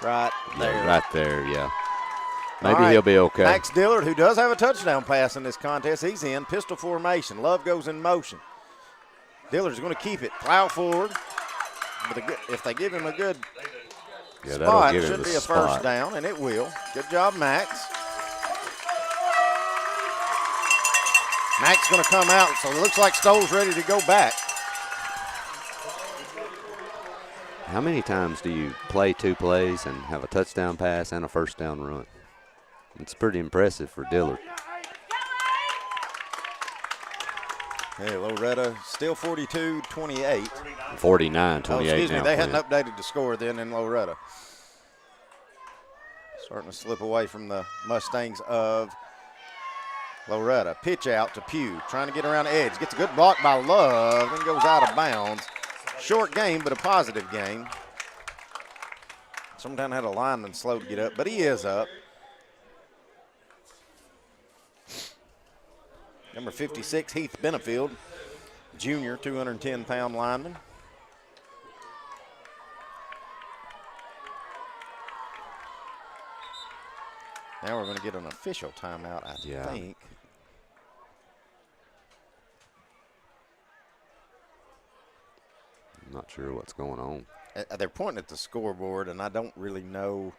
Right there. Yeah, right there, yeah. Maybe he'll be okay. Max Dillard, who does have a touchdown pass in this contest, he's in pistol formation. Love goes in motion. Dillard's going to keep it. Plow forward. But if they give him a good spot, it should be a first down, and it will. Good job, Max. Max going to come out, so it looks like Stoll's ready to go back. How many times do you play 2 plays and have a touchdown pass and a first down run? It's pretty impressive for Dillard. Hey, Loretta still 42-28. 49-28 excuse me, now. they hadn't updated the score then in Loretta. Starting to slip away from the Mustangs of Loretta. Pitch out to Pugh, trying to get around the edge. Gets a good block by Love, then goes out of bounds. short game, but a positive game. Summertown had a lineman slow to get up, but he is up. Number 56, Heath Benefield, junior, 210-pound lineman. Now we're going to get an official timeout, I think. I'm not sure what's going on. They're pointing at the scoreboard, and I don't really know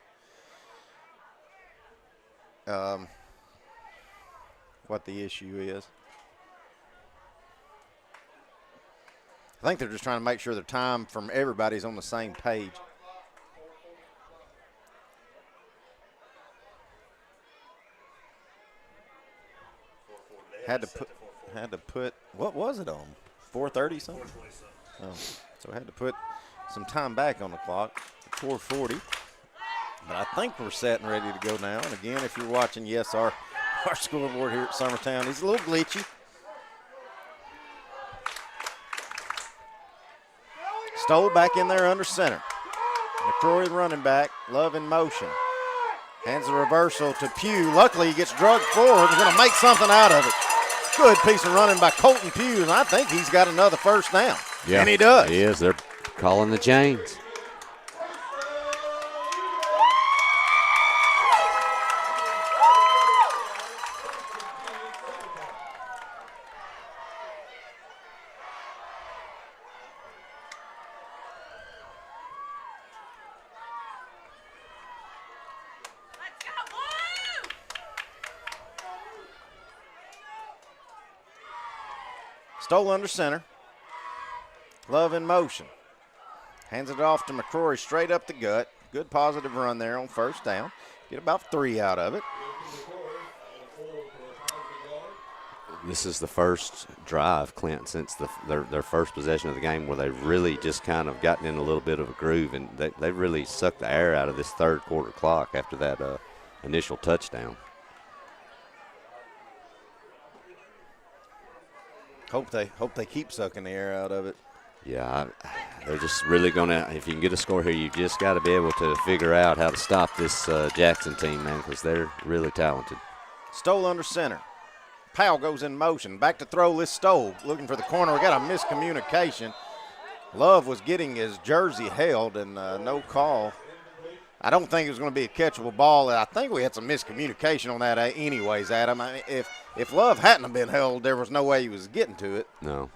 what the issue is. I think they're just trying to make sure the time from everybody's on the same page. Had to put, what was it on? 4:30 something? Oh, so I had to put some time back on the clock, 4:40. But I think we're set and ready to go now. And again, if you're watching, yes, our scoreboard here at Summertown is a little glitchy. Stoll back in there under center. McCrory running back, Love in motion. Hands the reversal to Pugh. Luckily, he gets drugged forward. He's going to make something out of it. Good piece of running by Colton Pugh, and I think he's got another first down. Yeah, and he does. He is. They're calling the chains. Stoll under center. Love in motion. Hands it off to McCrory straight up the gut. Good positive run there on first down. Get about 3 out of it. This is the first drive, Clint, since their first possession of the game where they've really just kind of gotten in a little bit of a groove, and they really sucked the air out of this third quarter clock after that initial touchdown. Hope they keep sucking the air out of it. Yeah, they're just really going to, if you can get a score here, you've just got to be able to figure out how to stop this Jackson team, man, because they're really talented. Stoll under center. Powell goes in motion. Back to throw, this Stoll looking for the corner. We got a miscommunication. Love was getting his jersey held, and no call. I don't think it was going to be a catchable ball. I think we had some miscommunication on that anyways, Adam. I mean, if Love hadn't have been held, there was no way he was getting to it. No.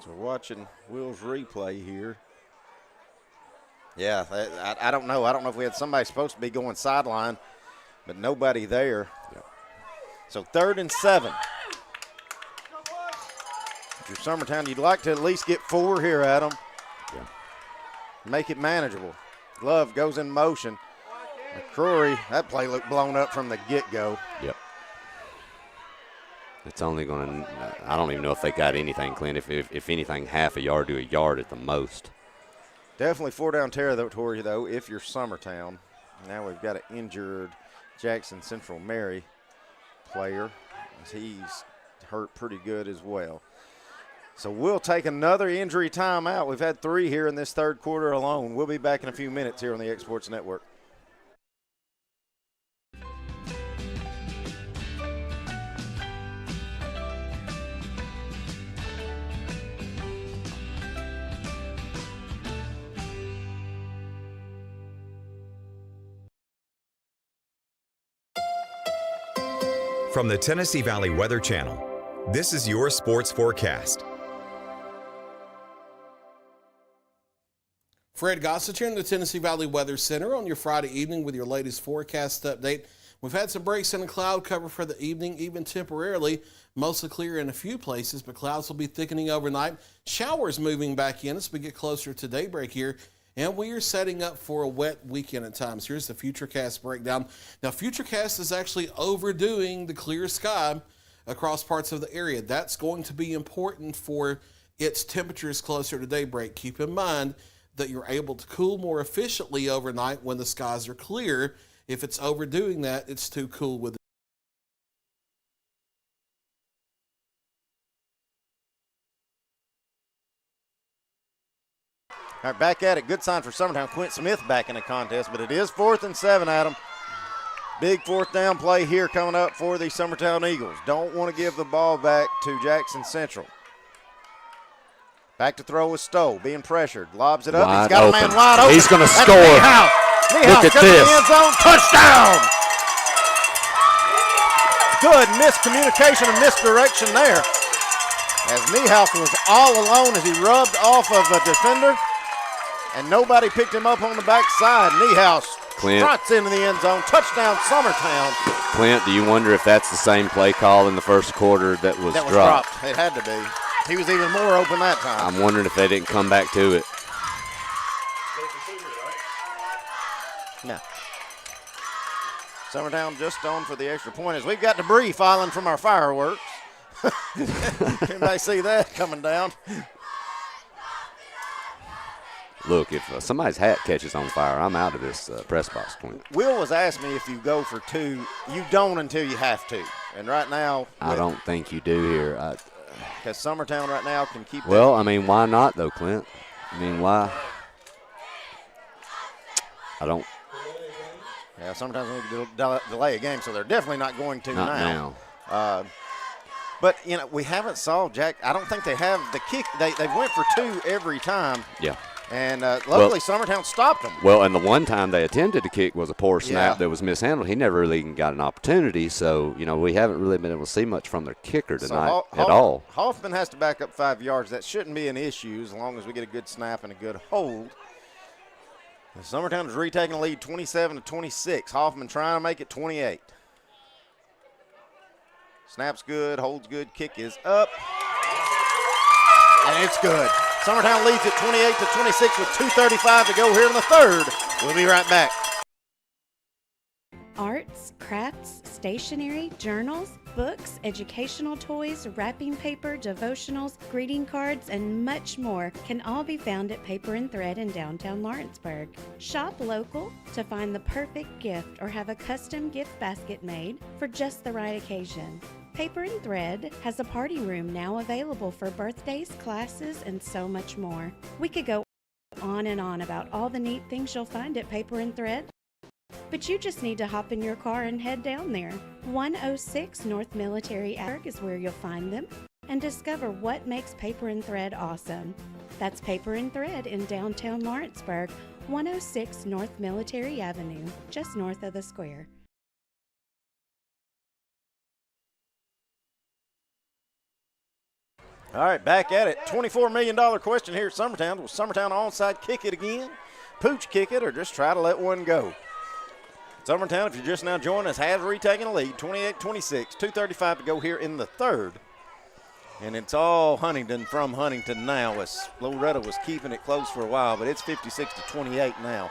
So we're watching Will's replay here. Yeah, I don't know. I don't know if we had somebody supposed to be going sideline, but nobody there. Yep. So 3rd and 7. If you're Summertown, you'd like to at least get 4 here, Adam. Yeah. Make it manageable. Love goes in motion. McCrory, that play looked blown up from the get-go. Yep. It's only going to, I don't even know if they got anything, Clint. If anything, half a yard to a yard at the most. Definitely 4-down territory, though, if you're Summertown. Now we've got an injured Jackson Central Mary player. He's hurt pretty good as well. So we'll take another injury timeout. We've had 3 here in this third quarter alone. We'll be back in a few minutes here on the X Sports Network. From the Tennessee Valley Weather Channel, this is your sports forecast. Fred Gossett here in the Tennessee Valley Weather Center on your Friday evening with your latest forecast update. We've had some breaks in the cloud cover for the evening, even temporarily. Mostly clear in a few places, but clouds will be thickening overnight. Showers moving back in as we get closer to daybreak here. And we are setting up for a wet weekend at times. Here's the Futurecast breakdown. Now, Futurecast is actually overdoing the clear sky across parts of the area. That's going to be important for its temperatures closer to daybreak. Keep in mind that you're able to cool more efficiently overnight when the skies are clear. If it's overdoing that, it's too cool with it. All right, back at it. Good sign for Summertown. Quint Smith back in the contest, but it is 4th and 7, Adam. Big 4th down play here coming up for the Summertown Eagles. Don't want to give the ball back to Jackson Central. Back to throw with Stowe, being pressured. Lobs it up. Wide He's got open. a man wide open. He's going to That's score. Niehaus. Look at Niehaus this. the end zone. Touchdown. Good miscommunication and misdirection there, as Niehaus was all alone as he rubbed off of a defender, and nobody picked him up on the backside. Niehaus trots into the end zone. Touchdown, Summertown. Clint, do you wonder if that's the same play call in the first quarter that was dropped? It had to be. He was even more open that time. I'm wondering if they didn't come back to it. No. Summertown just on for the extra point as we've got debris falling from our fireworks. Anybody see that coming down? Look, if somebody's hat catches on fire, I'm out of this press box, Clint. Will was asked me if you go for 2, you don't until you have to. And right now, I don't think you do here. because Summertown right now can keep. Well, I mean, why not though, Clint? I mean, why? I don't. Yeah, sometimes we can delay a game, so they're definitely not going to now. But, you know, we haven't saw Jack. I don't think they have the kick. They went for 2 every time. Yeah. And luckily, Summertown stopped them. Well, and the one time they attempted to kick was a poor snap that was mishandled. He never really even got an opportunity. So, you know, we haven't really been able to see much from their kicker tonight at all. Hoffman has to back up 5 yards. That shouldn't be an issue as long as we get a good snap and a good hold. And Summertown is retaking the lead 27-26. Hoffman trying to make it 28. Snap's good, holds good, kick is up. And it's good. Summertown leads it 28-26 with 2:35 to go here in the third. We'll be right back. Arts, crafts, stationery, journals, books, educational toys, wrapping paper, devotionals, greeting cards, and much more can all be found at Paper and Thread in downtown Lawrenceburg. Shop local to find the perfect gift or have a custom gift basket made for just the right occasion. Paper and Thread has a party room now available for birthdays, classes, and so much more. We could go on and on about all the neat things you'll find at Paper and Thread, but you just need to hop in your car and head down there. 106 North Military Ave is where you'll find them and discover what makes Paper and Thread awesome. That's Paper and Thread in downtown Lawrenceburg, 106 North Military Avenue, just north of the square. All right, back at it. $24 million question here at Summertown. Will Summertown onside kick it again, pooch kick it, or just try to let one go? Summertown, if you're just now joining us, has retaken the lead, 28-26, 2:35 to go here in the third. And it's all Huntington from Huntington now, as Loretta was keeping it close for a while, but it's 56-28 now.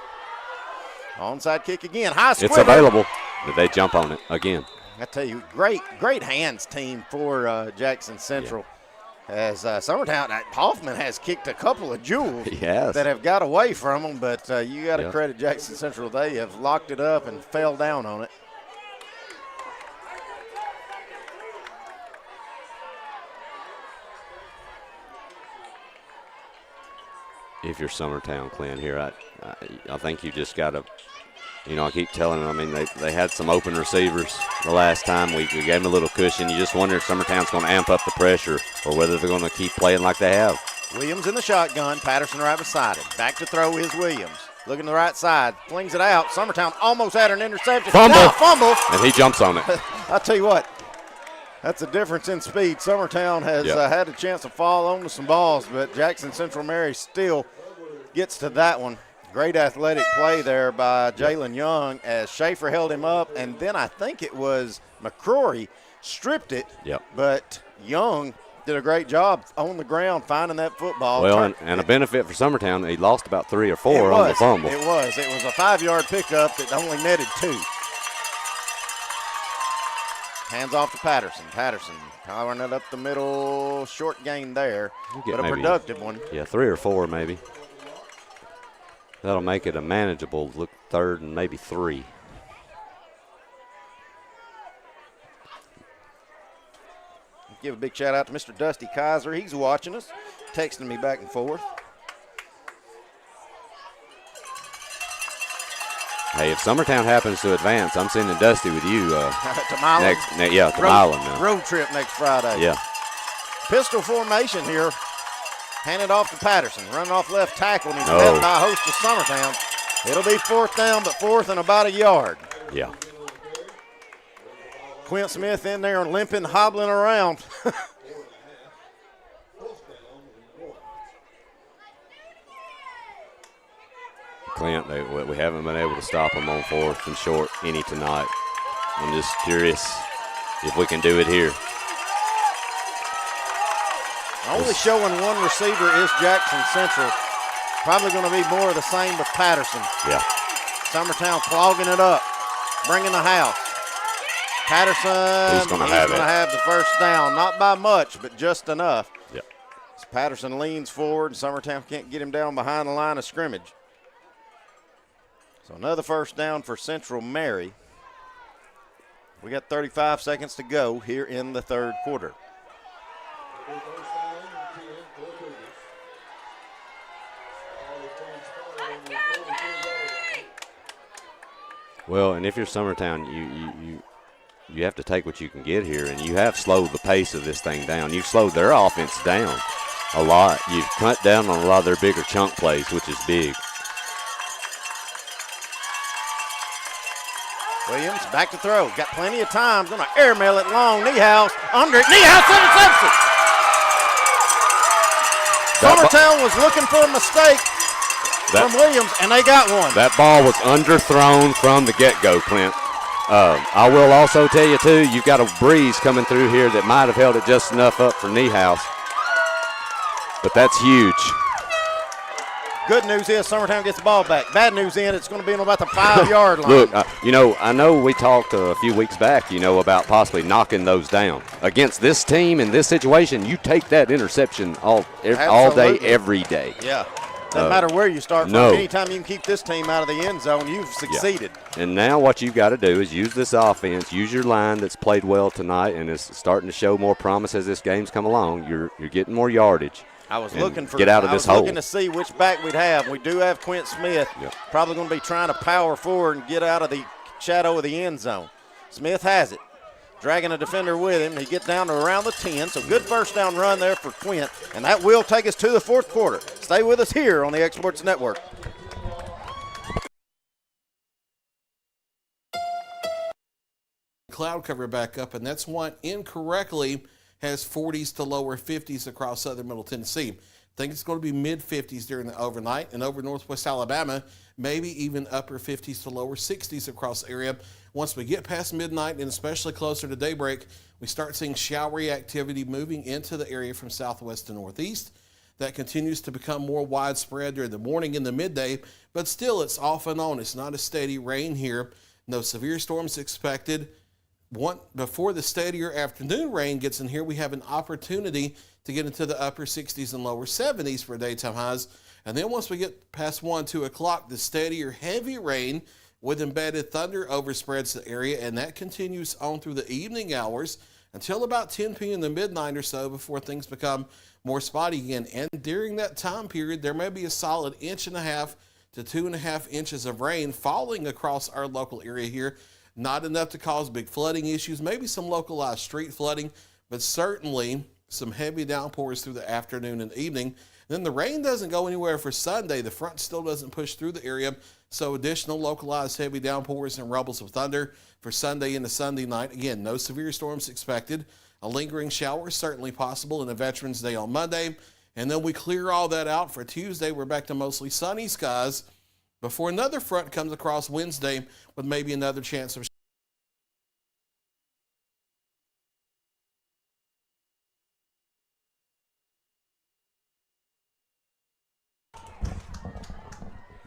Onside kick again, high square. It's available. Did they jump on it again? I tell you, great hands team for Jackson Central. Yeah. As Summertown, Hoffman has kicked a couple of jewels that have got away from them, but you got to credit Jackson Central. They have locked it up and fell down on it. If you're Summertown, Clint, here, I think you just got to, you know, I keep telling them, I mean, they had some open receivers the last time. We gave them a little cushion. You just wonder if Summertown's going to amp up the pressure or whether they're going to keep playing like they have. Williams in the shotgun. Patterson right beside him. Back to throw is Williams. Looking to the right side. Flings it out. Summertown almost had an interception. Fumble. And he jumps on it. I'll tell you what. That's a difference in speed. Summertown has had a chance to fall onto some balls, but Jackson Central Mary still gets to that one. Great athletic play there by Jalen Young as Schaefer held him up, and then I think it was McCrory stripped it, but Young did a great job on the ground finding that football. Well, and a benefit for Summertown, he lost about 3 or 4 on the fumble. It was a 5-yard pickup that only netted 2. Hands off to Patterson. Patterson powering it up the middle, short gain there, but a productive one. Yeah, 3 or 4 maybe. That'll make it a manageable look, 3rd and maybe 3. Give a big shout out to Mr. Dusty Kaiser. He's watching us, texting me back and forth. Hey, if Summertown happens to advance, I'm sending Dusty with you. To Milan? To Milan now. Road trip next Friday. Yeah. Pistol formation here. Handed off to Patterson. Running off left tackle, and he's met by a host of Summertown. It'll be 4th down, but 4th and about a yard. Yeah. Quint Smith in there and limping, hobbling around. Clint, we haven't been able to stop them on 4th and short any tonight. I'm just curious if we can do it here. Only showing one receiver is Jackson Central. Probably going to be more of the same with Patterson. Yeah. Summertown clogging it up, bringing the house. Patterson, he's going to have the first down. Not by much, but just enough. Yep. As Patterson leans forward, and Summertown can't get him down behind the line of scrimmage. So another first down for Central Mary. We got 35 seconds to go here in the third quarter. Well, and if you're Summertown, you have to take what you can get here, and you have slowed the pace of this thing down. You've slowed their offense down a lot. You've cut down on a lot of their bigger chunk plays, which is big. Williams back to throw. Got plenty of time. Going to airmail it long. Niehaus under it. Niehaus interception. Summertown was looking for a mistake from Williams, and they got one. That ball was underthrown from the get-go, Clint. I will also tell you, too, you've got a breeze coming through here that might have held it just enough up for Niehaus. But that's huge. Good news is Summertown gets the ball back. Bad news is it's going to be on about the 5-yard line. Look, I know we talked a few weeks back, about possibly knocking those down. Against this team in this situation, you take that interception all day, every day. Yeah. Doesn't matter where you start from. No. Anytime you can keep this team out of the end zone, you've succeeded. Yeah. And now what you've got to do is use this offense, use your line that's played well tonight and is starting to show more promise as this game's come along. You're getting more yardage. I was looking for. Get out of this hole. Looking to see which back we'd have. We do have Quint Smith. Yep. Probably going to be trying to power forward and get out of the shadow of the end zone. Smith has it, dragging a defender with him. He gets down to around the 10. So good first down run there for Quint, and that will take us to the fourth quarter. Stay with us here on the Exports Network. Cloud cover back up, and that's why incorrectly has 40s to lower 50s across southern Middle Tennessee. I think it's going to be mid-50s during the overnight, and over northwest Alabama, maybe even upper 50s to lower 60s across the area. Once we get past midnight and especially closer to daybreak, we start seeing showery activity moving into the area from southwest to northeast. That continues to become more widespread during the morning and the midday, but still it's off and on. It's not a steady rain here. No severe storms expected. Before the steadier afternoon rain gets in here, we have an opportunity to get into the upper 60s and lower 70s for daytime highs. And then once we get past 1, 2 o'clock, the steadier heavy rain with embedded thunder overspreads the area, and that continues on through the evening hours until about 10 p.m. to midnight or so before things become more spotty again. And during that time period, there may be a solid 1.5 to 2.5 inches of rain falling across our local area here. Not enough to cause big flooding issues, maybe some localized street flooding, but certainly some heavy downpours through the afternoon and evening. Then the rain doesn't go anywhere for Sunday. The front still doesn't push through the area, so additional localized heavy downpours and rumbles of thunder for Sunday into Sunday night. Again, no severe storms expected. A lingering shower certainly possible in a Veterans Day on Monday. And then we clear all that out for Tuesday. We're back to mostly sunny skies before another front comes across Wednesday with maybe another chance of.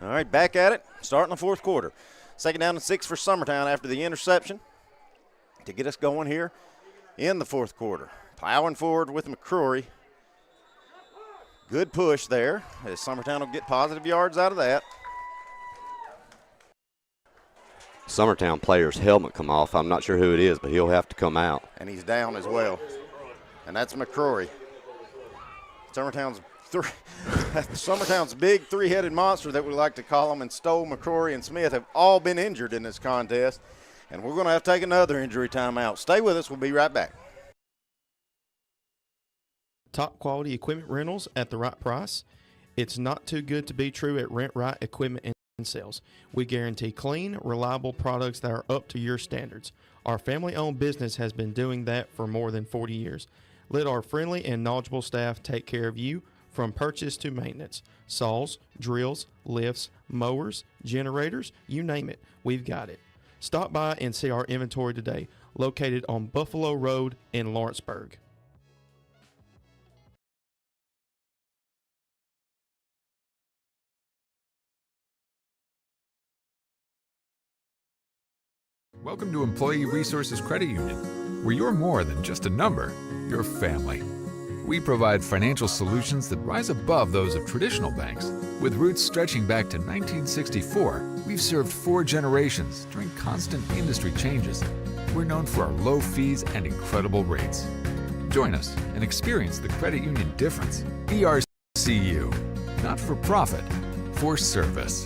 All right, back at it, starting the fourth quarter. 2nd down and 6 for Summertown after the interception to get us going here in the fourth quarter. Plowing forward with McCrory. Good push there as Summertown will get positive yards out of that. Summertown player's helmet come off. I'm not sure who it is, but he'll have to come out. And he's down as well. and that's McCrory. Summertown's big three-headed monster that we like to call them, and Stoll, McCrory, and Smith have all been injured in this contest, and we're going to have to take another injury timeout. Stay with us. We'll be right back. Top quality equipment rentals at the right price. It's not too good to be true at Rent Right Equipment and Sales. We guarantee clean, reliable products that are up to your standards. Our family-owned business has been doing that for more than 40 years. Let our friendly and knowledgeable staff take care of you from purchase to maintenance. Saws, drills, lifts, mowers, generators, you name it, we've got it. Stop by and see our inventory today, located on Buffalo Road in Lawrenceburg. Welcome to Employee Resources Credit Union, where you're more than just a number, you're family. We provide financial solutions that rise above those of traditional banks. With roots stretching back to 1964, we've served 4 generations during constant industry changes. We're known for our low fees and incredible rates. Join us and experience the credit union difference. ERCU, not for profit, for service.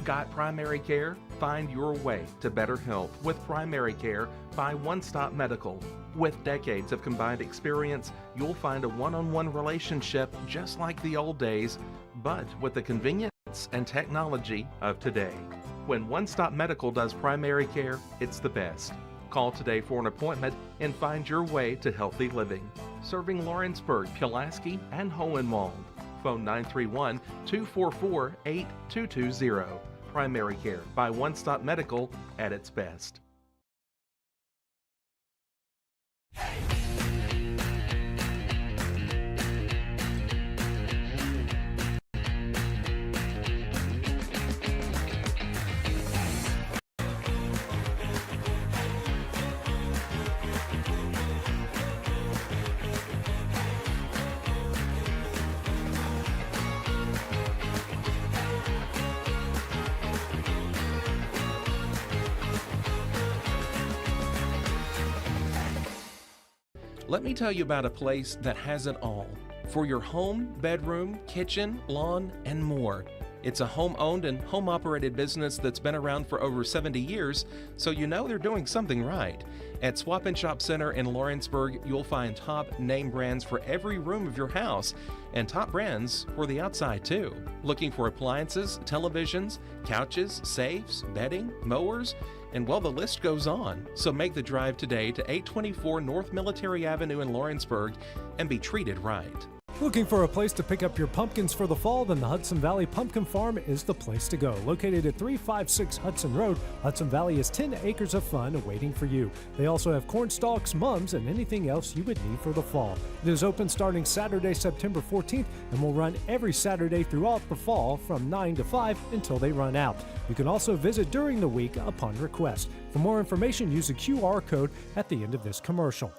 Got primary care? Find your way to better health with primary care by One Stop Medical. With decades of combined experience, you'll find a one-on-one relationship just like the old days, but with the convenience and technology of today. When One Stop Medical does primary care, it's the best. Call today for an appointment and find your way to healthy living. Serving Lawrenceburg, Pulaski, and Hohenwald. Phone 931-244-8220. Primary care by One Stop Medical at its best. Let me tell you about a place that has it all for your home, bedroom, kitchen, lawn, and more. It's a home-owned and home-operated business that's been around for over 70 years, so you know they're doing something right. At Swap and Shop Center in Lawrenceburg, you'll find top name brands for every room of your house and top brands for the outside too. Looking for appliances, televisions, couches, safes, bedding, mowers, and well, the list goes on. So make the drive today to 824 North Military Avenue in Lawrenceburg and be treated right. Looking for a place to pick up your pumpkins for the fall? Then the Hudson Valley Pumpkin Farm is the place to go. Located at 356 Hudson Road, Hudson Valley is 10 acres of fun awaiting for you. They also have corn stalks, mums, and anything else you would need for the fall. It is open starting Saturday, September 14th, and will run every Saturday throughout the fall from 9 to 5 until they run out. You can also visit during the week upon request. For more information, use the QR code at the end of this commercial.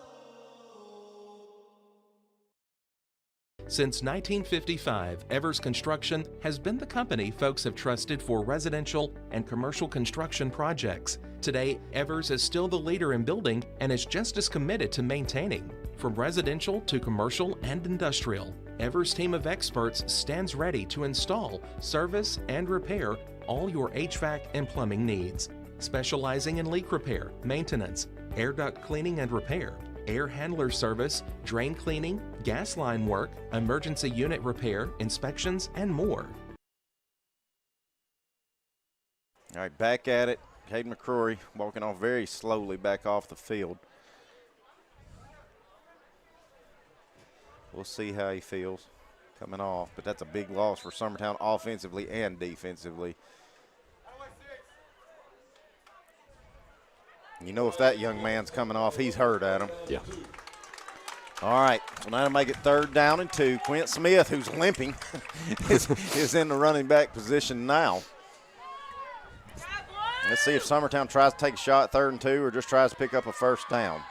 Since 1955, Evers Construction has been the company folks have trusted for residential and commercial construction projects. Today, Evers is still the leader in building and is just as committed to maintaining. From residential to commercial and industrial, Evers' team of experts stands ready to install, service, and repair all your HVAC and plumbing needs. Specializing in leak repair, maintenance, air duct cleaning and repair, air handler service, drain cleaning, gas line work, emergency unit repair, inspections, and more. All right, back at it. Caden McCrory walking off very slowly back off the field. We'll see how he feels coming off, but that's a big loss for Summertown offensively and defensively. You know, if that young man's coming off, he's hurt, Adam. Yeah. All right, so now to make it 3rd down and 2. Quint Smith, who's limping, is in the running back position now. Let's see if Summertown tries to take a shot 3rd and 2 or just tries to pick up a first down.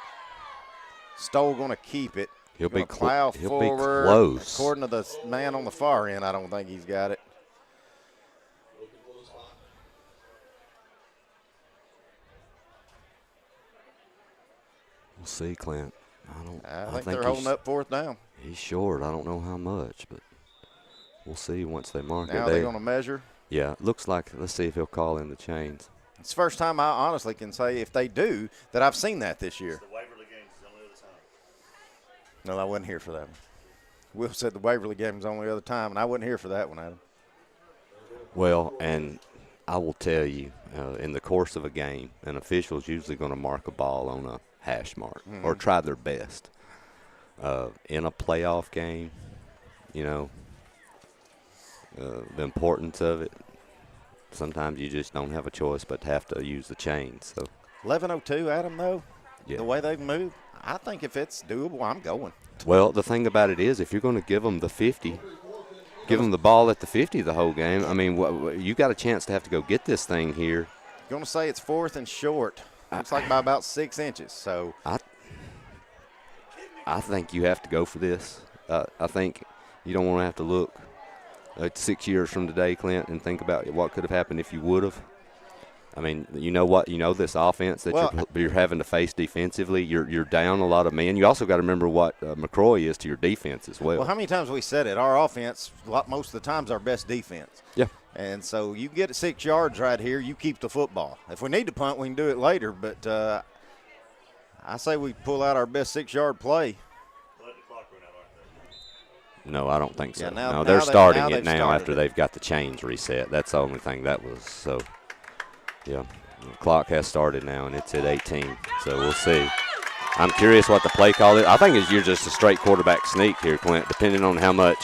Stoll going to keep it. He'll be plow forward. Close. According to the man on the far end, I don't think he's got it. We'll see, Clint. I think they're holding up fourth down. He's short. I don't know how much, but we'll see once they mark it. Now they're going to measure. Yeah, it looks like. Let's see if he'll call in the chains. It's the first time I honestly can say, if they do, that I've seen that this year. The Waverly game is the only other time. No, I wasn't here for that one. Will said the Waverly game was the only other time, and I wasn't here for that one, Adam. Well, and I will tell you, in the course of a game, an official is usually going to mark a ball on a hash mark or try their best. In a playoff game, the importance of it, sometimes you just don't have a choice but to have to use the chains. So 11:02, Adam, though, yeah. The way they've moved, I think if it's doable, I'm going. Well, the thing about it is, if you're going to give them the 50, give them the ball at the 50 the whole game. I mean, you got a chance to have to go get this thing here. You're going to say it's fourth and short. Looks like by about 6 inches. So I think you have to go for this. I think you don't want to have to look 6 years from today, Clint, and think about what could have happened if you would have. I mean, this offense that you're having to face defensively, you're down a lot of men. You also got to remember what McCroy is to your defense as well. Well, how many times have we said it? Our offense, most of the time, is our best defense. Yeah. And so you get it 6 yards right here, you keep the football. If we need to punt, we can do it later. But I say we pull out our best 6-yard play. No, I don't think so. Yeah, no, they're starting it now started after they've got the chains reset. That's the only thing that was. So, yeah, the clock has started now, and it's at 18. So we'll see. I'm curious what the play call is. I think you're just a straight quarterback sneak here, Clint, depending on how much,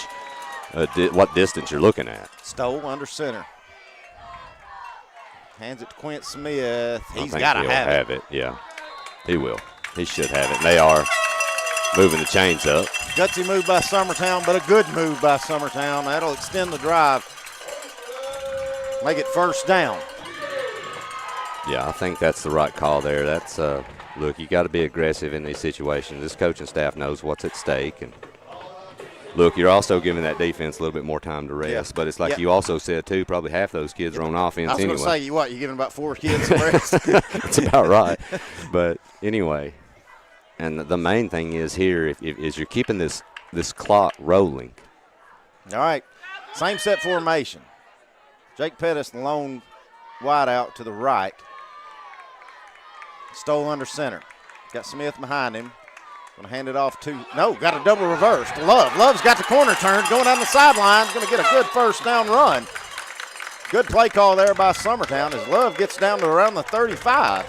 what distance you're looking at. Stoll under center. Hands it to Quint Smith. He's got to have it. Yeah, he will. He should have it. And they are moving the chains up. Gutsy move by Summertown, but a good move by Summertown. That'll extend the drive. Make it first down. Yeah, I think that's the right call there. That's look, you got to be aggressive in these situations. This coaching staff knows what's at stake, and look, you're also giving that defense a little bit more time to rest. Yeah. But it's like you also said too. Probably half those kids are on offense anyway. I was going to say, you're giving about 4 kids some rest. That's about right. But anyway. And the main thing is here is you're keeping this clock rolling. All right, same set formation. Jake Pettis, the lone wide out to the right. Stoll under center. Got Smith behind him. Going to hand it off to, got a double reverse to Love. Love's got the corner turned, going down the sideline. Going to get a good first down run. Good play call there by Summertown as Love gets down to around the 35.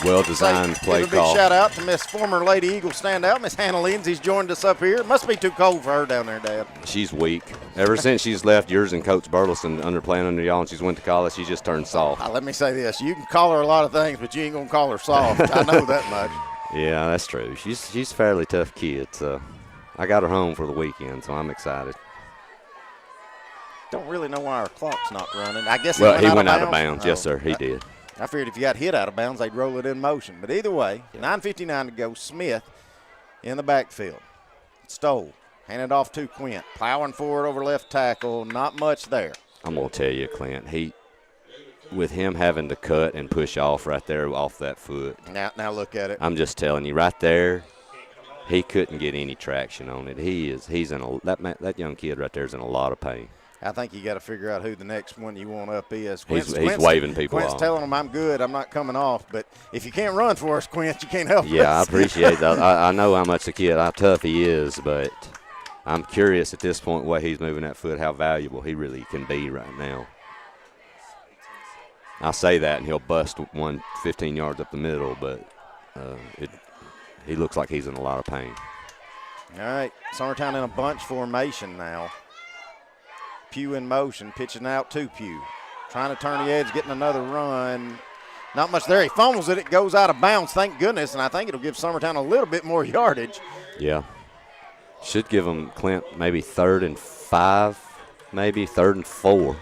Well-designed play give a big call. Shout out to Miss former Lady Eagle standout, Miss Hannah Lindsay's joined us up here. Must be too cold for her down there, Dad. She's weak. Ever since she's left yours and Coach Burleson playing under y'all and she's went to college, she just turned soft. Let me say this. You can call her a lot of things, but you ain't going to call her soft. I know that much. Yeah, that's true. She's a fairly tough kid. So I got her home for the weekend, so I'm excited. Don't really know why our clock's not running. I guess he went out of bounds. Yes, sir, he did. I figured if you got hit out of bounds, they'd roll it in motion. But either way, 9:59 to go. Smith in the backfield. Stoll. Hand it off to Quint. Plowing forward over left tackle. Not much there. I'm going to tell you, Clint, with him having to cut and push off right there off that foot. Now look at it. I'm just telling you, right there, he couldn't get any traction on it. That young kid right there is in a lot of pain. I think you got to figure out who the next one you want up is. He's waving people off. Quint's telling them, I'm good, I'm not coming off. But if you can't run for us, Quint, you can't help us. Yeah, I appreciate that. I know how tough he is, but I'm curious at this point why he's moving that foot, how valuable he really can be right now. I say that, and he'll bust 15 yards up the middle, but he looks like he's in a lot of pain. All right, Summertown in a bunch formation now. Pugh in motion, pitching out to Pugh. Trying to turn the edge, getting another run. Not much there. He fumbles it. It goes out of bounds, thank goodness, and I think it'll give Summertown a little bit more yardage. Yeah. Should give them, Clint, maybe 3rd and 5, maybe 3rd and 4. Of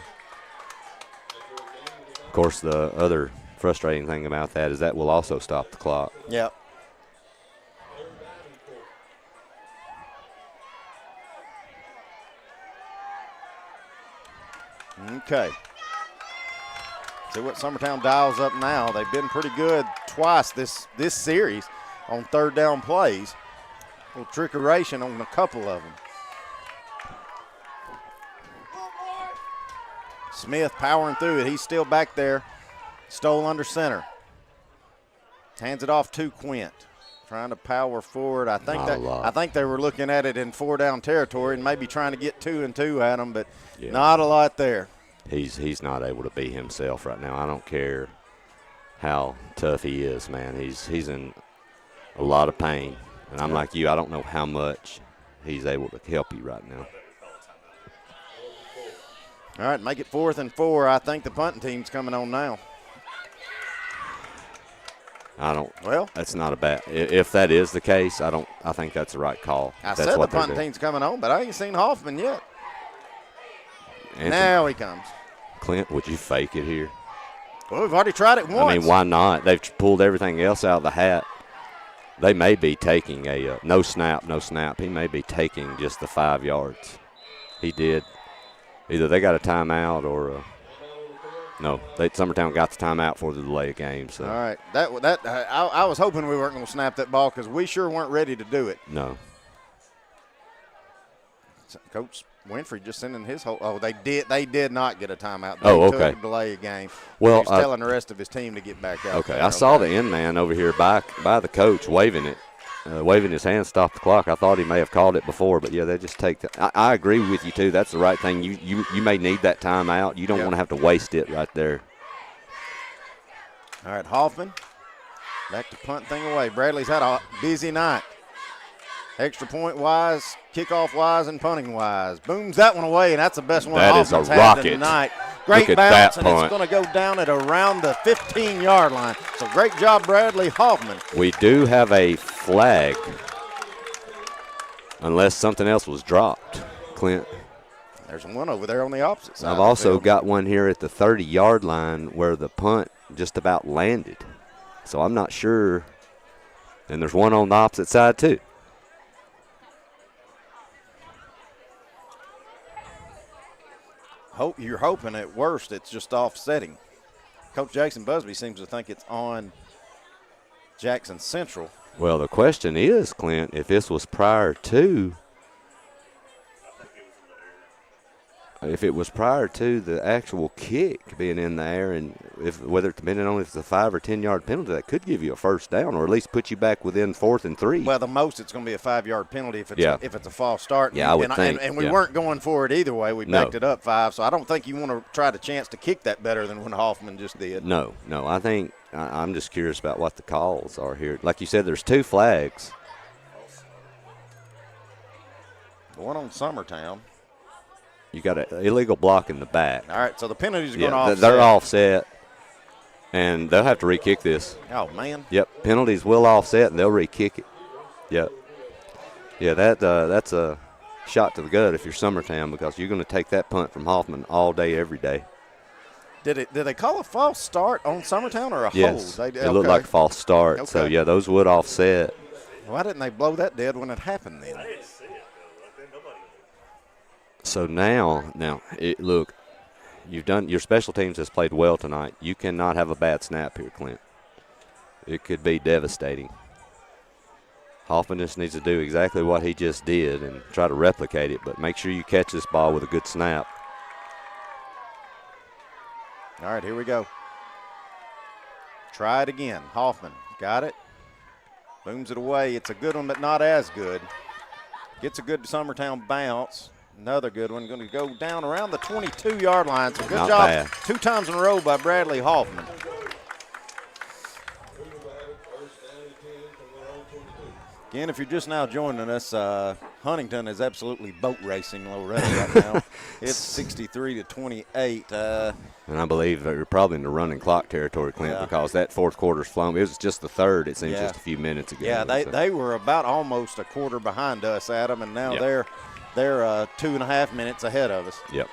course, the other frustrating thing about that is that will also stop the clock. Yep. Okay. See what Summertown dials up now. They've been pretty good twice this series on third down plays. A little trickeration on a couple of them. Smith powering through it. He's still back there. Stoll under center. Hands it off to Quint. Trying to power forward. I think they were looking at it in 4-down territory and maybe trying to get 2 and 2 at him, but not a lot there. He's not able to be himself right now. I don't care how tough he is, man. He's in a lot of pain. And I'm like you, I don't know how much he's able to help you right now. All right, make it 4th and 4. I think the punting team's coming on now. That's not a bad. If that is the case, I think that's the right call. I said the punting team's coming on, but I ain't seen Hoffman yet. Now he comes. Clint, would you fake it here? Well, we've already tried it once. I mean, why not? They've pulled everything else out of the hat. They may be taking a no snap. He may be taking just the 5 yards. He did. Either they got a timeout or no. Summertown got the timeout for the delay of game. So. All right. I was hoping we weren't going to snap that ball because we sure weren't ready to do it. No. Coach Winfrey just sending his whole. Oh, they did not get a timeout. They took a delay of game. Well, he's telling the rest of his team to get back out. Okay, I saw the end man over here by the coach waving it, waving his hand, stop the clock. I thought he may have called it before, but yeah, they just take. I agree with you too. That's the right thing. You may need that timeout. You don't want to have to waste it right there. All right, Hoffman, back to punt thing away. Bradley's had a busy night. Extra point wise, kickoff wise, and punting wise. Booms that one away, and that's the best one Hoffman's had tonight. Great bounce, and it's going to go down at around the 15-yard line. So great job, Bradley Hoffman. We do have a flag, unless something else was dropped, Clint. There's one over there on the opposite side. I've also got one here at the 30-yard line where the punt just about landed. So I'm not sure. And there's one on the opposite side, too. You're hoping at worst it's just offsetting. Coach Jackson Busby seems to think it's on Jackson Central. Well, the question is, Clint, if this was prior to the actual kick being in the air, and whether it's depending on if it's a 5 or 10-yard penalty, that could give you a first down or at least put you back within 4th and 3. Well, the most it's going to be a 5-yard penalty if it's a false start. Yeah, I would think. And we weren't going for it either way. We backed it up 5, so I don't think you want to try the chance to kick that better than when Hoffman just did. No. I think I'm just curious about what the calls are here. Like you said, there's 2 flags. The one on Summertown. You got an illegal block in the back. All right, so the penalties are going to offset. They're offset, and they'll have to re-kick this. Oh, man. Yep, penalties will offset, and they'll re-kick it. Yep. Yeah, that's a shot to the gut if you're Summertown because you're going to take that punt from Hoffman all day, every day. Did they call a false start on Summertown or a yes, hold? It looked like a false start. Okay. So, yeah, those would offset. Why didn't they blow that dead when it happened then? So now, look, your special teams has played well tonight. You cannot have a bad snap here, Clint. It could be devastating. Hoffman just needs to do exactly what he just did and try to replicate it, but make sure you catch this ball with a good snap. All right, here we go. Try it again. Hoffman got it. Booms it away. It's a good one, but not as good. Gets a good Summertown bounce. Another good one. Going to go down around the 22-yard line. So good Not job bad. 2 times in a row by Bradley Hoffman. Again, if you're just now joining us, Huntington is absolutely boat racing Loretto right now. It's 63-28. And I believe they're probably in the running clock territory, Clint, because that fourth quarter's flown. It was just the third, it seems, just a few minutes ago. Yeah, they were about almost a quarter behind us, Adam, and now they're 2.5 minutes ahead of us. Yep.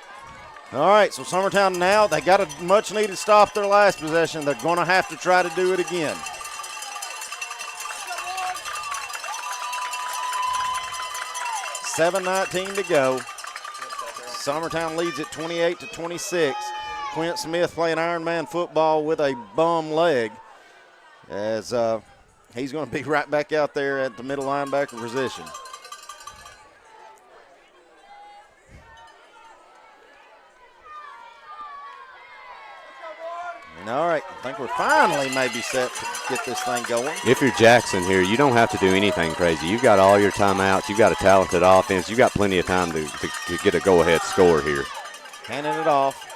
All right, so Summertown now, they got a much-needed stop their last possession. They're going to have to try to do it again. $7:19 to go. Summertown leads it 28-26. Quint Smith playing Ironman football with a bum leg, as he's going to be right back out there at the middle linebacker position. And all right, I think we're finally maybe set to get this thing going. If you're Jackson here, you don't have to do anything crazy. You've got all your timeouts. You've got a talented offense. You've got plenty of time to get a go-ahead score here. Handing it off.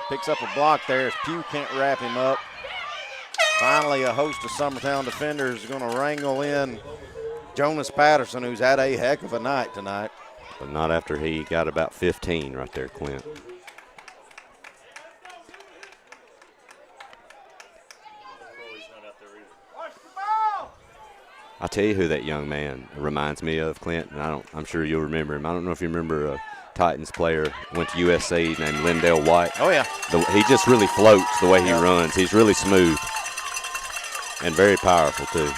Picks up a block there as Pugh can't wrap him up. Finally, a host of Summertown defenders is going to wrangle in Jonas Patterson, who's had a heck of a night tonight. But not after he got about 15 right there, Clint. I'll tell you who that young man reminds me of, Clint, and I'm sure you'll remember him. I don't know if you remember a Titans player went to USC named Lindell White. Oh, yeah. He just really floats the way he runs. He's really smooth and very powerful, too.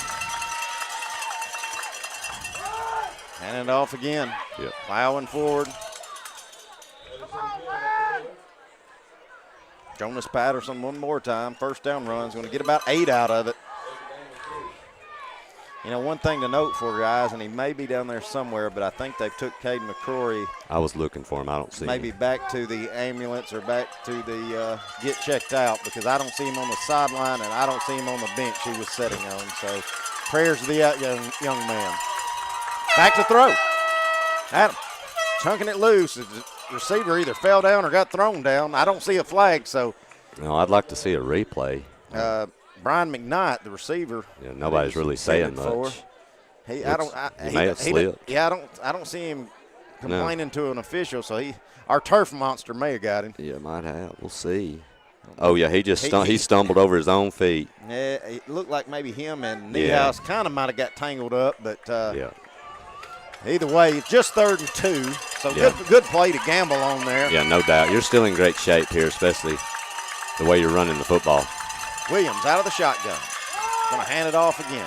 Hand it off again. Yep. Plowing forward. Jonas Patterson one more time. First down run's going to get about 8 out of it. You know, one thing to note for guys, and he may be down there somewhere, but I think they took Caden McCrory. I was looking for him. I don't see him. Maybe back to the ambulance or back to the get checked out, because I don't see him on the sideline and I don't see him on the bench he was sitting on. So prayers to the young man. Back to throw. Adam chunking it loose. The receiver either fell down or got thrown down. I don't see a flag, so. No, I'd like to see a replay. Brian McKnight, the receiver. Yeah, nobody's really saying much. He may have slipped. I don't see him complaining to an official. So our turf monster may have got him. Yeah, might have. We'll see. Oh yeah, he stumbled over his own feet. Yeah, it looked like maybe him and Niehaus kind of might have got tangled up, but yeah. Either way, it's just 3rd and 2. So good play to gamble on there. Yeah, no doubt. You're still in great shape here, especially the way you're running the football. Williams out of the shotgun. Going to hand it off again.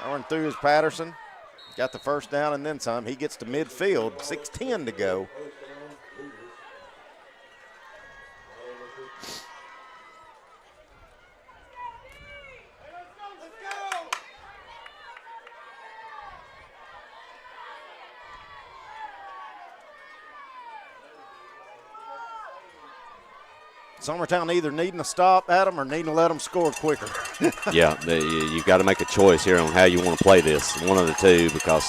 Going through his Patterson. Got the first down and then some. He gets to midfield. 6:10 to go. Summertown either needing to stop at them or needing to let them score quicker. Yeah, you've got to make a choice here on how you want to play this. One of the two, because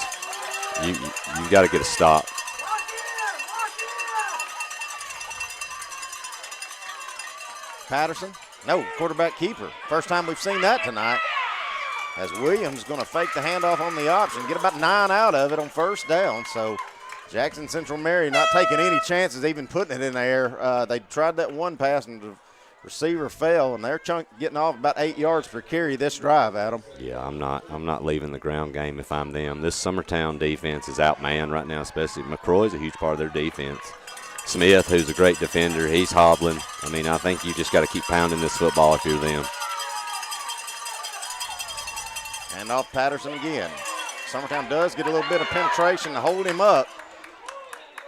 you've got to get a stop. Patterson, no, quarterback keeper. First time we've seen that tonight. As Williams going to fake the handoff on the option, get about 9 out of it on first down. So Jackson Central Mary not taking any chances, even putting it in the air. They tried that one pass and the receiver fell, and they're getting off about 8 yards per carry this drive, Adam. Yeah, I'm not leaving the ground game if I'm them. This Summertown defense is outmanned right now, especially McCroy's a huge part of their defense. Smith, who's a great defender, he's hobbling. I mean, I think you just got to keep pounding this football if you're them. And off Patterson again. Summertown does get a little bit of penetration to hold him up.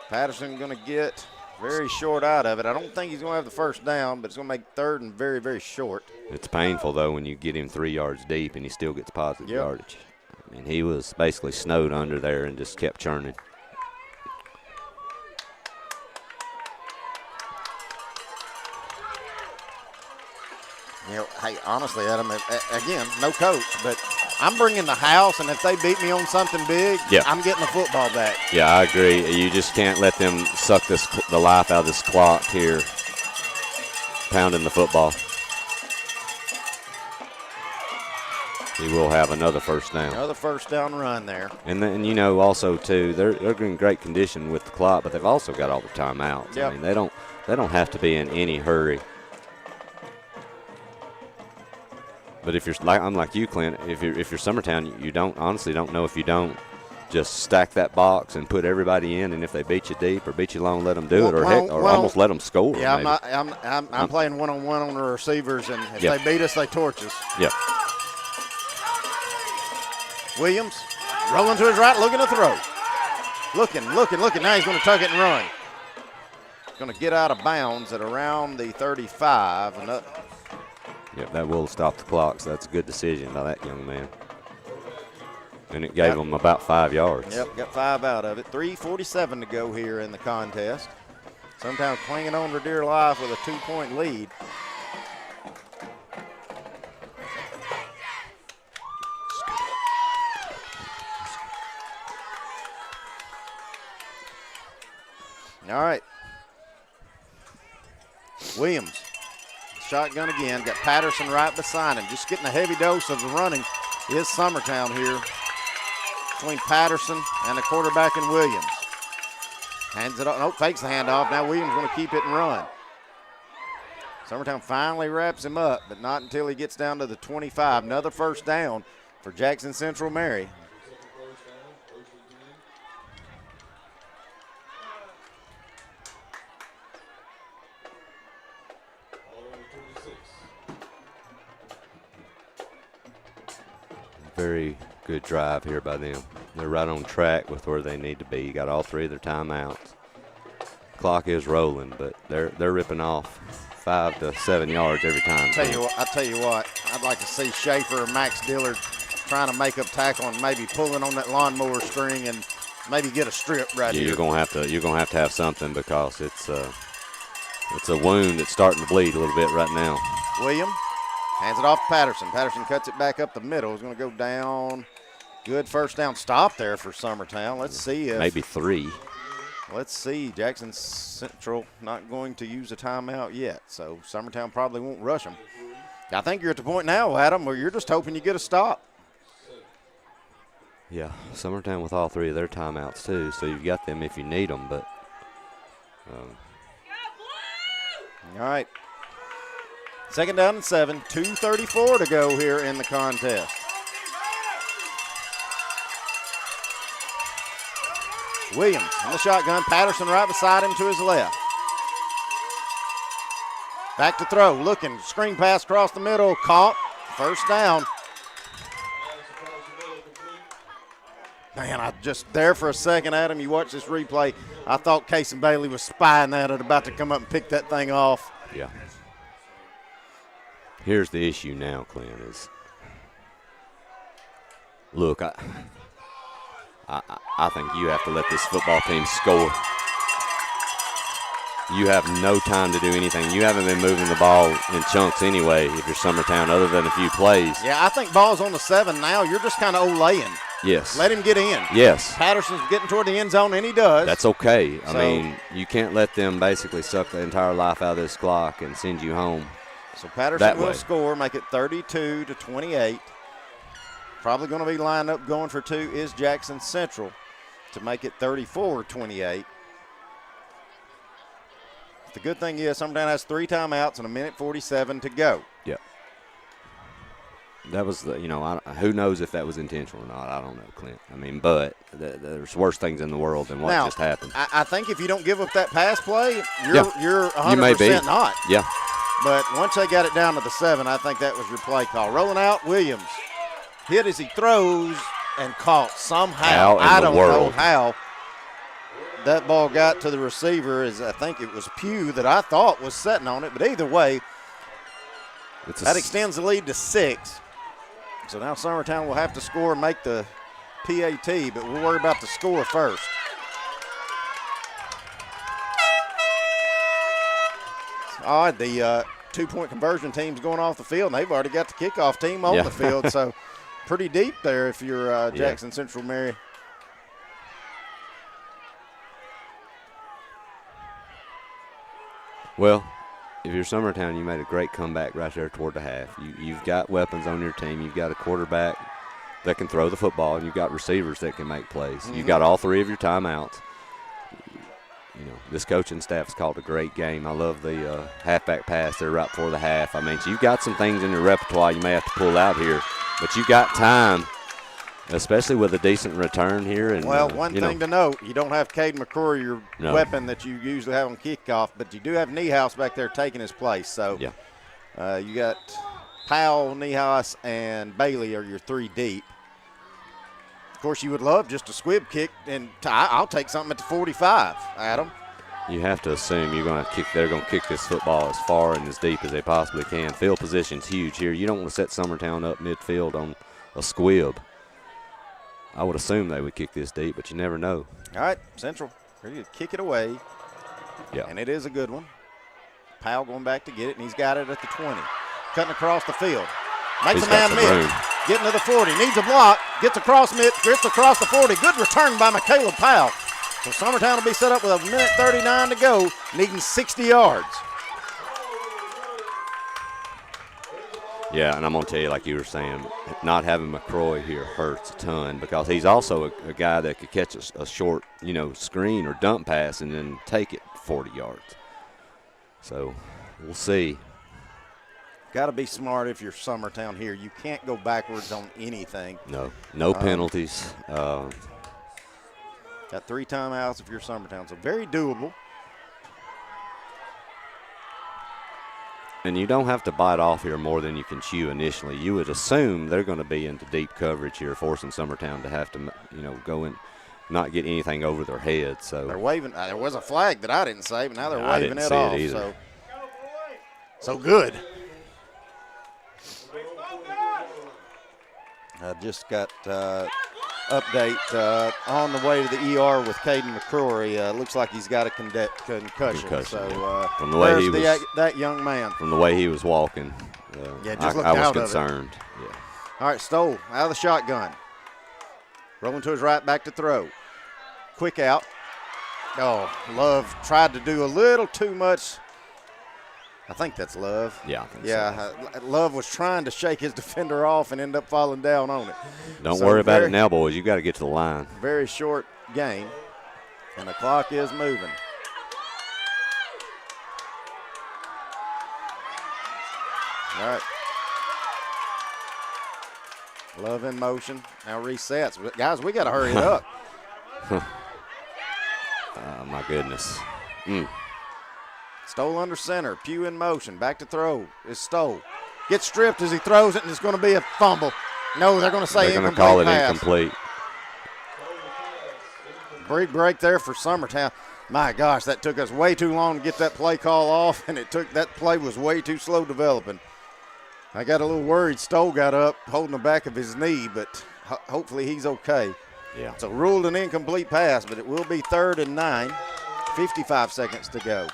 Patterson going to get very short out of it. I don't think he's going to have the first down, but it's going to make 3rd and very, very short. It's painful, though, when you get him 3 yards deep and he still gets positive yardage. I mean, he was basically snowed under there and just kept churning. You know, hey, honestly, Adam, again, no coach, but I'm bringing the house, and if they beat me on something big, I'm getting the football back. Yeah, I agree. You just can't let them suck the life out of this clock here, pounding the football. He will have another first down. Another first down run there. And then, you know, also, too, they're in great condition with the clock, but they've also got all the timeouts. Yep. I mean, they don't have to be in any hurry. But if I'm like you, Clint, if you're Summertown, you don't know if you don't just stack that box and put everybody in, and if they beat you deep or beat you long, let them do it, or almost let them score. Yeah, I'm playing one-on-one on the receivers, and if they beat us, they torch us. Yeah. Williams rolling to his right, looking to throw. Looking. Now he's going to tuck it and run. going to get out of bounds at around the 35. Yep, that will stop the clock, so that's a good decision by that young man. And it gave him about 5 yards. Yep, got 5 out of it. 3:47 to go here in the contest. Sometimes clinging on for dear life with a 2-point lead. All right. Williams, shotgun again. Got Patterson right beside him. Just getting a heavy dose of the running is Summertown here between Patterson and the quarterback and Williams. Hands it off. Nope, fakes the handoff. Now Williams going to keep it and run. Summertown finally wraps him up, but not until he gets down to the 25. Another first down for Jackson Central Mary. Very good drive here by them. They're right on track with where they need to be. You got all 3 of their timeouts. Clock is rolling, but they're ripping off 5 to 7 yards every time. I tell you what, I'd like to see Schaefer or Max Dillard trying to make up tackle and maybe pulling on that lawnmower string and maybe get a strip right here. You're gonna have to have something because it's a wound that's starting to bleed a little bit right now. William hands it off to Patterson. Patterson cuts it back up the middle. He's going to go down. Good first down stop there for Summertown. Let's see if maybe 3. Let's see. Jackson Central not going to use a timeout yet, so Summertown probably won't rush them. I think you're at the point now, Adam, where you're just hoping you get a stop. Yeah, Summertown with all 3 of their timeouts too, so you've got them if you need them. But all right. 2nd down and 7, 2:34 to go here in the contest. Williams in the shotgun, Patterson right beside him to his left. Back to throw, looking, screen pass across the middle, caught, first down. Man, I just there for a second, Adam, you watch this replay, I thought Casey Bailey was spying that and about to come up and pick that thing off. Yeah. Here's the issue now, Clint, is look, I think you have to let this football team score. You have no time to do anything. You haven't been moving the ball in chunks anyway if you're Summertown other than a few plays. Yeah, I think ball's on the 7 now. You're just kind of olaying. Yes. Let him get in. Yes. Patterson's getting toward the end zone, and he does. That's okay. I mean, you can't let them basically suck the entire life out of this clock and send you home. So Patterson will score, make it 32-28. Probably going to be lined up going for 2 is Jackson Central to make it 34-28. The good thing is Summertown has 3 timeouts and 1:47 to go. Yep. That was who knows if that was intentional or not. I don't know, Clint. I mean, but there's worse things in the world than what just happened. I think if you don't give up that pass play, you're 100% you may be. not. Yeah. But once they got it down to the 7, I think that was your play call. Rolling out, Williams. Hit as he throws and caught somehow. I don't know how that ball got to the receiver. I think it was Pugh that I thought was sitting on it. But either way, that extends the lead to 6. So now Summertown will have to score and make the PAT, but we'll worry about the score first. All right, the 2-point conversion team's going off the field, and they've already got the kickoff team on the field. So pretty deep there if you're Jackson Central Mary. Well, if you're Summertown, you made a great comeback right there toward the half. You've got weapons on your team. You've got a quarterback that can throw the football, and you've got receivers that can make plays. You've got all 3 of your timeouts. This coaching staff's called a great game. I love the halfback pass there right before the half. I mean, so you've got some things in your repertoire you may have to pull out here, but you've got time, especially with a decent return here. And one thing to note, you don't have Cade McCrory, your weapon that you usually have on kickoff, but you do have Niehaus back there taking his place. So you got Powell, Niehaus, and Bailey are your 3 deep. Of course, you would love just a squib kick, and I'll take something at the 45, Adam. You have to assume they're going to kick this football as far and as deep as they possibly can. Field position's huge here. You don't want to set Summertown up midfield on a squib. I would assume they would kick this deep, but you never know. All right, Central ready to kick it away. Yeah. And it is a good one. Powell going back to get it, and he's got it at the 20. Cutting across the field. Makes a man miss. Getting to the 40. Needs a block. Gets across mid. Gets across the 40. Good return by McCaleb Powell. So Summertown will be set up with 1:39 to go, needing 60 yards. Yeah, and I'm going to tell you, like you were saying, not having McCroy here hurts a ton because he's also a guy that could catch a short, screen or dump pass and then take it 40 yards. So we'll see. Got to be smart if you're Summertown here. You can't go backwards on anything. No penalties. Got 3 timeouts if you're Summertown, so very doable. And you don't have to bite off here more than you can chew initially. You would assume they're going to be into deep coverage here, forcing Summertown to have to, go in, not get anything over their head. So they're waving. There was a flag that I didn't say, but now they're waving it off. So good. I just got update on the way to the ER with Caden McCrory. Looks like he's got a concussion. So from the way that young man. From the way he was walking, I was concerned. Yeah. All right, Stoll out of the shotgun. Rolling to his right, back to throw. Quick out. Oh, Love tried to do a little too much. I think that's Love. Yeah, I think so. Love was trying to shake his defender off and end up falling down on it. Don't worry about it now, boys. You got to get to the line. Very short game, and the clock is moving. All right. Love in motion. Now resets. Guys, we got to hurry it up. My goodness. Stoll under center. Pugh in motion. Back to throw. It's Stoll. Gets stripped as he throws it, and it's going to be a fumble. No, they're going to say incomplete. They're going to call it pass. incomplete. Big break there for Summertown. My gosh, that took us way too long to get that play call off, and that play was way too slow developing. I got a little worried. Stoll got up holding the back of his knee, but hopefully he's okay. Yeah. So ruled an incomplete pass, but it will be 3rd and 9. 55 seconds to go.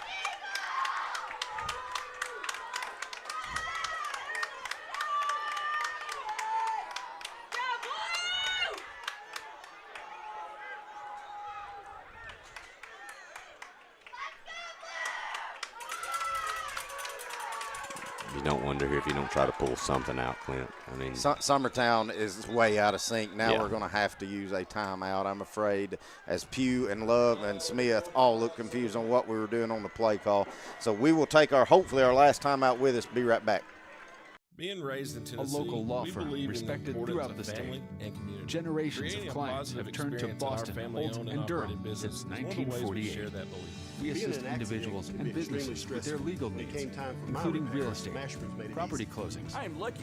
You don't wonder here if you don't try to pull something out, Clint. I mean, Summertown is way out of sync. Now we're going to have to use a timeout, I'm afraid, as Pugh and Love and Smith all look confused on what we were doing on the play call. So we will take hopefully our last timeout with us. Be right back. Being raised in Tennessee, a local law firm respected throughout the state. Generations of clients have turned to Boston, Holt, and Durham since 1948. We assist individuals and businesses with their legal needs, including real estate, property closings,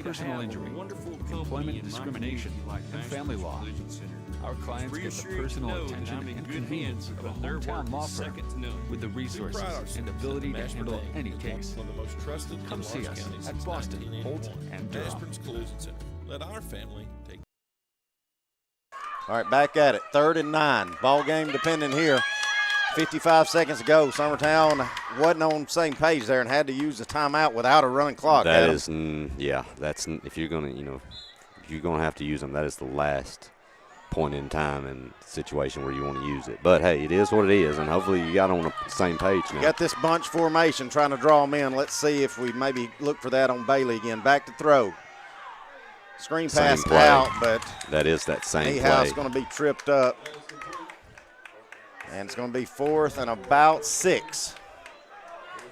personal injury, employment discrimination, and family law. Our clients get the personal attention and convenience of a hometown law firm with the resources and ability to handle any case. Come see us at Boston, Holt, and Durham. Let our family take. All right, back at it. 3rd and 9. Ball game dependent here. 55 seconds to go. Summertown wasn't on the same page there and had to use the timeout without a running clock. That is, that's if you're going to, if you're going to have to use them, that is the last point in time and situation where you want to use it. But hey, it is what it is, and hopefully you got on the same page now. Got this bunch formation trying to draw them in. Let's see if we maybe look for that on Bailey again. Back to throw. Screen pass out, but that is that same play. Niehaus going to be tripped up. And it's going to be 4th and about 6.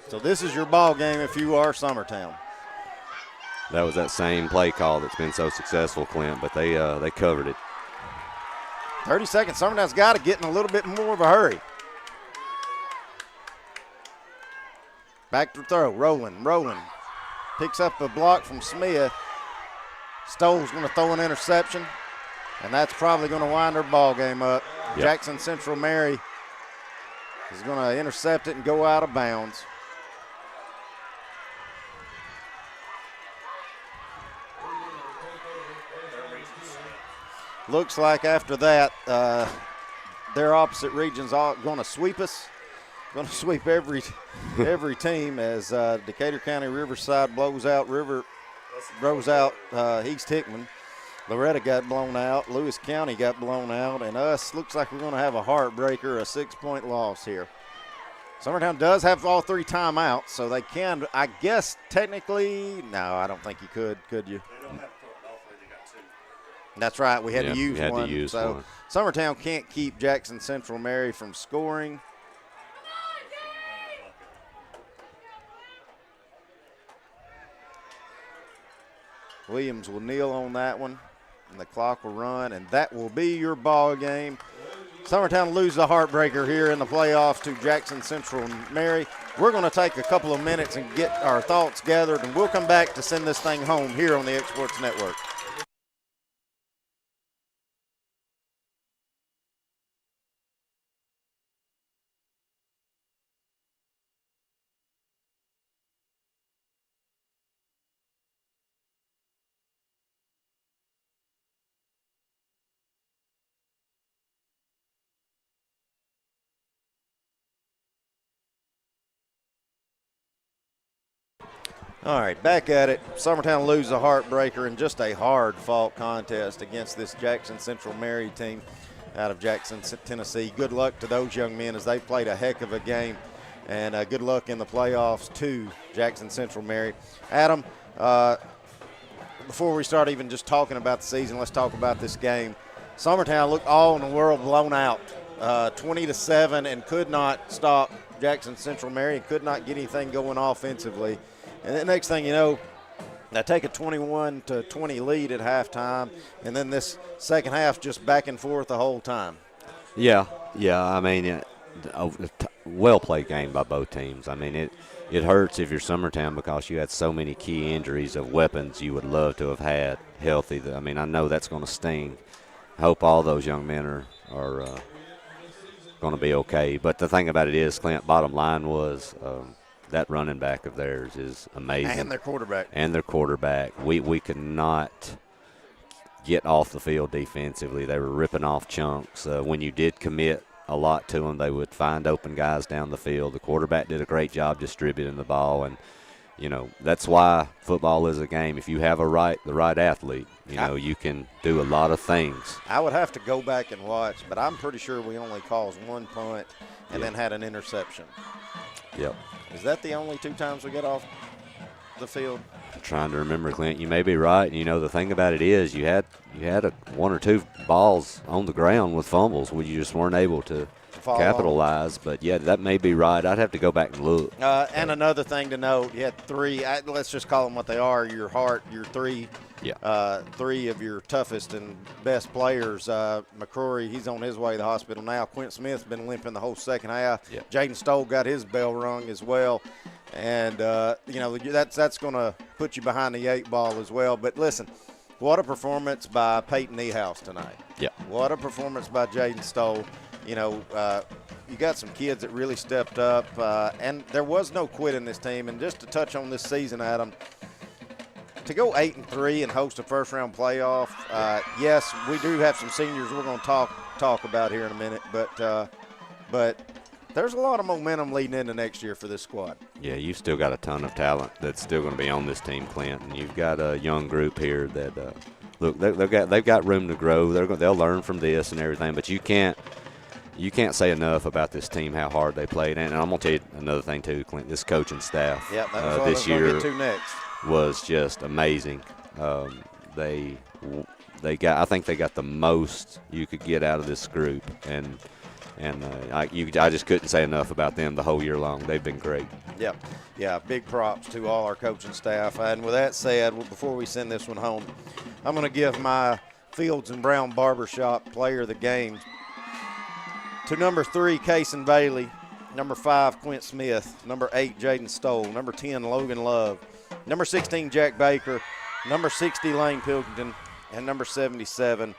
So this is your ball game if you are Summertown. That was that same play call that's been so successful, Clint, but they covered it. 30 seconds. Summertown's got to get in a little bit more of a hurry. Back to throw. Rolling. Picks up a block from Smith. Stoll's going to throw an interception, and that's probably going to wind their ball game up. Yep. Jackson Central Mary is going to intercept it and go out of bounds. Looks like after that, their opposite region's all going to sweep us. Going to sweep every team as Decatur County Riverside blows out East Hickman. Loretta got blown out. Lewis County got blown out. And us, looks like we're going to have a heartbreaker, a 6-point loss here. Summertown does have all 3 timeouts, so they can, I guess, technically, no, I don't think you could you? They don't have to put all 3, they got 2. That's right, we had to use we had one. To use so one. Summertown can't keep Jackson Central Mary from scoring. Williams will kneel on that one, and the clock will run, and that will be your ball game. Summertown loses a heartbreaker here in the playoffs to Jackson Central Mary. We're going to take a couple of minutes and get our thoughts gathered, and we'll come back to send this thing home here on the Exports Network. All right, back at it. Summertown loses a heartbreaker in just a hard-fought contest against this Jackson Central Mary team out of Jackson, Tennessee. Good luck to those young men as they played a heck of a game, and good luck in the playoffs to Jackson Central Mary. Adam, before we start even just talking about the season, let's talk about this game. Summertown looked all in the world blown out, 20-7, and could not stop Jackson Central Mary and could not get anything going offensively. And the next thing you know, they take a 21-20 lead at halftime, and then this second half just back and forth the whole time. Yeah. I mean, a well-played game by both teams. I mean, it hurts if you're Summertown because you had so many key injuries of weapons you would love to have had healthy. I mean, I know that's going to sting. I hope all those young men are going to be okay. But the thing about it is, Clint, bottom line was that running back of theirs is amazing. And their quarterback. We could not get off the field defensively. They were ripping off chunks. When you did commit a lot to them, they would find open guys down the field. The quarterback did a great job distributing the ball, and that's why football is a game. If you have the right athlete, you can do a lot of things. I would have to go back and watch, but I'm pretty sure we only caused 1 punt and then had an interception. Yep. Is that the only 2 times we got off the field? I'm trying to remember, Clint. You may be right. The thing about it is you had 1 or 2 balls on the ground with fumbles where you just weren't able to capitalize. But, yeah, that may be right. I'd have to go back and look. And another thing to note, you had 3, let's just call them what they are, your 3. Yeah. 3 of your toughest and best players. McCrory, he's on his way to the hospital now. Quint Smith's been limping the whole second half. Yep. Jaden Stoll got his bell rung as well. And, that's going to put you behind the 8 ball as well. But, listen, what a performance by Peyton Niehaus tonight. Yeah. What a performance by Jaden Stoll. You got some kids that really stepped up. And there was no quit in this team. And just to touch on this season, Adam, to go 8-3 and host a first-round playoff, yes, we do have some seniors we're going to talk about here in a minute, but there's a lot of momentum leading into next year for this squad. Yeah, you've still got a ton of talent that's still going to be on this team, Clint, and you've got a young group here that look, they've got room to grow. They'll learn from this and everything, but you can't say enough about this team, how hard they played. And I'm going to tell you another thing too, Clint. This coaching staff this year get to next. Was just amazing. I think they got the most you could get out of this group, and I just couldn't say enough about them the whole year long. They've been great. Yeah, big props to all our coaching staff. And with that said, before we send this one home, I'm going to give my Fields and Brown Barbershop player of the game to number 3, Cason Bailey, number 5, Quint Smith, number 8, Jaden Stoll, number 10, Logan Love, number 16, Jack Baker, number 60, Lane Pilkington, and number 77,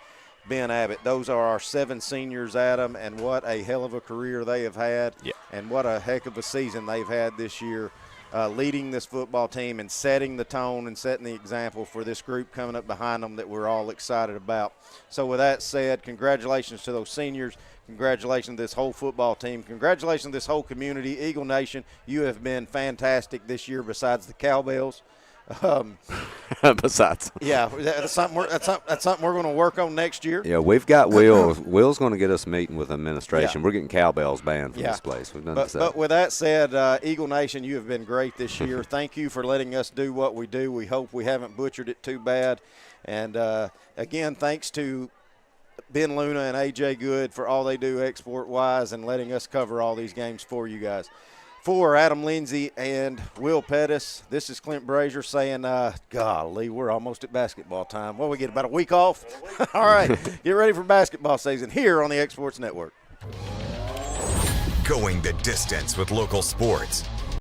Ben Abbott. Those are our 7 seniors, Adam, and what a hell of a career they have had, and what a heck of a season they've had this year, leading this football team and setting the tone and setting the example for this group coming up behind them that we're all excited about. So with that said, congratulations to those seniors. Congratulations to this whole football team. Congratulations to this whole community. Eagle Nation, you have been fantastic this year besides the cowbells. Besides. Yeah, that's something we're going to work on next year. Yeah, we've got Will. Will's going to get us meeting with administration. Yeah. We're getting cowbells banned from this place. We've done But with that said, Eagle Nation, you have been great this year. Thank you for letting us do what we do. We hope we haven't butchered it too bad. And, again, thanks to Ben Luna and A.J. Good for all they do export-wise and letting us cover all these games for you guys. For Adam Lindsay and Will Pettis, this is Clint Brazier saying, golly, we're almost at basketball time. What, we get about a week off? All right, get ready for basketball season here on the Exports Network. Going the distance with local sports.